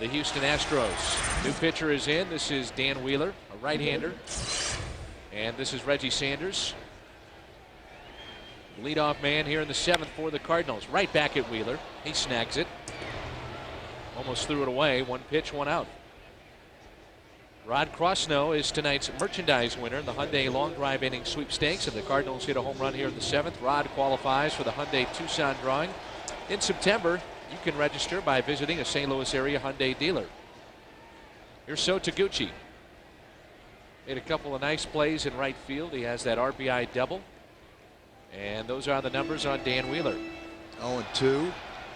the Houston Astros. New pitcher is in. This is Dan Wheeler, a right-hander. And this is Reggie Sanders. Leadoff man here in the 7th for the Cardinals. Right back at Wheeler. He snags it. Almost threw it away. 1 pitch, 1 out. Rod Crossnow is tonight's merchandise winner in the Hyundai Long Drive Inning Sweepstakes. And the Cardinals hit a home run here in the 7th. Rod qualifies for the Hyundai Tucson drawing. In September, you can register by visiting a St. Louis area Hyundai dealer. Here's So Taguchi. Made a couple of nice plays in right field. He has that RBI double. And those are the numbers on Dan Wheeler. 0-2.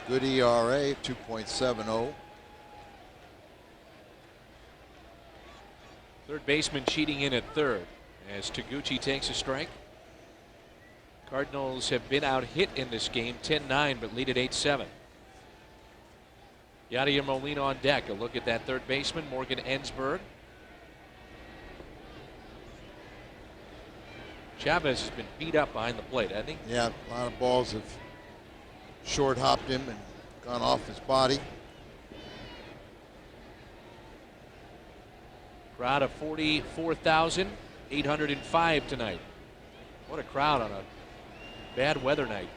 Good ERA, 2.70. Third baseman cheating in at third as Taguchi takes a strike. Cardinals have been out hit in this game, 10-9, but lead at 8-7. Yadier Molina on deck. A look at that third baseman, Morgan Ensberg. Chavez has been beat up behind the plate, hasn't he? Yeah, a lot of balls have short hopped him and gone off his body. Crowd of 44,805 tonight. What a crowd on a bad weather night.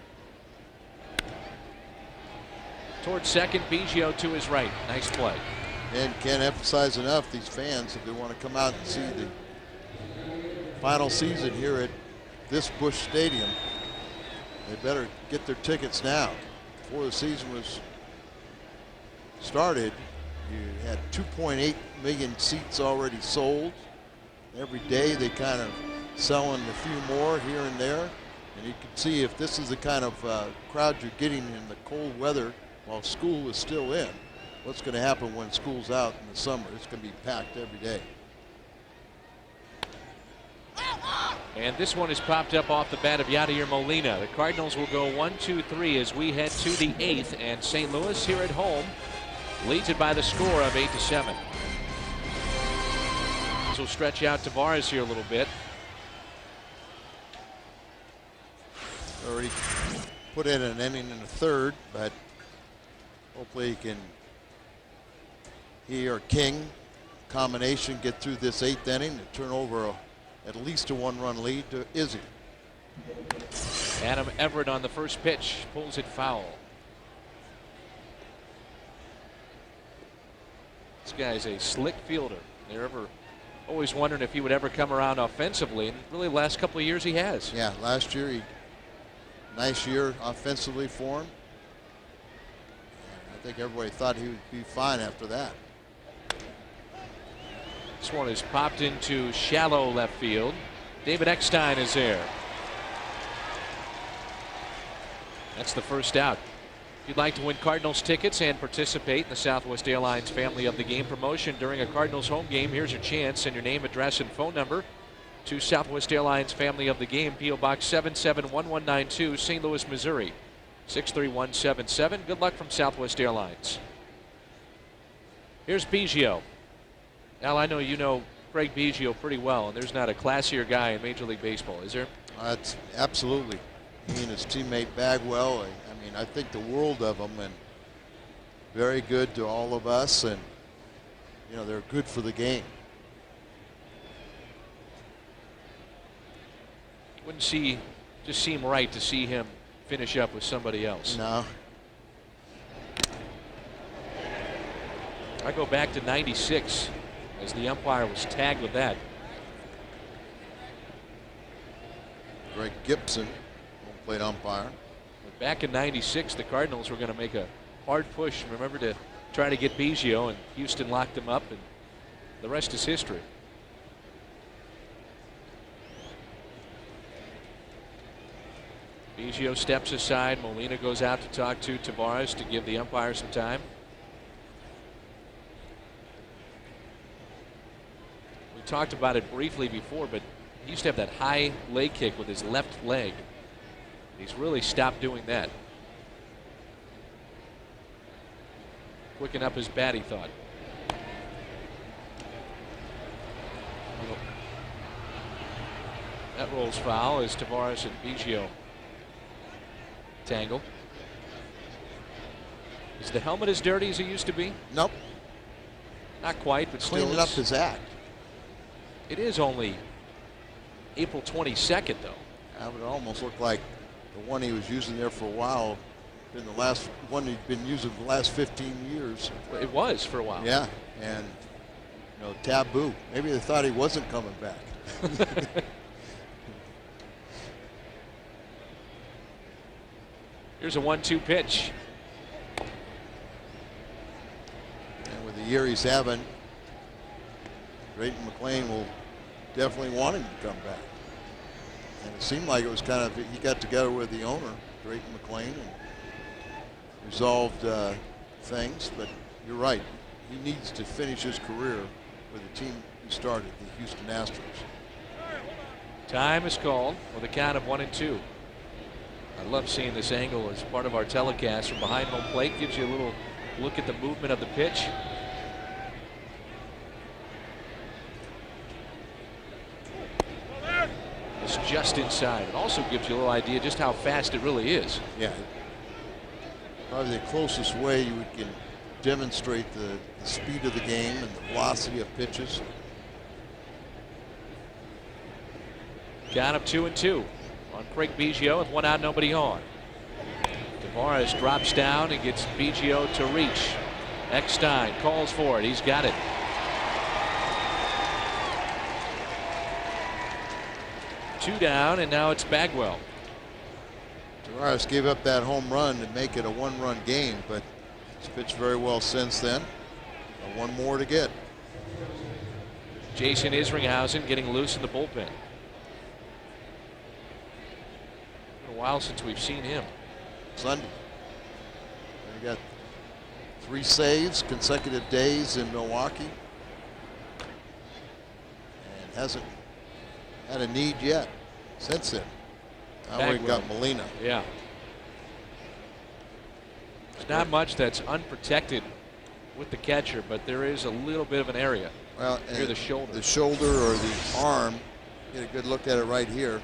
Towards second, Biggio to his right. Nice play. And can't emphasize enough, these fans, if they want to come out and see the final season here at this Busch Stadium, they better get their tickets now. Before the season was started, you had 2.8 million seats already sold. Every day they kind of selling a few more here and there. And you can see if this is the kind of crowd you're getting in the cold weather while school is still in, what's going to happen when school's out in the summer? It's going to be packed every day. And this one is popped up off the bat of Yadier Molina. The Cardinals will go 1-2-3 as we head to the 8th, and St. Louis here at home leads it by the score of 8-7. This will stretch out Tavares here a little bit. Already put in an inning in the 3rd, but hopefully he or King combination get through this 8th inning and turn over at least a 1-run lead to Izzy. Adam Everett on the first pitch pulls it foul. This guy's a slick fielder. They're always wondering if he would ever come around offensively, and really the last couple of years he has. Yeah, last year nice year offensively for him. I think everybody thought he would be fine after that. This one is popped into shallow left field. David Eckstein is there. That's the first out. If you'd like to win Cardinals tickets and participate in the Southwest Airlines Family of the Game promotion during a Cardinals home game, here's your chance. Send your name, address, and phone number to Southwest Airlines Family of the Game, P.O. Box 771192, St. Louis, Missouri 63177. Good luck from Southwest Airlines. Here's Biggio. Al, I know you know Craig Biggio pretty well, and there's not a classier guy in Major League Baseball, is there? That's absolutely. He and his teammate Bagwell, I mean, I think the world of them, and very good to all of us, and you know, they're good for the game. Wouldn't just seem right to see him finish up with somebody else. No. I go back to '96 as the umpire was tagged with that. Greg Gibson, home plate umpire. But back in '96, the Cardinals were going to make a hard push, remember, to try to get Biggio, and Houston locked him up, and the rest is history. Biggio steps aside. Molina goes out to talk to Tavares to give the umpire some time. We talked about it briefly before, but he used to have that high leg kick with his left leg. He's really stopped doing that. Quicken up his bat, he thought. That rolls foul as Tavares and Biggio Tangle. Is the helmet as dirty as it used to be? Nope. Not quite, but still. Cleaning up his act. It is only April 22nd, though. That would almost look like the one he was using there for a while. Been the last one he'd been using for the last 15 years. It was for a while. Yeah, and you know, taboo. Maybe they thought he wasn't coming back. Here's a 1-2 pitch. And with the year he's having, Drayton McLean will definitely want him to come back. And it seemed like it was kind of, he got together with the owner, Drayton McLean, and resolved things. But you're right, he needs to finish his career with the team he started, the Houston Astros. Time is called with a count of 1-2. I love seeing this angle as part of our telecast from behind home plate. Gives you a little look at the movement of the pitch. It's just inside. It also gives you a little idea just how fast it really is. Yeah. Probably the closest way you can demonstrate the speed of the game and the velocity of pitches. Count of 2-2 on Craig Biggio with 1 out, nobody on. Tavares drops down and gets Biggio to reach. Eckstein calls for it. He's got it. Two down, and now it's Bagwell. Tavares gave up that home run to make it a 1-run game, but he's pitched very well since then. One more to get. Jason Isringhausen getting loose in the bullpen. Been a while since we've seen him. Sunday. He got 3 saves consecutive days in Milwaukee, and hasn't had a need yet since then. Now we've got Molina. Yeah. There's not much that's unprotected with the catcher, but there is a little bit of an area. Well, near the shoulder. The shoulder or the arm. Get a good look at it right here.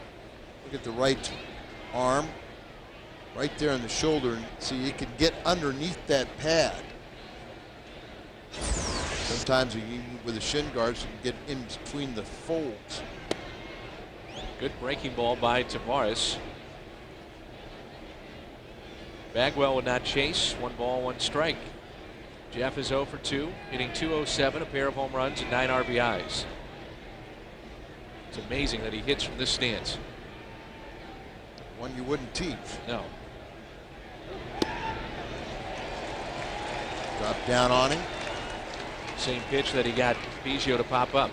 Look at the right arm. Right there on the shoulder. And see, you can get underneath that pad. Sometimes with the shin guards, you can get in between the folds. Good breaking ball by Tavares. Bagwell would not chase. 1 ball, 1 strike. Jeff is 0 for 2, hitting .207, a pair of home runs and 9 RBIs. It's amazing that he hits from this stance. One you wouldn't teach. No. Drop down on him. Same pitch that he got Biggio to pop up.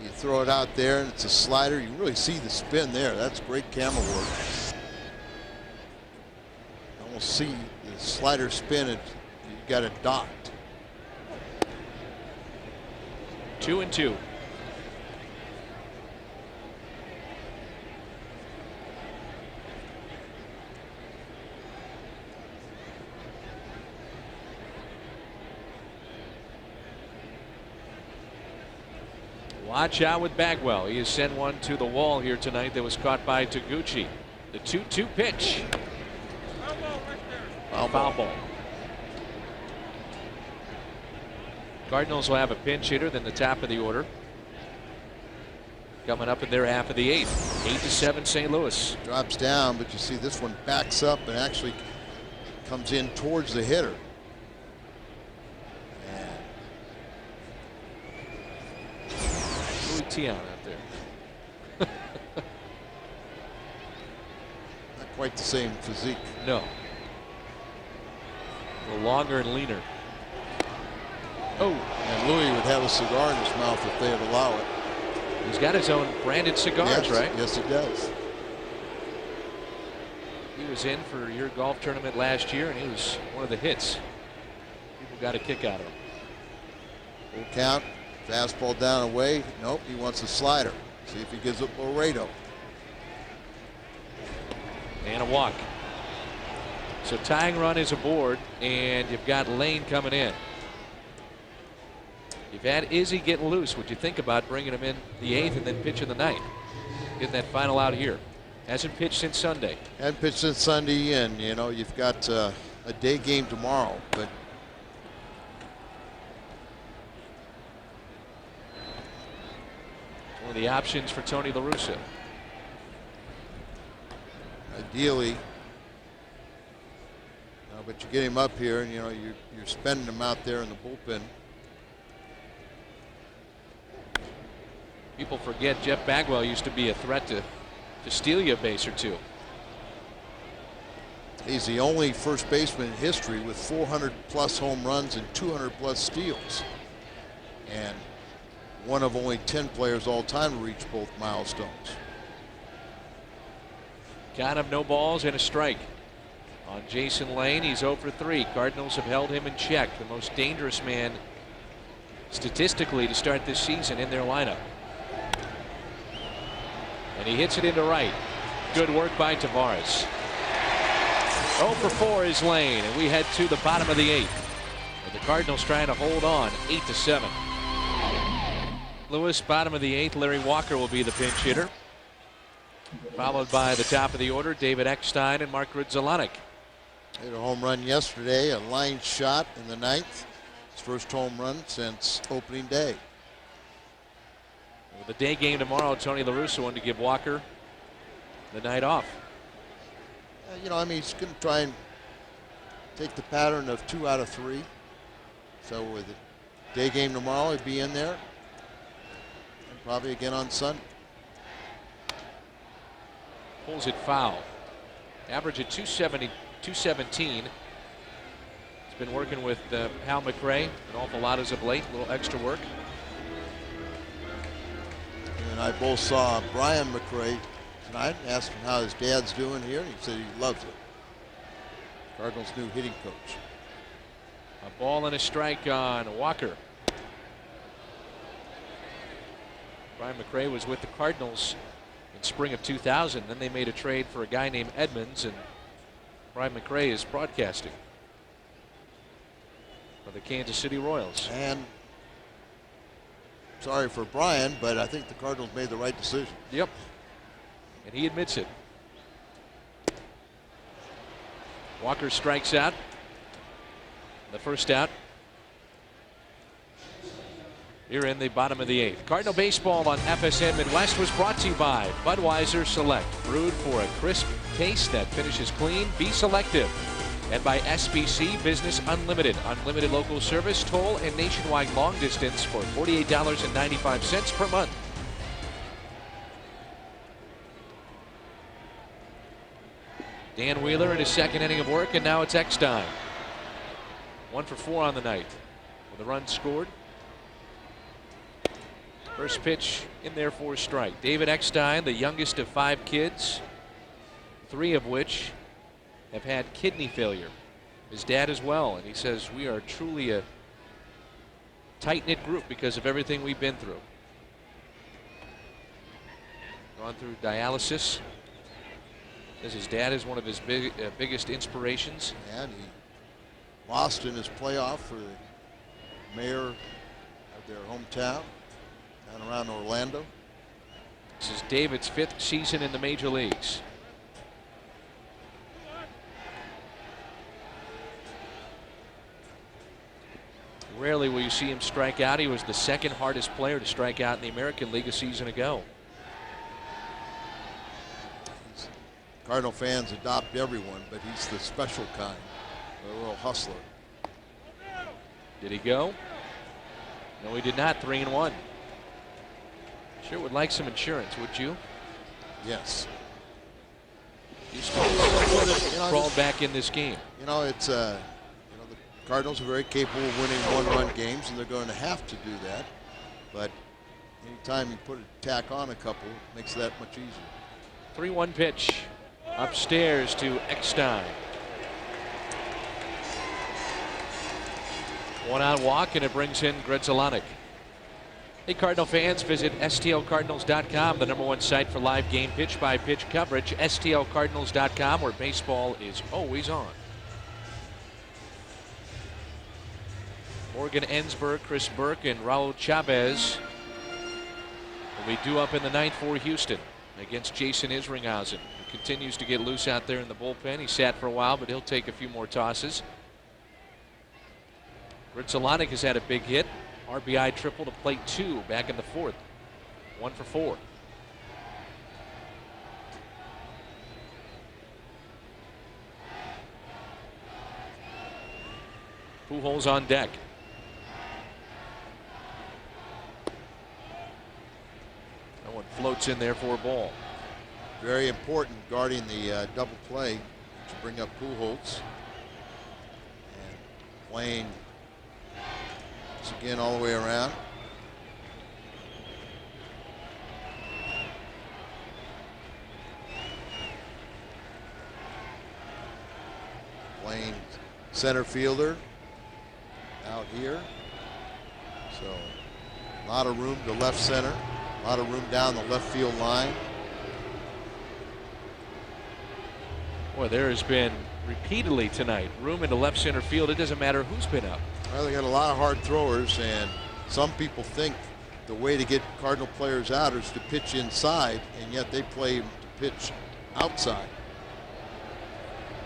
You throw it out there and it's a slider. You can really see the spin there. That's great camera work. Almost see the slider spin. You got it docked. 2-2. Watch out with Bagwell. He has sent one to the wall here tonight that was caught by Taguchi. The 2-2 pitch. Foul ball. Cardinals will have a pinch hitter, then the top of the order. Coming up in their half of the 8th. 8-7 St. Louis. Drops down, but you see this one backs up and actually comes in towards the hitter. Tian out there. Not quite the same physique. No. A little longer and leaner. Oh. And Louis would have a cigar in his mouth if they'd allow it. He's got his own branded cigars, yes, right? Yes, he does. He was in for your golf tournament last year, and he was one of the hits. People got a kick out of him. Full count. Fastball down away. Nope, he wants a slider. See if he gives up Laredo. And a walk. So tying run is aboard, and you've got Lane coming in. You've had Izzy getting loose. Would you think about bringing him in the 8th and then pitching the 9th? Getting that final out here. Hasn't pitched since Sunday. Hadn't pitched since Sunday, and you know you've got a day game tomorrow. But one of the options for Tony La Russa. ideally, but you get him up here, and you know you're spending him out there in the bullpen. People forget Jeff Bagwell used to be a threat to steal you a base or two. He's the only first baseman in history with 400+ home runs and 200+ steals, and one of only 10 players all time to reach both milestones. Count of no balls and a strike on Jason Lane. He's 0 for 3. Cardinals have held him in check. The most dangerous man statistically to start this season in their lineup. And he hits it into right. Good work by Tavares. 0 for 4 is Lane, and we head to the bottom of the 8th. With the Cardinals trying to hold on 8-7. Lewis, bottom of the 8th. Larry Walker will be the pinch hitter, followed by the top of the order, David Eckstein and Mark Grudzielanek. Hit a home run yesterday, a line shot in the 9th. His first home run since opening day. With the day game tomorrow, Tony La Russa wanted to give Walker the night off. You know, I mean, he's going to try and take the pattern of 2 out of 3. So with the day game tomorrow, he'll be in there, and probably again on Sunday. Pulls it foul. Average at 270, 217. He's been working with Hal McRae an awful lot as of late. A little extra work. And I both saw Brian McRae tonight. Asked him how his dad's doing here, and he said he loves it. Cardinals' new hitting coach. A ball and a strike on Walker. Brian McRae was with the Cardinals in spring of 2000. Then they made a trade for a guy named Edmonds, and Brian McRae is broadcasting for the Kansas City Royals. And sorry for Brian, but I think the Cardinals made the right decision. Yep. And he admits it. Walker strikes out. The first out here in the bottom of the 8th. Cardinal baseball on FSN Midwest was brought to you by Budweiser Select, brewed for a crisp taste that finishes clean. Be selective. And by SBC Business Unlimited, unlimited local service, toll, and nationwide long distance for $48.95 per month. Dan Wheeler in his second inning of work, and now it's Eckstein. 1 for 4 on the night with a run scored. First pitch in there for a strike. David Eckstein, the youngest of 5 kids, 3 of which have had kidney failure. His dad as well, and he says we are truly a tight-knit group because of everything we've been through. Gone through dialysis. Says his dad is one of his biggest inspirations. And he lost in his playoff for the mayor of their hometown down around Orlando. This is David's 5th season in the major leagues. Rarely will you see him strike out. He was the 2nd hardest player to strike out in the American League a season ago. Cardinal fans adopt everyone, but he's the special kind, a real hustler. Did he go? No, he did not. 3-1. Sure would like some insurance, would you? Yes. He's crawled back in this game. You know, it's you know, the Cardinals are very capable of winning 1-run games, and they're going to have to do that. But anytime you put a tack on a couple, it makes that much easier. 3-1 pitch upstairs to Eckstein. 1-out walk, and it brings in Grudzielanek. Hey, Cardinal fans, visit STLCardinals.com, the #1 site for live game pitch-by-pitch coverage. STLCardinals.com, where baseball is always on. Morgan Ensberg, Chris Burke, and Raul Chavez will be due up in the ninth for Houston against Jason Isringhausen, who continues to get loose out there in the bullpen. He sat for a while, but he'll take a few more tosses. Gritzelanek has had a big hit. RBI triple to plate 2 back in the 4th. 1 for 4. Pujols on deck. That one floats in there for a ball. Very important guarding the double play to bring up Pujols. And playing once again all the way around. Playing center fielder out here. So a lot of room to left center. A lot of room down the left field line. Boy, there has been repeatedly tonight room into left center field. It doesn't matter who's been up. Well, they got a lot of hard throwers, and some people think the way to get Cardinal players out is to pitch inside, and yet they play to pitch outside.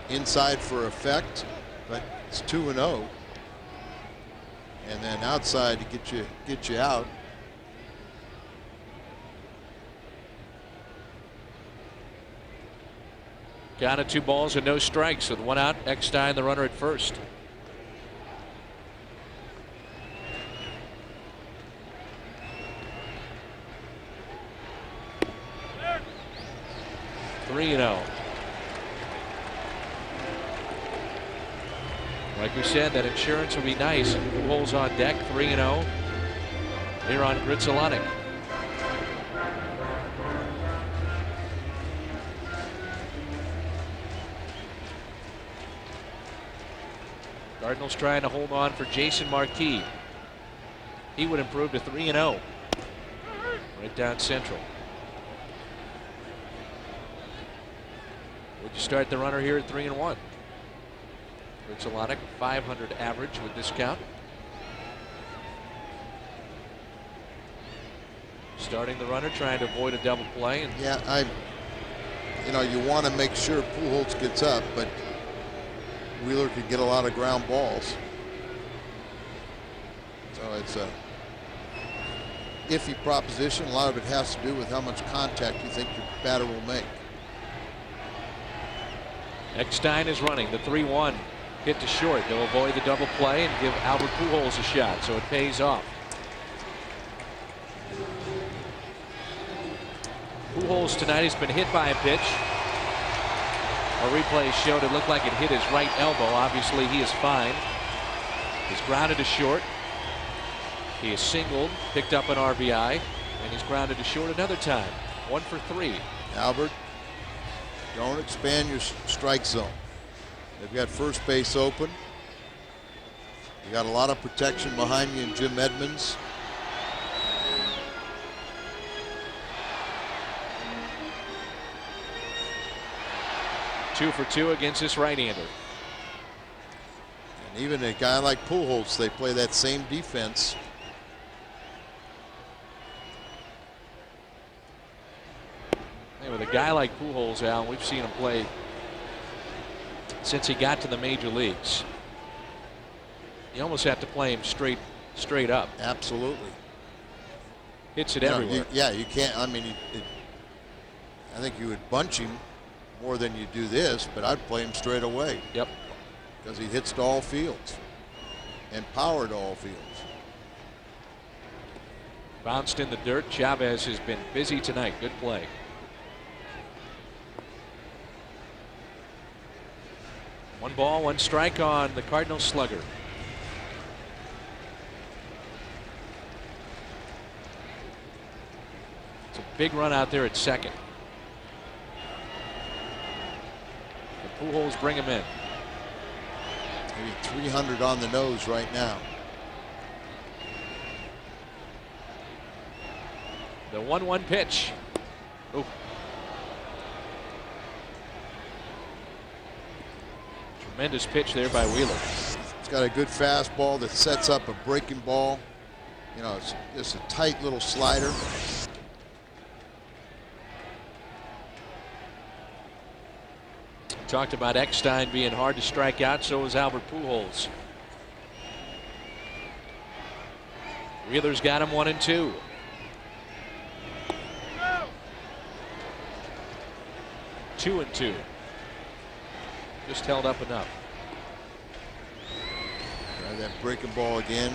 Inside for effect, but it's 2-0. And then outside to get you out. Count of 2 balls and no strikes with 1 out. Eckstein, the runner at first. Three and 0. Like we said, that insurance would be nice. Pujols on deck, 3-0 here on Gritzelanek. Cardinals trying to hold on for Jason Marquis. He would improve to 3-0. Right down central. Would you start the runner here at 3-1? Gritzelanek, 500 average with this count. Starting the runner, trying to avoid a double play. And yeah, you want to make sure Pujols gets up, but Wheeler could get a lot of ground balls. So it's a iffy proposition. A lot of it has to do with how much contact you think your batter will make. Eckstein is running the 3-1. Hit to short. They'll avoid the double play and give Albert Pujols a shot, so it pays off. Pujols tonight has been hit by a pitch. Our replay showed it looked like it hit his right elbow. Obviously, he is fine. He's grounded to short. He is singled, picked up an RBI, and he's grounded to short another time. 1 for 3. Albert, don't expand your strike zone. They've got first base open. You got a lot of protection behind you in Jim Edmonds. Two for 2 against this right-hander. And even a guy like Pujols, they play that same defense. Hey, with a guy like Pujols, Al, we've seen him play since he got to the major leagues. You almost have to play him straight up. Absolutely. Hits it everywhere. You can't. I mean, I think you would bunch him more than you do this, but I'd play him straight away. Yep. Because he hits to all fields and power to all fields. Bounced in the dirt. Chavez has been busy tonight. Good play. One ball, 1 strike on the Cardinals slugger. It's a big run out there at second. The Pujols bring him in. Maybe 300 on the nose right now. The 1-1 pitch. Ooh. Tremendous pitch there by Wheeler. got a good fastball that sets up a breaking ball. You know, it's just a tight little slider. Talked about Eckstein being hard to strike out, so is Albert Pujols. Wheeler's got him 1-2. Two and two. Just held up enough. Try that breaking ball again.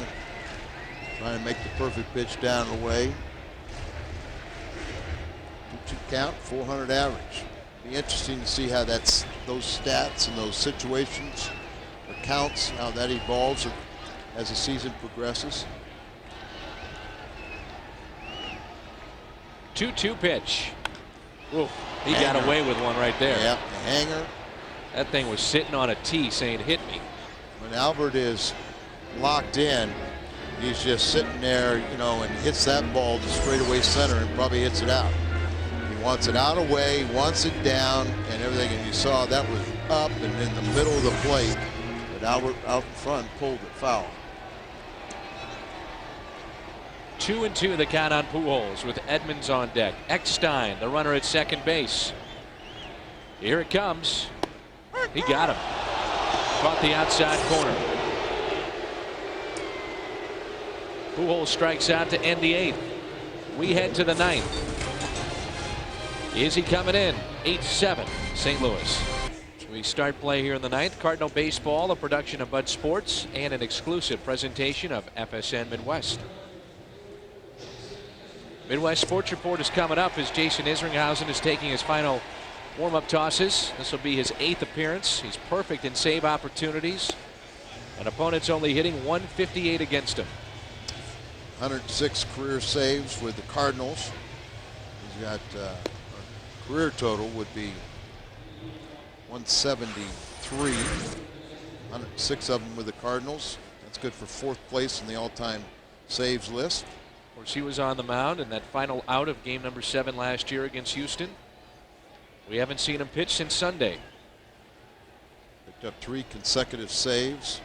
Trying to make the perfect pitch down and away. 2-2 count, 400 average. Be interesting to see how those stats and those situations or counts, how that evolves as the season progresses. 2-2 pitch. Ooh, he got away with one right there. Yep, the hanger. That thing was sitting on a tee saying hit me. When Albert is locked in, he's just sitting there, you know, and hits that ball to straightaway center and probably hits it out. He wants it out away, wants it down, and everything. And you saw that was up and in the middle of the plate, but Albert out in front pulled it foul. 2-2 the count on Pujols with Edmonds on deck. Eckstein, the runner at second base. Here it comes. He got him. Caught the outside corner. Pujols strikes out to end the 8th. We head to the 9th. Is he coming in? 8-7 St. Louis. We start play here in the 9th. Cardinal Baseball, a production of Bud Sports and an exclusive presentation of FSN Midwest. Midwest Sports Report is coming up as Jason Isringhausen is taking his final warm-up tosses. This will be his 8th appearance. He's perfect in save opportunities. An opponent's only hitting 158 against him. 106 career saves with the Cardinals. He's got career total would be 173. 106 of them with the Cardinals. That's good for 4th place in the all-time saves list. Of course, he was on the mound in that final out of game number 7 last year against Houston. We haven't seen him pitch since Sunday. Picked up 3 consecutive saves.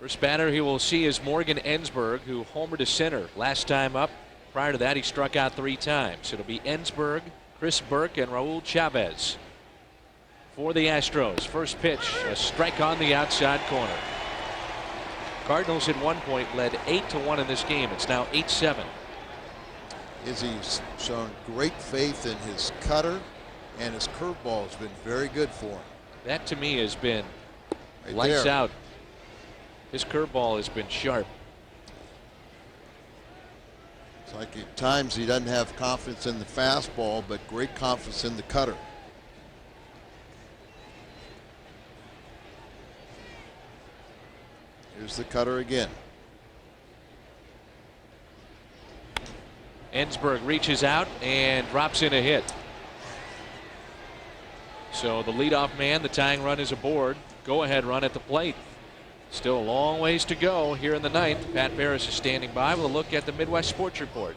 First batter he will see is Morgan Ensberg, who homered to center last time up. Prior to that, he struck out 3 times. It'll be Ensberg, Chris Burke, and Raul Chavez for the Astros. First pitch, a strike on the outside corner. Cardinals at one point led 8-1 in this game. It's now 8-7. Izzy's shown great faith in his cutter, and his curveball has been very good for him. That to me has been right lights there. out. His curveball has been sharp. It's like at times he doesn't have confidence in the fastball, but great confidence in the cutter. Here's the cutter again. Ensberg reaches out and drops in a hit. So the leadoff man, the tying run is aboard. Go ahead run at the plate. Still a long ways to go here in the 9th. Pat Barris is standing by with a look at the Midwest Sports Report.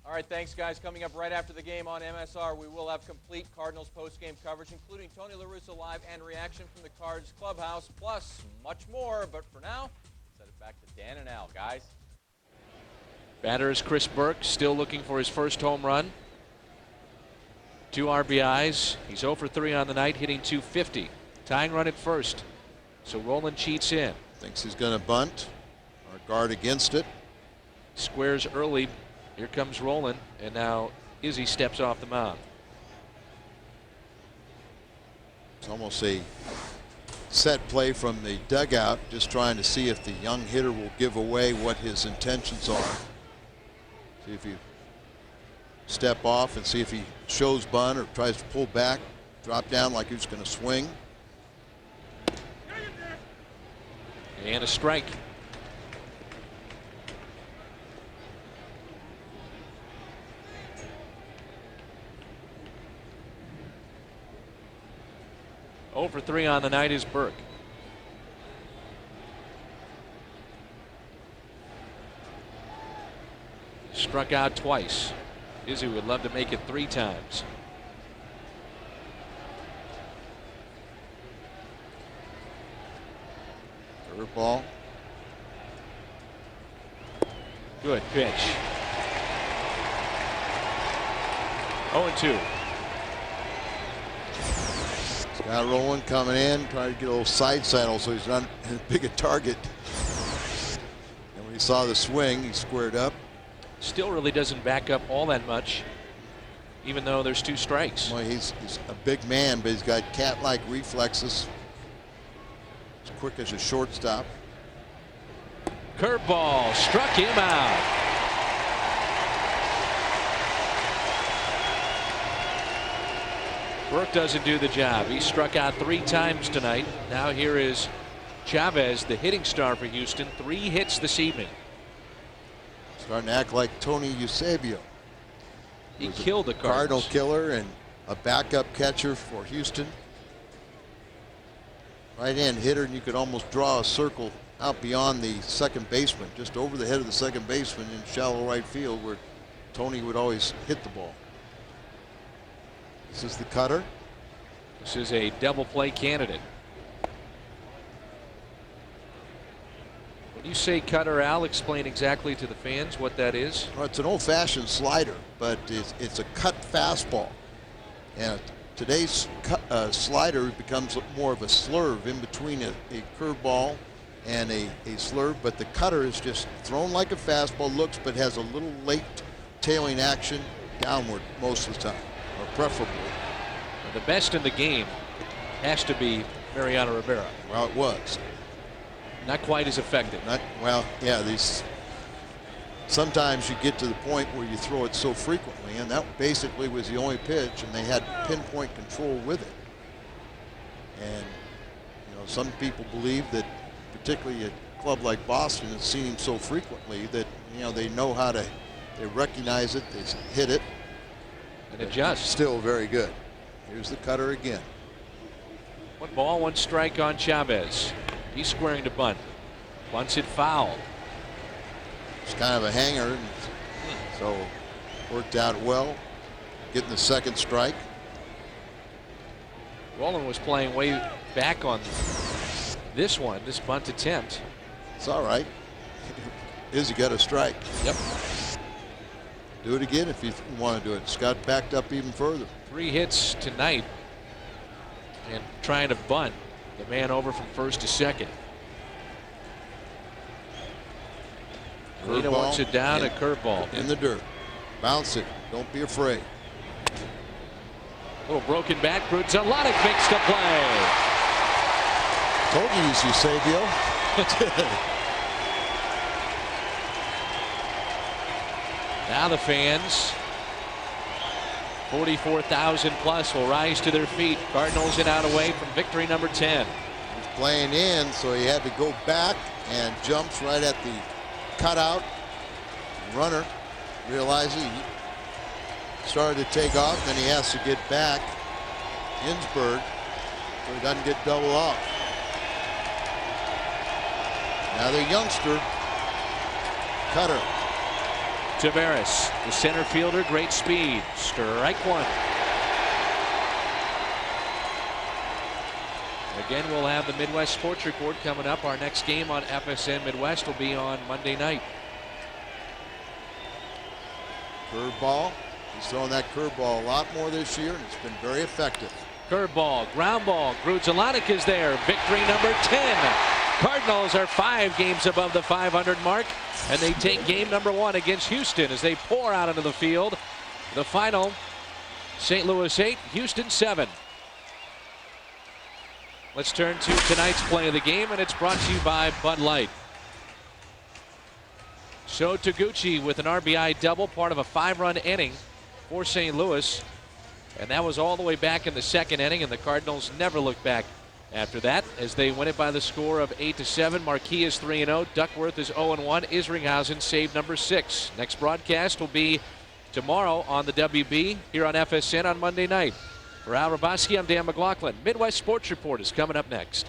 All right, thanks, guys. Coming up right after the game on MSR, we will have complete Cardinals post-game coverage, including Tony La Russa live and reaction from the Cards clubhouse, plus much more. But for now, send it back to Dan and Al, guys. Batter is Chris Burke, still looking for his first home run. 2 RBIs. He's 0 for 3 on the night, hitting .250. Tying run at first. So Roland cheats in. Thinks he's going to bunt or guard against it. Squares early. Here comes Roland, and now Izzy steps off the mound. It's almost a set play from the dugout, just trying to see if the young hitter will give away what his intentions are. See if you step off and see if he shows bunt or tries to pull back, drop down like he's going to swing. And a strike. Over 3 on the night is Burke. Struck out twice. Izzy would love to make it 3 times. Curveball. Good pitch. 0-2. Scott Rowland coming in, trying to get a little side saddle so he's not as big a target. And when he saw the swing, he squared up. Still really doesn't back up all that much, even though there's 2 strikes. Well, he's a big man, but he's got cat-like reflexes. As quick as a shortstop. Curveball struck him out. Burke doesn't do the job. He struck out 3 times tonight. Now here is Chavez, the hitting star for Houston. 3 hits this evening. Starting to act like Tony Eusebio. He killed the Cardinal Cardinals. killer and a backup catcher for Houston. Right-hand hitter, and you could almost draw a circle out beyond the second baseman, just over the head of the second baseman in shallow right field where Tony would always hit the ball. This is the cutter. This is a double play candidate. When you say cutter, Al, explain exactly to the fans what that is. Well, it's an old-fashioned slider, but it's a cut fastball. And today's slider becomes more of a slurve in between a curveball and a slurve, but the cutter is just thrown like a fastball, looks, but has a little late tailing action downward most of the time, or preferably. The best in the game has to be Mariano Rivera. Well, it was. Not quite as effective. Well, yeah, sometimes you get to the point where you throw it so frequently, and that basically was the only pitch, and they had pinpoint control with it. And, you know, some people believe that, particularly a club like Boston has seen him so frequently that, you know, they know how to, they recognize it, they hit it. And adjust. Still very good. Here's the cutter again. 1 ball, 1 strike on Chavez. He's squaring to bunt. Bunts it foul. It's kind of a hanger, and so worked out well. Getting the second strike. Roland was playing way back on this one, this bunt attempt. It's all right. Izzy got a strike. Yep. Do it again if you want to do it. Scott backed up even further. 3 hits tonight, and trying to bunt the man over from first to second. Molina wants it down, a curveball. In the dirt. Bounce it. Don't be afraid. Little broken bat. Brunzalonic makes the play. Told you he's Eusebio. Now the fans, 44,000 plus, will rise to their feet. Cardinals in out away from victory number 10. He's playing in, so he had to go back and jumps right at the cutout. Runner realizes he started to take off, then he has to get back. Ginsburg, so he doesn't get double off. Now the youngster, cutter. Tavares, the center fielder, great speed. Strike 1. Again, we'll have the Midwest Sports Report coming up. Our next game on FSN Midwest will be on Monday night. Curveball. He's thrown that curveball a lot more this year, and it's been very effective. Curveball, ground ball. Brunzalonic is there. Victory number 10. Cardinals are 5 games above the 500 mark, and they take game number 1 against Houston as they pour out into the field. The final, St. Louis 8, Houston 7. Let's turn to tonight's play of the game, and it's brought to you by Bud Light. So Taguchi with an RBI double, part of a 5-run inning for St. Louis. And that was all the way back in the second inning, and the Cardinals never looked back after that as they win it by the score of 8-7. Marquis is 3-0. Duckworth is 0-1. Isringhausen saved number 6. Next broadcast will be tomorrow on the WB here on FSN on Monday night. For Al Raboski, I'm Dan McLaughlin. Midwest Sports Report is coming up next.